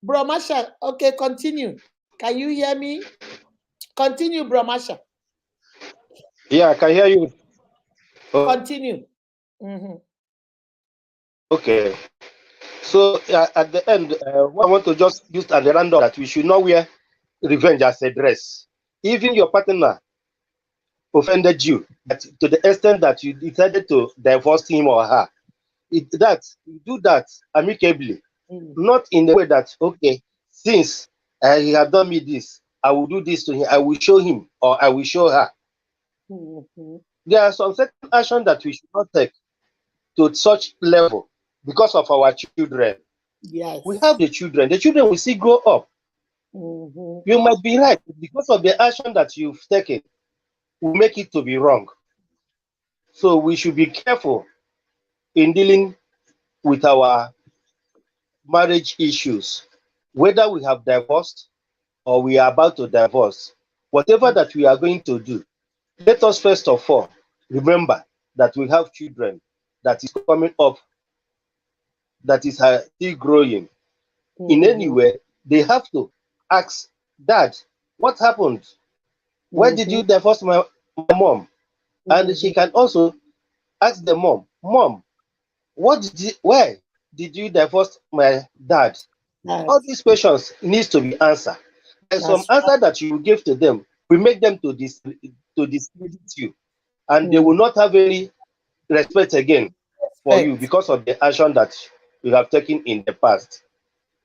Speaker 1: Brahmasha, okay, continue. Can you hear me? Continue, Brahmasha.
Speaker 5: Yeah, I can hear you.
Speaker 1: Continue.
Speaker 5: Okay. So at the end, I want to just use at the random that we should not wear revenge as a dress. Even your partner offended you, but to the extent that you decided to divorce him or her, you do that amicably, not in the way that, okay, since he has done me this, I will do this to him, I will show him or I will show her. There are some certain action that we should not take to such level because of our children.
Speaker 1: Yes.
Speaker 5: We have the children will still grow up. You might be right because of the action that you've taken will make it to be wrong. So we should be careful in dealing with our marriage issues, whether we have divorced or we are about to divorce. Whatever that we are going to do, let us first of all remember that we have children that is coming up, that is still growing. In any way, they have to ask, Dad, what happened? Why did you divorce my mom? And she can also ask the mom, Mom, why did you divorce my dad? All these questions needs to be answered. There's some answer that you give to them will make them to discredit you, and they will not have any respect again for you because of the action that you have taken in the past.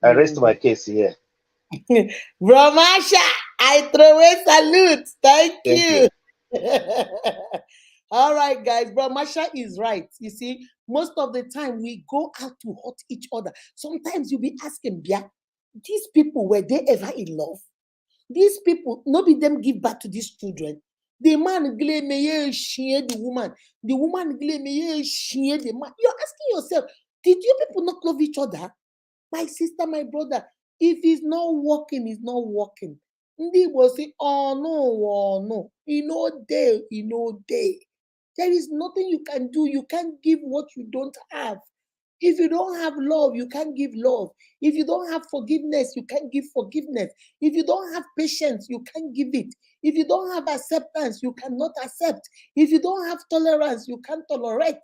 Speaker 5: I rest my case here.
Speaker 1: Bro Masha, I throw a salute. Thank
Speaker 5: Thank
Speaker 1: you.
Speaker 5: you.
Speaker 1: All right, guys. Bro Masha is right. You see, most of the time we go out to hurt each other. Sometimes you be asking, Bia, these people, were they ever in love? These people, nobody them give back to these children. The man glame me, share the woman. The woman glame me, share the man. You're asking yourself, did you people not love each other? My sister, my brother, if it's not working, it's not working. Ndị will say, oh no, day. There is nothing you can do. You can't give what you don't have. If you don't have love, you can't give love. If you don't have forgiveness, you can't give forgiveness. If you don't have patience, you can't give it. If you don't have acceptance, you cannot accept. If you don't have tolerance, you can't tolerate.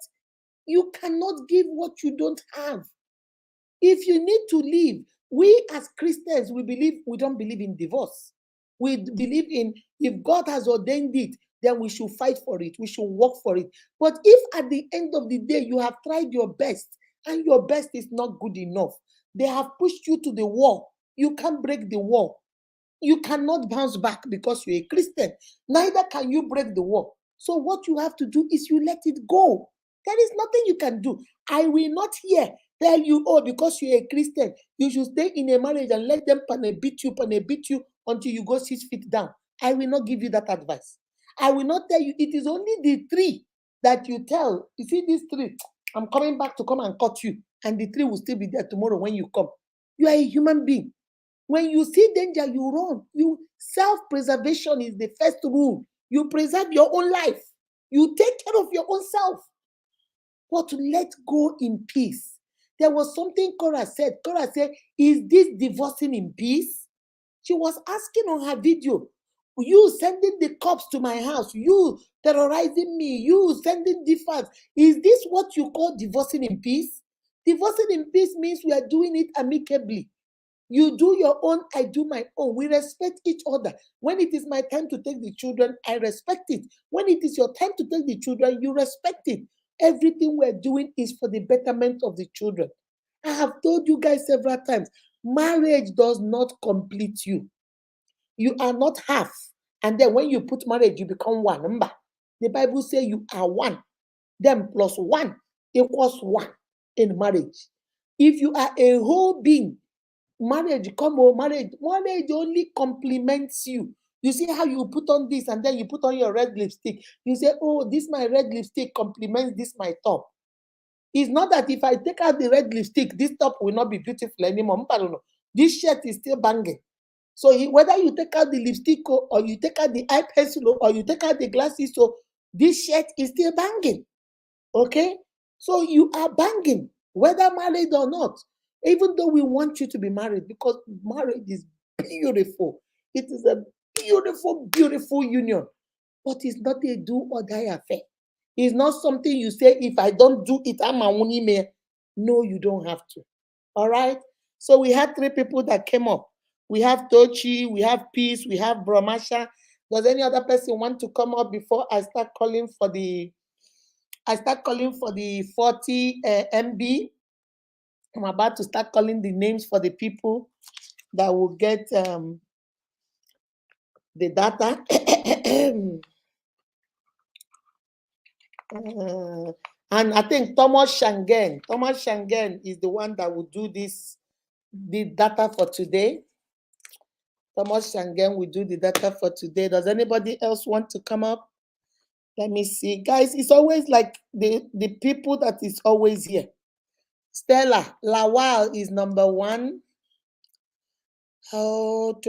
Speaker 1: You cannot give what you don't have. If you need to leave, we as Christians, we don't believe in divorce. We believe in, if God has ordained it, then we should fight for it. We should work for it. But if at the end of the day, you have tried your best and your best is not good enough, they have pushed you to the wall. You can't break the wall. You cannot bounce back because you're a Christian. Neither can you break the wall. So what you have to do is you let it go. There is nothing you can do. I will not here tell you, oh, because you're a Christian, you should stay in a marriage and let them beat you until you go 6 feet down. I will not give you that advice. I will not tell you. It is only the tree that you tell. You see this tree, I'm coming back to come and cut you, and the tree will still be there tomorrow when you come. You are a human being. When you see danger, you run. Self-preservation is the first rule. You preserve your own life. You take care of your own self. But let go in peace. There was something Korra said. Korra said, is this divorcing in peace? She was asking on her video, you sending the cops to my house, you terrorizing me, you sending defense. Is this what you call divorcing in peace? Divorcing in peace means we are doing it amicably. You do your own, I do my own. We respect each other. When it is my time to take the children, I respect it. When it is your time to take the children, you respect it. Everything we're doing is for the betterment of the children. I have told you guys several times, marriage does not complete you. You are not half. And then when you put marriage, you become one. Remember, the Bible says you are one. Then plus one equals one in marriage. If you are a whole being, marriage only complements you. You see how you put on this and then you put on your red lipstick. You say, oh, this my red lipstick complements this my top. It's not that if I take out the red lipstick, this top will not be beautiful anymore. This shirt is still banging. So whether you take out the lipstick or you take out the eye pencil or you take out the glasses, so this shirt is still banging. Okay? So you are banging, whether married or not. Even though we want you to be married, because marriage is beautiful. It is a beautiful, beautiful union. But it's not a do or die affair. It's not something you say, if I don't do it, I'm a unime. No, you don't have to. All right? So we had 3 people that came up. We have Tochi, we have Peace, we have Bromasha. Does any other person want to come up before I start calling for the 40 MB? I'm about to start calling the names for the people that will get the data. And I think Thomas Shangen is the one that will do the data for today. Thomas Shangen will do the data for today. Does anybody else want to come up? Let me see. Guys, it's always like the people that is always here. Stella Lawal is number 1. Oh,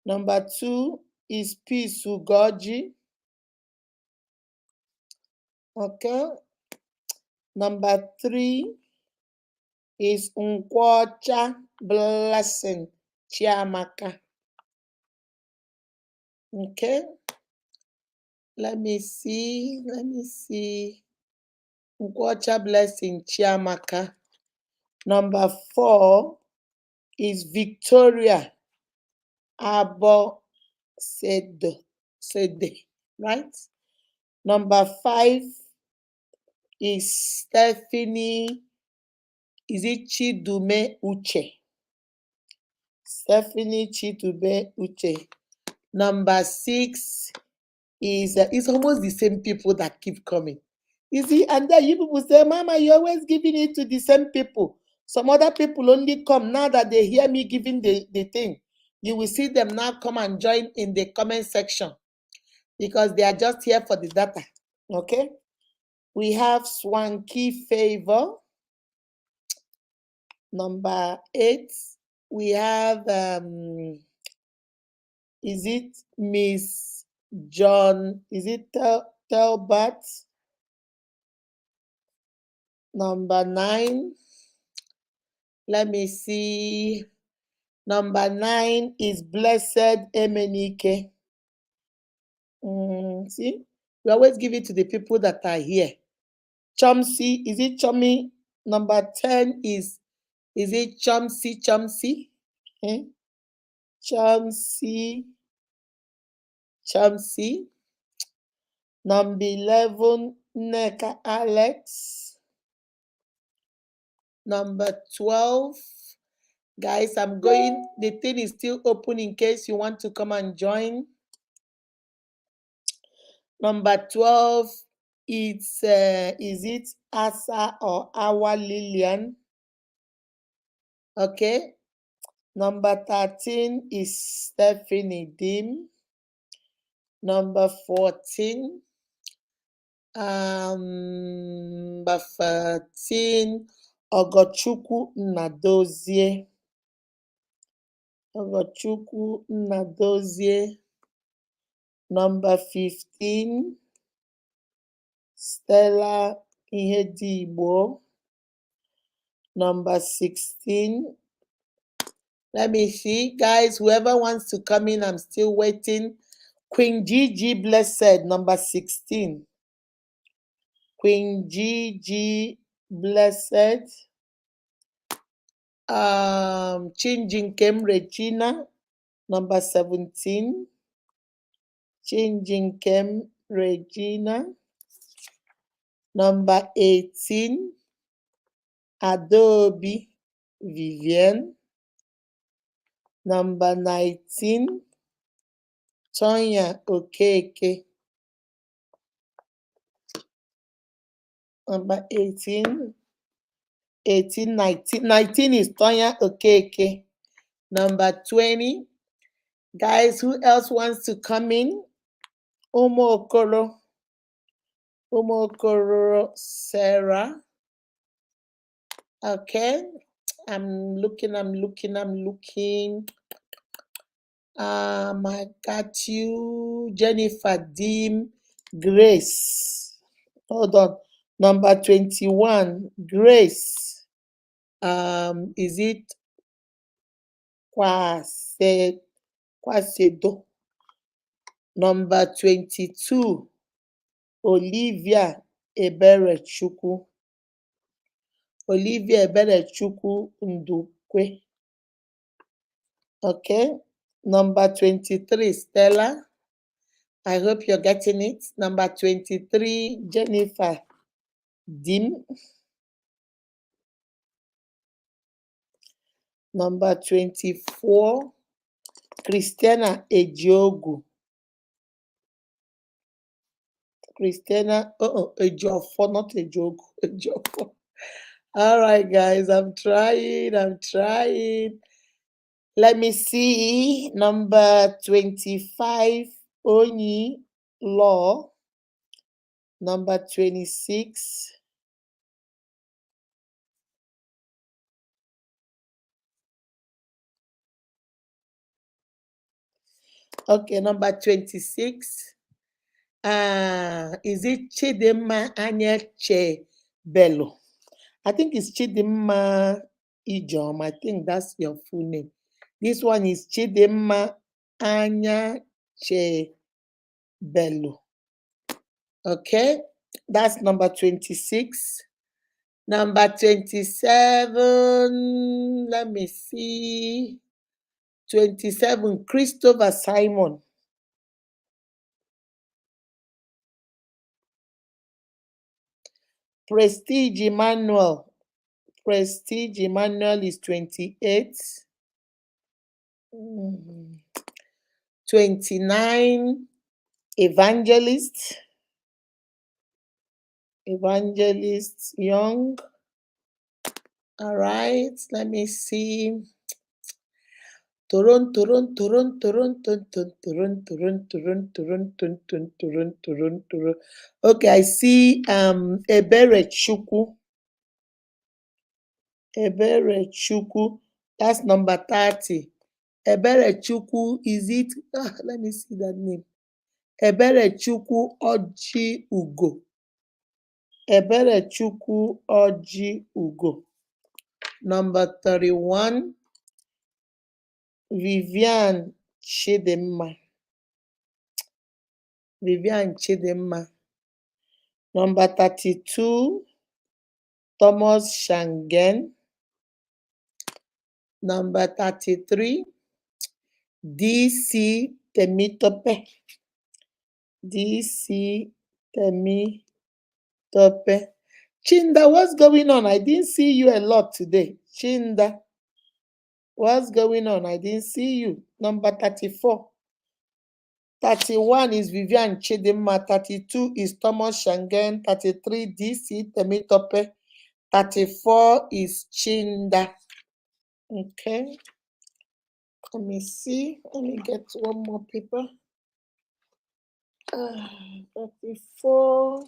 Speaker 1: Number 2 is Peace Ugoji. Okay. Number 3 is Nkwocha Blessing Chiamaka. Okay. Let me see. Nkwocha Blessing Chiamaka. Number 4 is Victoria Abo Sede, right? Number 5 is Stephanie. Is it Chidume Uche? Stephanie Chidume Uche. Number 6 is it's almost the same people that keep coming. You see, and then you people say, Mama, you're always giving it to the same people. Some other people only come now that they hear me giving the thing. You will see them now come and join in the comment section because they are just here for the data. Okay? We have Swanky Favor. Number 8. We have is it Miss John? Is it Talbot? Number 9. Let me see. Number 9 is Blessed Emenike. See, we always give it to the people that are here. Chomsy, is it Chomi? Number 10 is it Chomsy? Eh? Chomsy. Number 11, Neka Alex. Number 12, guys, I'm going, the thing is still open in case you want to come and join. Number 12, it's is it Asa or Awa Lillian? Okay. Number 13 is Stephanie Dim. Number 14, number 13, Ogochukwu Nadozie. Number 15, Stella Ihedibo. Number 16, let me see, guys, whoever wants to come in, I'm still waiting. Queen Gigi Blessed, number 16. Queen Gigi Blessed. Chinjinkem Regina, number 17. Chinjinkem Regina. Number 18, Adobe Vivienne. Number 19, Tonya Okeke. Number 19 is Tonya Okeke. Number 20, guys, who else wants to come in? Omo Okoro Sarah. Okay, I'm looking. I got you, Jennifer Dim Grace. Hold on. Number 21, Grace. Is it Kwasedo? Number 22, Olivia Eberechukwu. Ndukwe. Okay. Number 23, Stella. I hope you're getting it. Number 23, Jennifer Dim. Number 24, Christiana Ejiogu. Ejiofor, not Ejogu. Ejiofor. All right, guys, I'm trying. Let me see. Number 25, Onyi Law. Number 26, okay, number 26, is it Chidimma Anyeche Bello? I think it's Chidimma Ijom. I think that's your full name. This one is Chidimma Anyeche Bello. Okay, that's number 26. Number 27, let me see. 27, Christopher Simon. Prestige Emmanuel. Prestige Emmanuel is 28. 29. Evangelist. Evangelist Young. All right, let me see. Toronto. Okay, I see Ebere Chukwu. Ebere Chukwu. That's number 30. Ebere Chukwu, is it? Let me see that name. Ebere Chukwu Oji Ugo. Ebere Chukwu Oji Ugo. Number 31. Vivian Chidimma. Vivian Chidimma. Number 32. Thomas Shangen. Number 33. DC Temitope. DC Temitope. Chinda, what's going on? I didn't see you a lot today. Chinda, what's going on? I didn't see you. Number 34. 31 is Vivian Chidimma. 32 is Thomas Shangen. 33 DC Temitope. 34 is Chinda. Okay. Let me see. Let me get one more paper. 34.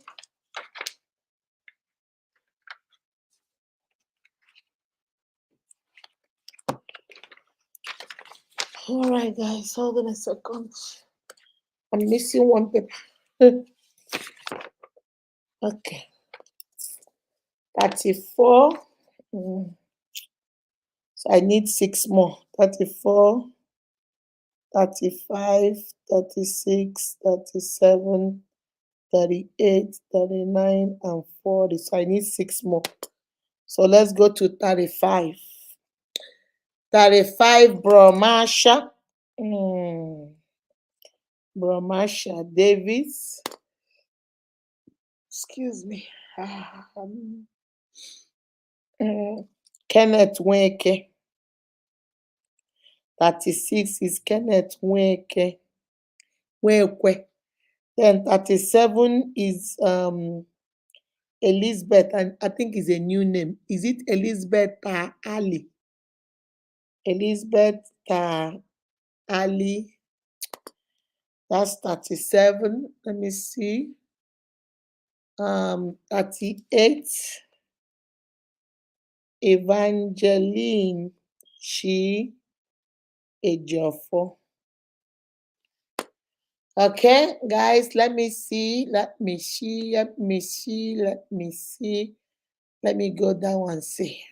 Speaker 1: All right, guys. Hold on a second. I'm missing one paper. Okay. 34. So I need 6 more. 34, 35, 36, 37, 38, 39, and 40. So I need 6 more. So let's go to 35. 35, Bromasha. Bromasha Davis. Excuse me. Kenneth Weke. 36 is Kenneth Weke. Then 37 is Elizabeth, and I think is a new name. Is it Elizabeth Ali? Elizabeth Ali. That's 37. Let me see. 38. Evangeline Chi Ejiofor. Okay, guys, let me see. Let me go down and see.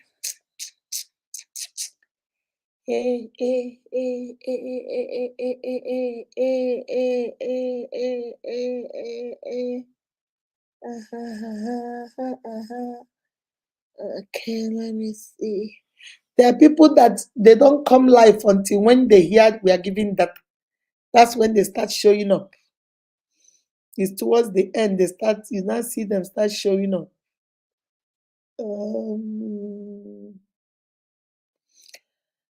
Speaker 1: Okay, let me see. There are people that they don't come live until when they hear we are giving that. That's when they start showing up. It's towards the end they start. You now see them start showing up.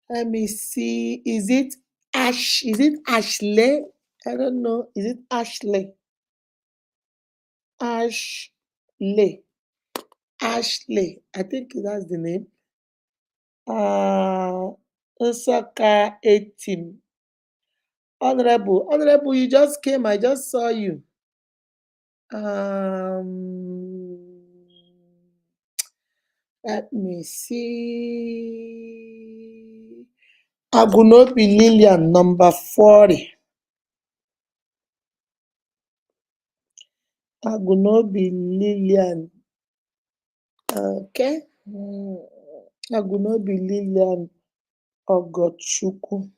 Speaker 1: Let me see. Is it Ash? Is it Ashley? I don't know. Is it Ashley? Ashley. Ashley. I think that's the name. Osaka 18. Honorable, you just came. I just saw you. Let me see. Agunobi Lillian, number 40. Agunobi Lillian. Okay. Agunobi Lillian Ogochukwu.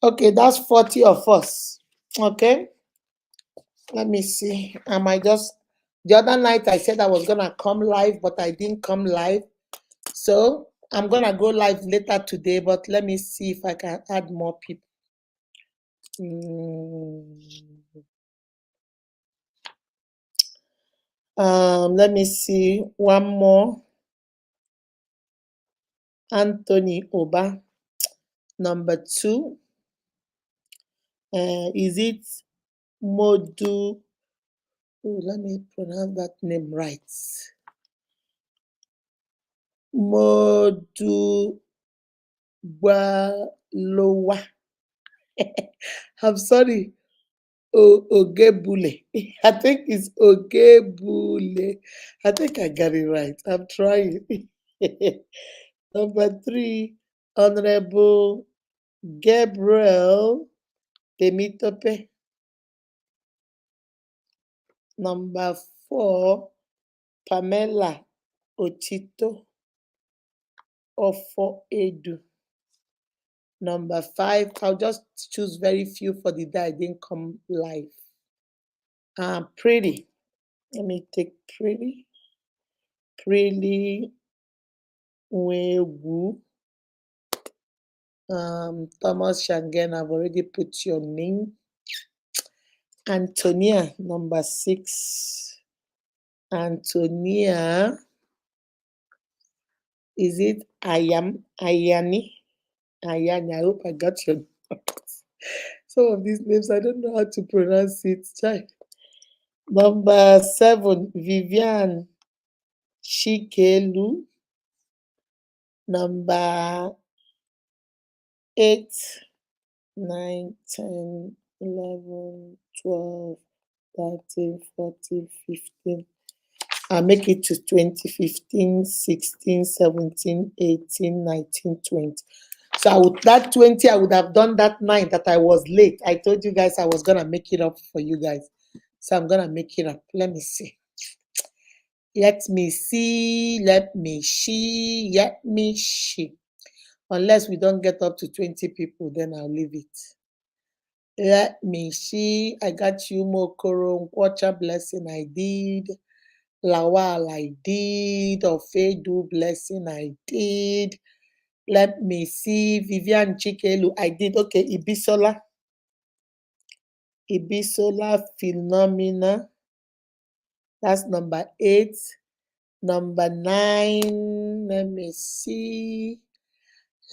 Speaker 1: Okay, that's 40 of us. Okay. Let me see. The other night I said I was gonna come live, but I didn't come live. So I'm gonna go live later today, but let me see if I can add more people. Let me see one more. Anthony Oba. Number 2. Is it Modu? Oh, let me pronounce that name right. Modu Balowa. I'm sorry. Ogebule. I think it's Ogebule. I think I got it right. I'm trying. Number 3, Honorable Gabriel Temitope. Number 4, Pamela Otito Ofo Edu. Number 5, I'll just choose very few for the day I didn't come live. Pretty. Let me take Pretty. Pretty Wewu. Thomas Shangen, I've already put your name. Antonia, number 6. Antonia, is it Ayani? Ayani, I hope I got your name. Some of these names, I don't know how to pronounce it. Number 7, Vivian Shikelu. Number 8, 9, 10, 11, 12, 13, 14, 15. I'll make it to 20, 15, 16, 17, 18, 19, 20. So that 20, I would have done that 9 that I was late. I told you guys I was going to make it up for you guys. So I'm going to make it up. Let me see. Let me see. Let me see. Let me see. Unless we don't get up to 20 people, then I'll leave it. Let me see. I got you, Mokoro. Watcha blessing I did. Lawal I did. Ofedu blessing I did. Let me see. Vivian Chikelu I did. Okay, Ibisola. Ibisola Phenomena. That's number 8. Number 9. Let me see.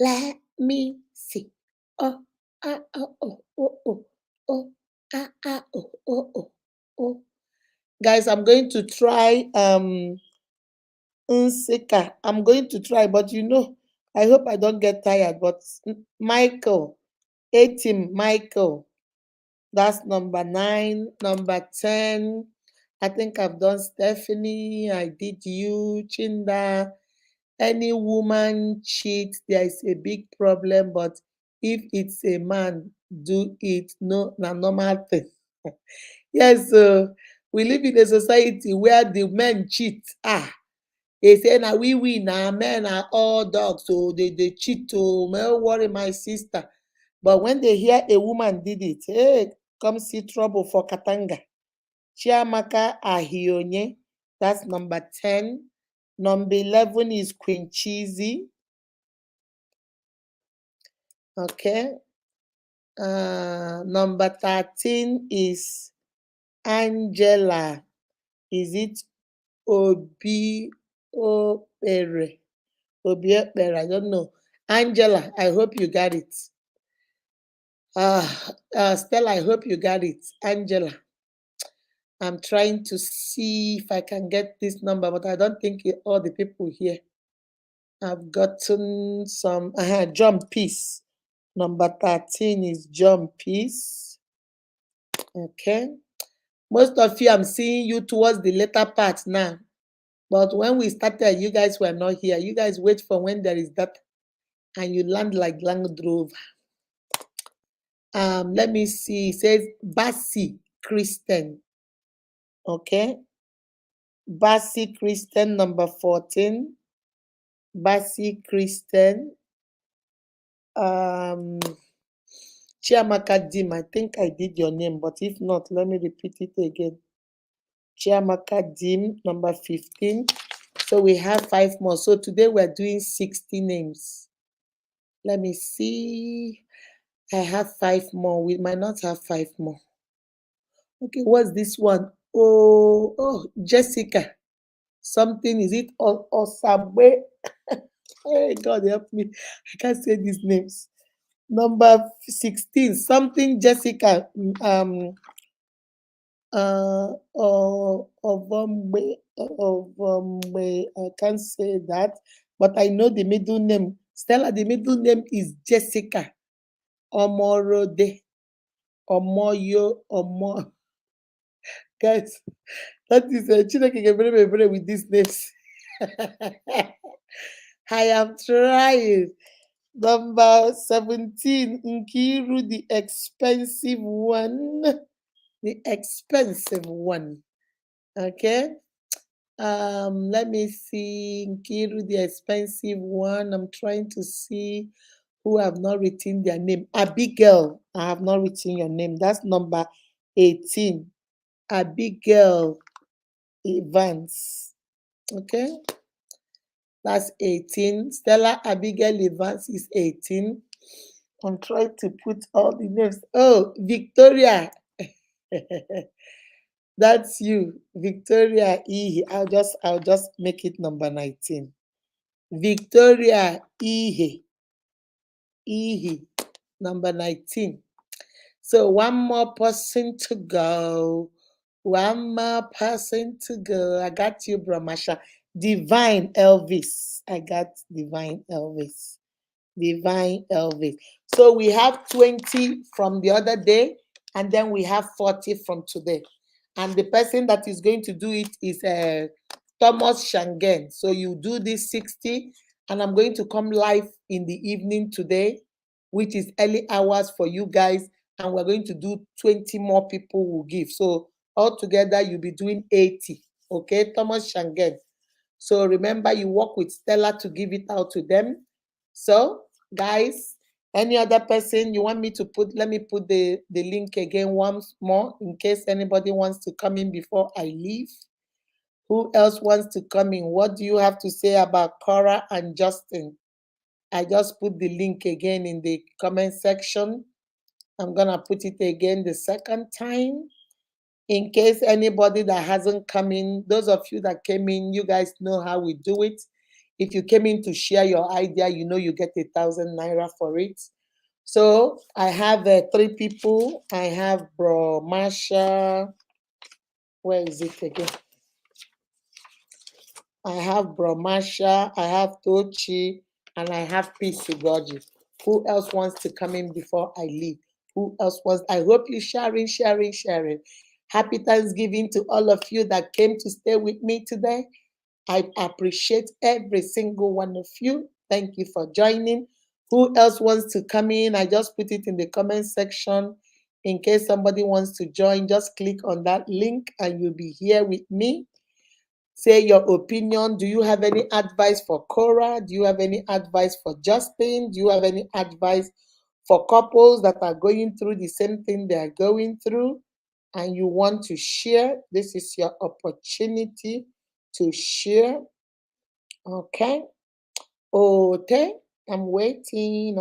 Speaker 1: Let me see. Oh, oh, oh, oh, oh, oh, oh. Guys, I'm going to try Nsika. I'm going to try, but I hope I don't get tired. But Michael, 18, Michael. That's number 9. Number 10. I think I've done Stephanie. I did you, Chinda. Any woman cheat, there is a big problem, but if it's a man, do it. No, na normal thing. Yes, we live in a society where the men cheat. They say na we na men are all dogs, so they cheat. Oh, don't worry, my sister. But when they hear a woman did it, hey, come see trouble for Katanga. Chiamaka Ahionye, that's number 10. Number 11 is Queen Cheesy. Okay. Number 13 is Angela. Is it Obi Opere? Obi Opere, I don't know. Angela, I hope you got it. Stella, I hope you got it. Angela. I'm trying to see if I can get this number, but I don't think all the people here have gotten some. John Peace. Number 13 is John Peace. Okay. Most of you, I'm seeing you towards the later part now. But when we started, you guys were not here. You guys wait for when there is that, and you land like Land Rover. Let me see. It says Bassi Christian. Okay. Bassi Christian, number 14. Bassi Christian. Chiamaka Dim, I think I did your name, but if not, let me repeat it again. Chiamaka Dim, number 15. So we have 5 more. So today we're doing 60 names. Let me see. I have 5 more. We might not have 5 more. Okay, what's this one? Jessica. Something, is it Osabwe? Hey, God help me. I can't say these names. Number 16, something Jessica. Ovombe. I can't say that, but I know the middle name. Stella, the middle name is Jessica. Omorode. Omoyo. Omo. Guys, that is a Chineke very with these names. I am trying. Number 17, Nkiru, the expensive one. The expensive one. Okay. Let me see. Nkiru, the expensive one. I'm trying to see who have not written their name. Abigail, I have not written your name. That's number 18. Abigail Evans. Okay. That's 18. Stella Abigail Evans is 18. I'm trying to put all the names. Oh, Victoria. That's you. Victoria E. I'll just make it number 19. Victoria E. E. Number 19. So one more person to go. One more person to go. I got you, Brahmasha. Divine Elvis. I got Divine Elvis. Divine Elvis. So we have 20 from the other day, and then we have 40 from today. And the person that is going to do it is Thomas Shangen. So you do this 60, and I'm going to come live in the evening today, which is early hours for you guys, and we're going to do 20 more people will give. So altogether, you'll be doing 80. Okay, Thomas Shangen. So remember, you work with Stella to give it out to them. So, guys, any other person you want me to put, let me put the link again once more in case anybody wants to come in before I leave. Who else wants to come in? What do you have to say about Korra and Justin? I just put the link again in the comment section. I'm going to put it again the second time. In case anybody that hasn't come in, those of you that came in, you guys know how we do it. If you came in to share your idea, you know you get 1,000 naira for it. So I have 3 people. I have Bro Marsha. Where is it again? I have Bro Marsha, I have Tochi, and I have Peace Ugoji. Who else wants to come in before I leave? Who else wants? I hope you're sharing. Happy Thanksgiving to all of you that came to stay with me today. I appreciate every single one of you. Thank you for joining. Who else wants to come in? I just put it in the comment section. In case somebody wants to join, just click on that link and you'll be here with me. Say your opinion. Do you have any advice for Korra? Do you have any advice for Justin? Do you have any advice for couples that are going through the same thing they are going through and you want to share? This is your opportunity to share. Okay. Okay. I'm waiting.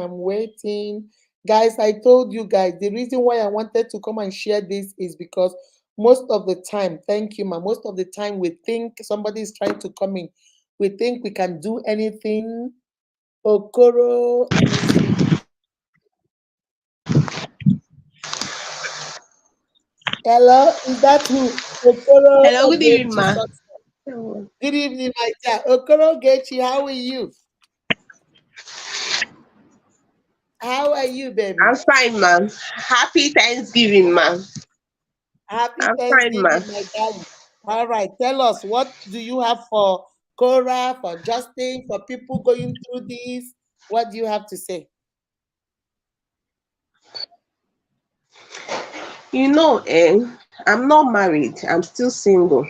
Speaker 1: Guys, I told you guys, the reason why I wanted to come and share this is because most of the time, thank you, ma. Most of the time, we think somebody is trying to come in. We think we can do anything. Okoro, let me see. Hello, is that who? Okoro
Speaker 6: Hello, good evening,
Speaker 1: Ogechi.
Speaker 6: ma.
Speaker 1: Good evening, my dear. Okoro Ogechi, how are you? How are you, baby?
Speaker 6: I'm fine, ma. Happy Thanksgiving, ma.
Speaker 1: Happy
Speaker 6: I'm fine, ma.
Speaker 1: Thanksgiving, my darling. All right, tell us, what do you have for Korra, for Justin, for people going through this? What do you have to say?
Speaker 6: You know, I'm not married. I'm still single.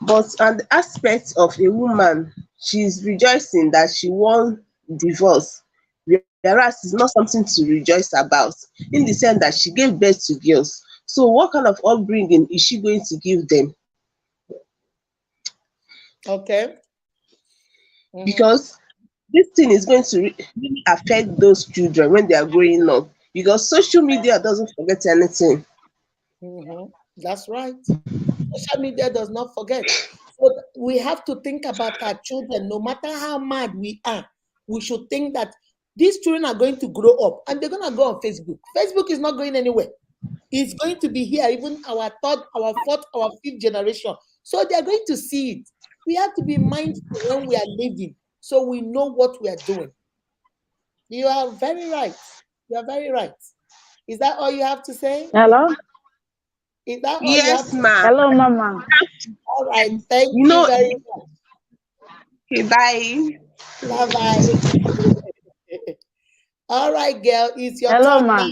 Speaker 6: But on the aspect of a woman, she's rejoicing that she won divorce, whereas it's not something to rejoice about, in the sense that she gave birth to girls. So what kind of upbringing is she going to give them?
Speaker 1: Okay.
Speaker 6: Because this thing is going to really affect those children when they are growing up, because social media doesn't forget anything.
Speaker 1: That's right. social media does not forget. So we have to think about our children. No matter how mad we are, we should think that these children are going to grow up and they're going to go on Facebook. Facebook is not going anywhere. It's going to be here, even our third, our fourth, our fifth generation. So they're going to see it. We have to be mindful when we are living so we know what we are doing. You are very right. You are very right. Is that all you have to say?
Speaker 7: Hello?
Speaker 1: Is that all you have
Speaker 6: Yes,
Speaker 1: to say?
Speaker 6: ma'am.
Speaker 7: Hello, Mama.
Speaker 1: All right. Thank
Speaker 6: You
Speaker 1: you
Speaker 6: know,
Speaker 1: very much.
Speaker 6: okay, bye.
Speaker 1: Bye bye. All right, girl. It's your
Speaker 7: Hello,
Speaker 1: turn now.
Speaker 7: Ma.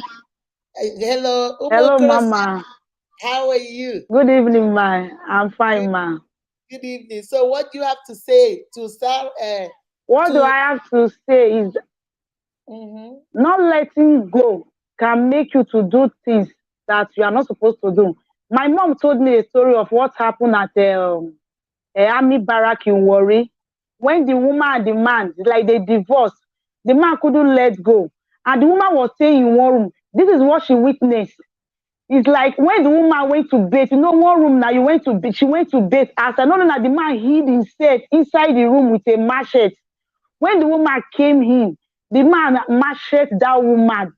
Speaker 1: Hello,
Speaker 7: Hello,
Speaker 1: Umokorosa.
Speaker 7: Mama.
Speaker 1: How are you?
Speaker 7: Good evening, Ma. I'm
Speaker 1: Good,
Speaker 7: fine, Ma.
Speaker 1: good evening. So, what do you have to say to start?
Speaker 7: What do
Speaker 1: To
Speaker 7: I have to say is
Speaker 1: Mhm.
Speaker 7: not letting go can make you to do things that you are not supposed to do. My mom told me a story of what happened at a army barrack in Warri. When the woman and the man, like they divorced, the man couldn't let go. And the woman was staying in one room. This is what she witnessed. It's like when the woman went to bed, you know, one room now you went to bed, she went to bed. As I know that the man hid himself inside the room with a machete. When the woman came in, the man machete that woman.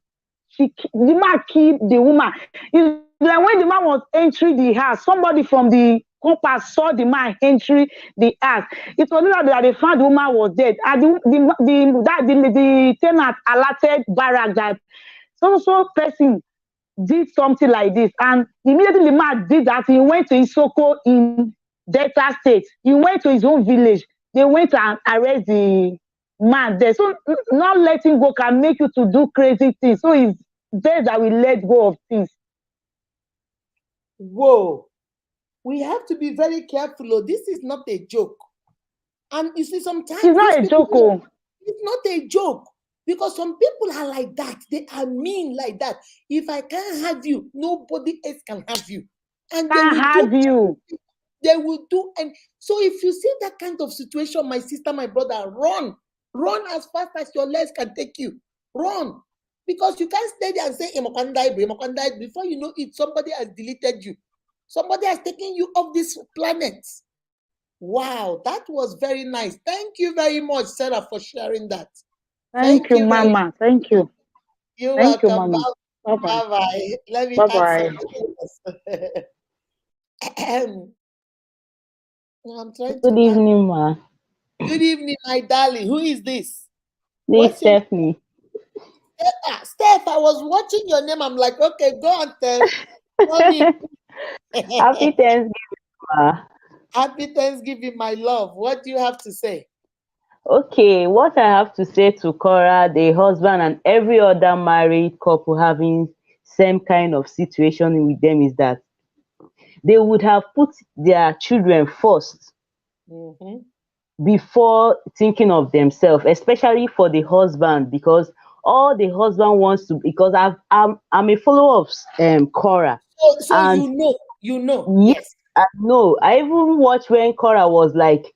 Speaker 7: The man killed the woman. It's like when the man was entering the house, somebody from the compass saw the man entering the house. It was not that they found the woman was dead. And the tenant alerted barrack that so person did something like this. And immediately the man did that. He went to Isoko in Delta State. He went to his own village. They went and arrest the man there. So not letting go can make you to do crazy things. So it's best that we let go of things.
Speaker 1: Whoa, we have to be very careful. Oh, this is not a joke. And you see,
Speaker 7: It's
Speaker 1: sometimes
Speaker 7: not
Speaker 1: these
Speaker 7: a
Speaker 1: people,
Speaker 7: joke. Oh.
Speaker 1: it's not a joke because some people are like that. They are mean like that. If I can't have you, nobody else can have you. And they
Speaker 7: Can't
Speaker 1: will
Speaker 7: have
Speaker 1: do,
Speaker 7: you.
Speaker 1: they will do. And so if you see that kind of situation, my sister, my brother, run. Run as fast as your legs can take you. Run. Because you can't stay there and say, "Emokan before you know it, somebody has deleted you. Somebody has taken you off this planet. Wow, that was very nice. Thank you very much, Sarah, for sharing that.
Speaker 7: Thank
Speaker 1: Thank
Speaker 7: you,
Speaker 1: you very much.
Speaker 7: Mama. Thank you.
Speaker 1: You're
Speaker 7: Thank you,
Speaker 1: welcome.
Speaker 7: Mama. Bye bye.
Speaker 1: Bye bye. Let me
Speaker 7: Bye
Speaker 1: add
Speaker 7: bye.
Speaker 1: something else. I'm trying
Speaker 8: Good
Speaker 1: to add.
Speaker 8: evening, ma.
Speaker 1: Good evening, my darling. Who is this?
Speaker 8: This is
Speaker 1: What's your
Speaker 8: Stephanie.
Speaker 1: Steph? I was watching your name. I'm like, okay, go on, Steph. Tell me.
Speaker 8: Happy Thanksgiving, ma.
Speaker 1: Happy Thanksgiving, my love. What do you have to say?
Speaker 8: Okay, what I have to say to Korra, the husband, and every other married couple having same kind of situation with them is that they would have put their children first
Speaker 1: Mhm.
Speaker 8: before thinking of themselves, especially for the husband, because all the husband wants to, because I'm a follower of Korra,
Speaker 1: So
Speaker 8: and
Speaker 1: you know,
Speaker 8: yes,
Speaker 1: yes.
Speaker 8: I know. I even watched when Cora was like,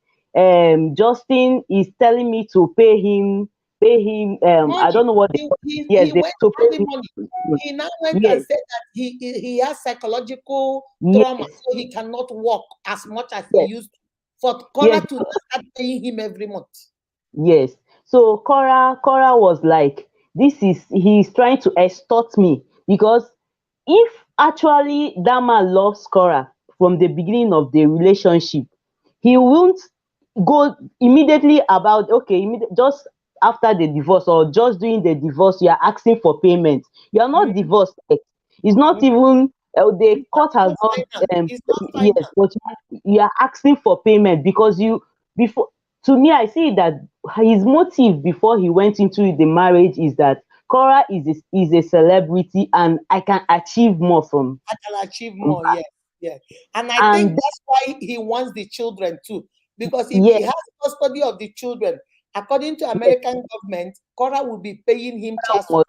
Speaker 8: Justin is telling me to pay him, I
Speaker 1: Money.
Speaker 8: don't know what they call it. Yes,
Speaker 1: He
Speaker 8: they
Speaker 1: went
Speaker 8: to pay
Speaker 1: money, money.
Speaker 8: him.
Speaker 1: He now went and
Speaker 8: Yes,
Speaker 1: said that he has psychological trauma,
Speaker 8: yes,
Speaker 1: so he cannot work as much as he
Speaker 8: yes,
Speaker 1: used to. For
Speaker 8: yes,
Speaker 1: Cora to not start paying him every month.
Speaker 8: yes. So Cora was like, he's trying to extort me, because if actually that man loves Cora from the beginning of the relationship, he won't go immediately about, okay, just after the divorce or just during the divorce you are asking for payment. You are not
Speaker 1: Mhm,
Speaker 8: divorced yet. It's not
Speaker 1: mhm.
Speaker 8: even the
Speaker 1: It's
Speaker 8: court has
Speaker 1: not
Speaker 8: not
Speaker 1: final.
Speaker 8: um
Speaker 1: It's not
Speaker 8: yes,
Speaker 1: final.
Speaker 8: but you are asking for payment because you before, to me, I see that his motive before he went into the marriage is that Cora is a celebrity and I can achieve more
Speaker 1: I can achieve
Speaker 8: from
Speaker 1: more.
Speaker 8: her.
Speaker 1: Yes, yes. And I think
Speaker 8: And
Speaker 1: that's why he wants the children too. Because if he
Speaker 8: yes,
Speaker 1: has custody of the children, according to
Speaker 8: yes,
Speaker 1: American government, Cora will be paying him child
Speaker 8: must,
Speaker 1: support.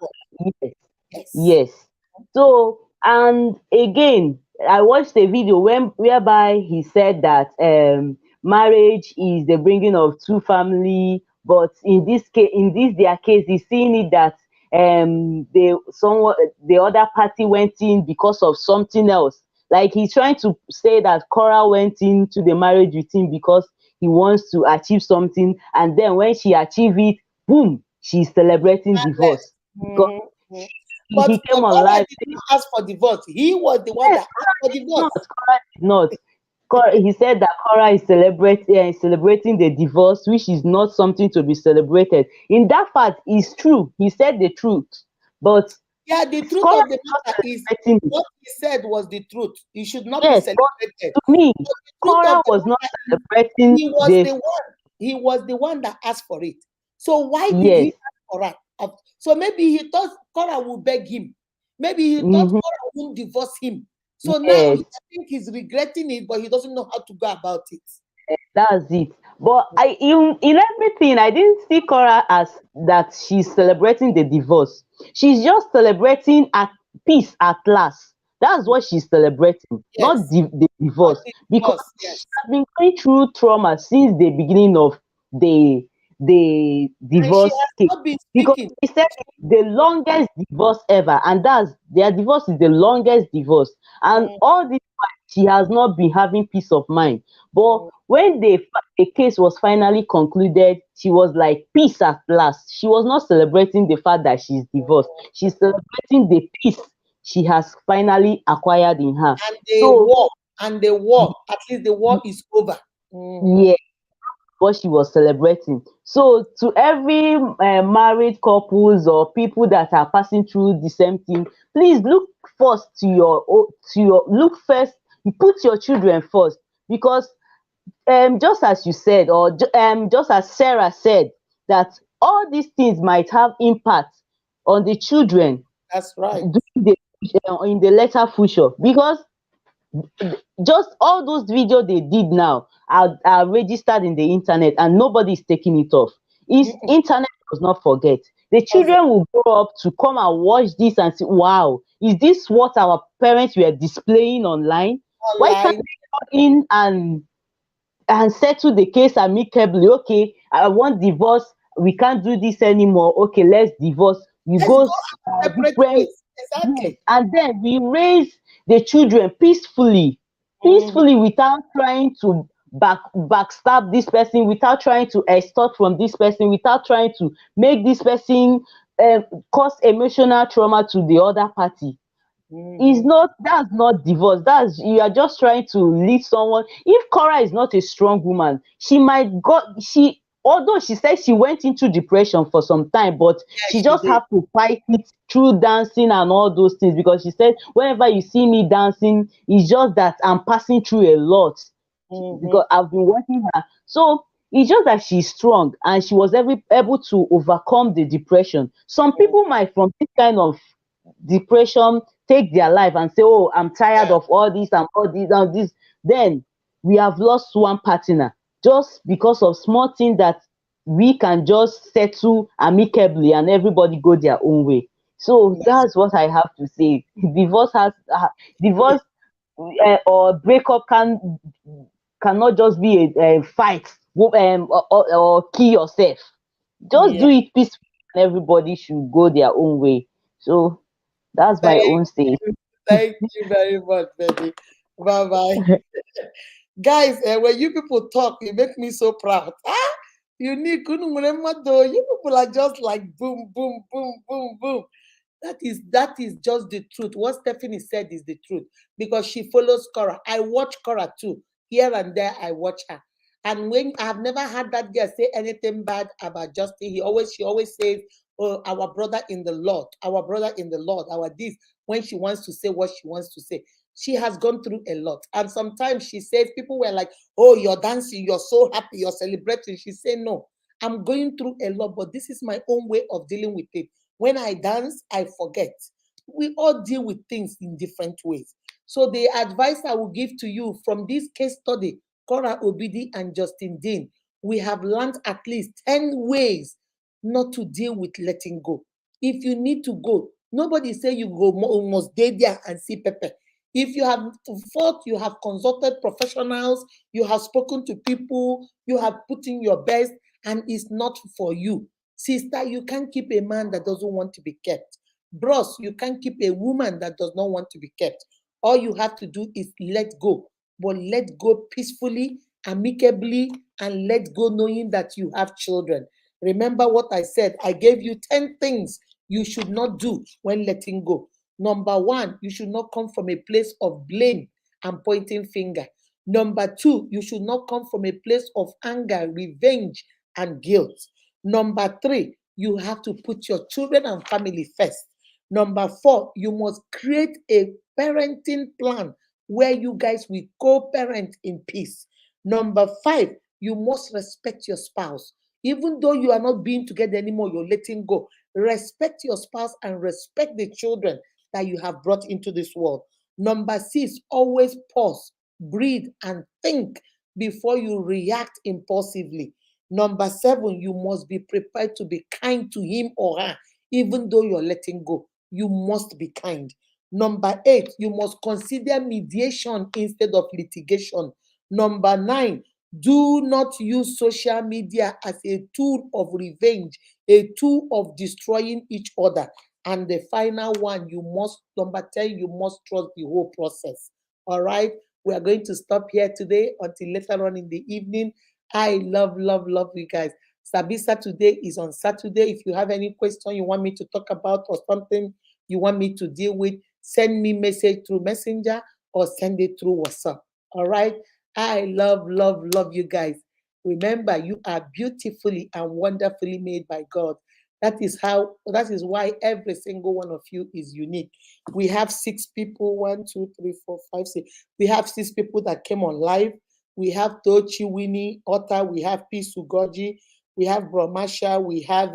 Speaker 8: yes,
Speaker 1: Yes.
Speaker 8: yes. So, and again, I watched a video whereby he said that marriage is the bringing of two family, but in this case, in this their case, he's seeing it that the other party went in because of something else. Like he's trying to say that Korra went into the marriage with him because he wants to achieve something, and then when she achieved it, boom, she's celebrating divorce because
Speaker 1: Mhm, mhm.
Speaker 8: he
Speaker 1: But
Speaker 8: came on
Speaker 1: Korra
Speaker 8: live
Speaker 1: did
Speaker 8: saying,
Speaker 1: not ask for divorce. He was the one
Speaker 8: yes,
Speaker 1: that asked for
Speaker 8: not
Speaker 1: divorce.
Speaker 8: Korra did not. He said that Korra is celebrating the divorce, which is not something to be celebrated. In that fact, it's true. He said the truth, but
Speaker 1: Yeah, the truth
Speaker 8: Korra
Speaker 1: of the
Speaker 8: is not
Speaker 1: matter is
Speaker 8: celebrating it.
Speaker 1: what he said was the truth. He should not be
Speaker 8: Yes,
Speaker 1: celebrated.
Speaker 8: but to me,
Speaker 1: But the truth
Speaker 8: Korra
Speaker 1: of the
Speaker 8: was not
Speaker 1: matter is
Speaker 8: celebrating
Speaker 1: he was
Speaker 8: this.
Speaker 1: the one. He was the one that asked for it. So why did he
Speaker 8: Yes.
Speaker 1: ask for it? So maybe he thought Korra would beg him. Maybe he thought
Speaker 8: Hmm.
Speaker 1: Korra wouldn't divorce him. So now I
Speaker 8: Yes.
Speaker 1: think he's regretting it, but he doesn't know how to go about it.
Speaker 8: That's it. But in everything, I didn't see Cora as that she's celebrating the divorce. She's just celebrating at peace at last. That's what she's celebrating, not
Speaker 1: Yes,
Speaker 8: the
Speaker 1: not
Speaker 8: divorce,
Speaker 1: the
Speaker 8: because
Speaker 1: divorce.
Speaker 8: she
Speaker 1: Yes,
Speaker 8: has been going through trauma since the beginning of the
Speaker 1: and she
Speaker 8: divorce
Speaker 1: has
Speaker 8: case.
Speaker 1: not been
Speaker 8: Because
Speaker 1: speaking.
Speaker 8: she said it's the longest divorce ever, and that's their divorce is the longest divorce, and
Speaker 1: Mm,
Speaker 8: all this time she has not been having peace of mind. But
Speaker 1: mm,
Speaker 8: when the case was finally concluded, she was like, peace at last. She was not celebrating the fact that she's divorced. She's celebrating the peace she has finally acquired in her.
Speaker 1: and the
Speaker 8: So,
Speaker 1: war, and the war. At least the war is over.
Speaker 8: yeah, what she was celebrating. So, to every married couples or people that are passing through the same thing, please look first to your look first. You put your children first, because just as you said, or just as Sarah said, that all these things might have impact on the children
Speaker 1: That's right.
Speaker 8: in the later future, because just all those videos they did now are registered in the internet and nobody is taking it off. Is
Speaker 1: Mm-mm.
Speaker 8: internet does not forget. The
Speaker 1: Doesn't
Speaker 8: children will grow up to come and watch this and say, wow, is this what our parents were displaying online? Why can't
Speaker 1: online.
Speaker 8: they go in and settle the case amicably? Okay, I want divorce. We can't do this anymore. Okay, let's divorce. We
Speaker 1: Let's
Speaker 8: go
Speaker 1: go our separate
Speaker 8: different.
Speaker 1: ways.
Speaker 8: Yes,
Speaker 1: Exactly.
Speaker 8: and then we raise the children peacefully,
Speaker 1: Mhm.
Speaker 8: without trying to backstab this person, without trying to extort from this person, without trying to make this person um, cause emotional trauma to the other party. Is
Speaker 1: Mhm.
Speaker 8: not That's not divorce. That's You are just trying to lead someone. If Cora is not a strong woman, she might go she although she said she went into depression for some time, but
Speaker 1: Yeah,
Speaker 8: she
Speaker 1: she
Speaker 8: just
Speaker 1: did.
Speaker 8: have to fight it through dancing and all those things, because she said whenever you see me dancing, it's just that I'm passing through a lot,
Speaker 1: Mhm.
Speaker 8: because I've been working her. So it's just that she's strong and she was able to overcome the depression. Some people might, from this kind of depression, take their life and say, oh, I'm tired
Speaker 1: Yeah.
Speaker 8: of all this and all this and this. Then we have lost one partner just because of small things that we can just settle amicably and everybody go their own way. So
Speaker 1: That's
Speaker 8: that's what I have to say. Divorce or breakup cannot just be a fight, or kill yourself. Just
Speaker 1: yeah.
Speaker 8: do it peacefully and everybody should go their own way. So that's my
Speaker 1: Thank
Speaker 8: own say.
Speaker 1: you. Thank you very much, baby. Bye bye. Guys, when you people talk, you make me so proud. Ah, unique. You people are just like boom, boom, boom, boom, boom. That is just the truth. What Stephanie said is the truth because she follows Cora. I watch Cora too. Here and there, I watch her. And when I have never had that girl say anything bad about Justin, she always says, "Oh, our brother in the Lord, our brother in the Lord, our this." When she wants to say what she wants to say, she has gone through a lot. And sometimes she says, people were like, "Oh, you're dancing, you're so happy, you're celebrating." She said, "No, I'm going through a lot, but this is my own way of dealing with it. When I dance, I forget." We all deal with things in different ways. So the advice I will give to you from this case study, Korra Obidi and Justin Dean, we have learned at least 10 ways not to deal with letting go. If you need to go, nobody say you go must stay there and see Pepe. If you have thought, you have consulted professionals, you have spoken to people, you have put in your best, and it's not for you. Sister, you can't keep a man that doesn't want to be kept. Bros, you can't keep a woman that does not want to be kept. All you have to do is let go, but let go peacefully, amicably, and let go knowing that you have children. Remember what I said. I gave you 10 things you should not do when letting go. Number one, you should not come from a place of blame and pointing finger. Number two, you should not come from a place of anger, revenge, and guilt. Number three, you have to put your children and family first. Number four, you must create a parenting plan where you guys will co-parent in peace. Number five, you must respect your spouse. Even though you are not being together anymore, you're letting go. Respect your spouse and respect the children that you have brought into this world. Number six, always pause, breathe, and think before you react impulsively. Number seven, you must be prepared to be kind to him or her, even though you're letting go. You must be kind. Number eight, you must consider mediation instead of litigation. Number nine, do not use social media as a tool of revenge, a tool of destroying each other. And the final one, number 10, you must trust the whole process. All right. We are going to stop here today until later on in the evening. I love you guys. Sabisa today is on Saturday. If you have any question you want me to talk about or something you want me to deal with, send me message through Messenger or send it through WhatsApp. All right. I love you guys. Remember, you are beautifully and wonderfully made by God. That is why every single one of you is unique. We have 6 people, 1, 2, 3, 4, 5, 6. We have 6 people that came on live. We have Tochi, Winnie, Otta, we have Peace Ugoji, we have Bromasha, we have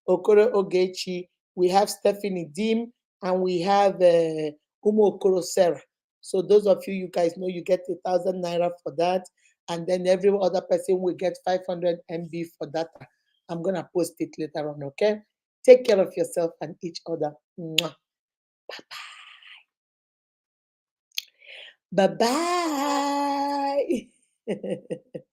Speaker 1: Okoro Ogechi, we have Stephanie Dim, and we have Umo Okoro Sarah. So those of you guys know you get 1,000 naira for that. And then every other person will get 500 MB for data. I'm going to post it later on, okay? Take care of yourself and each other. Mwah. Bye-bye. Bye-bye.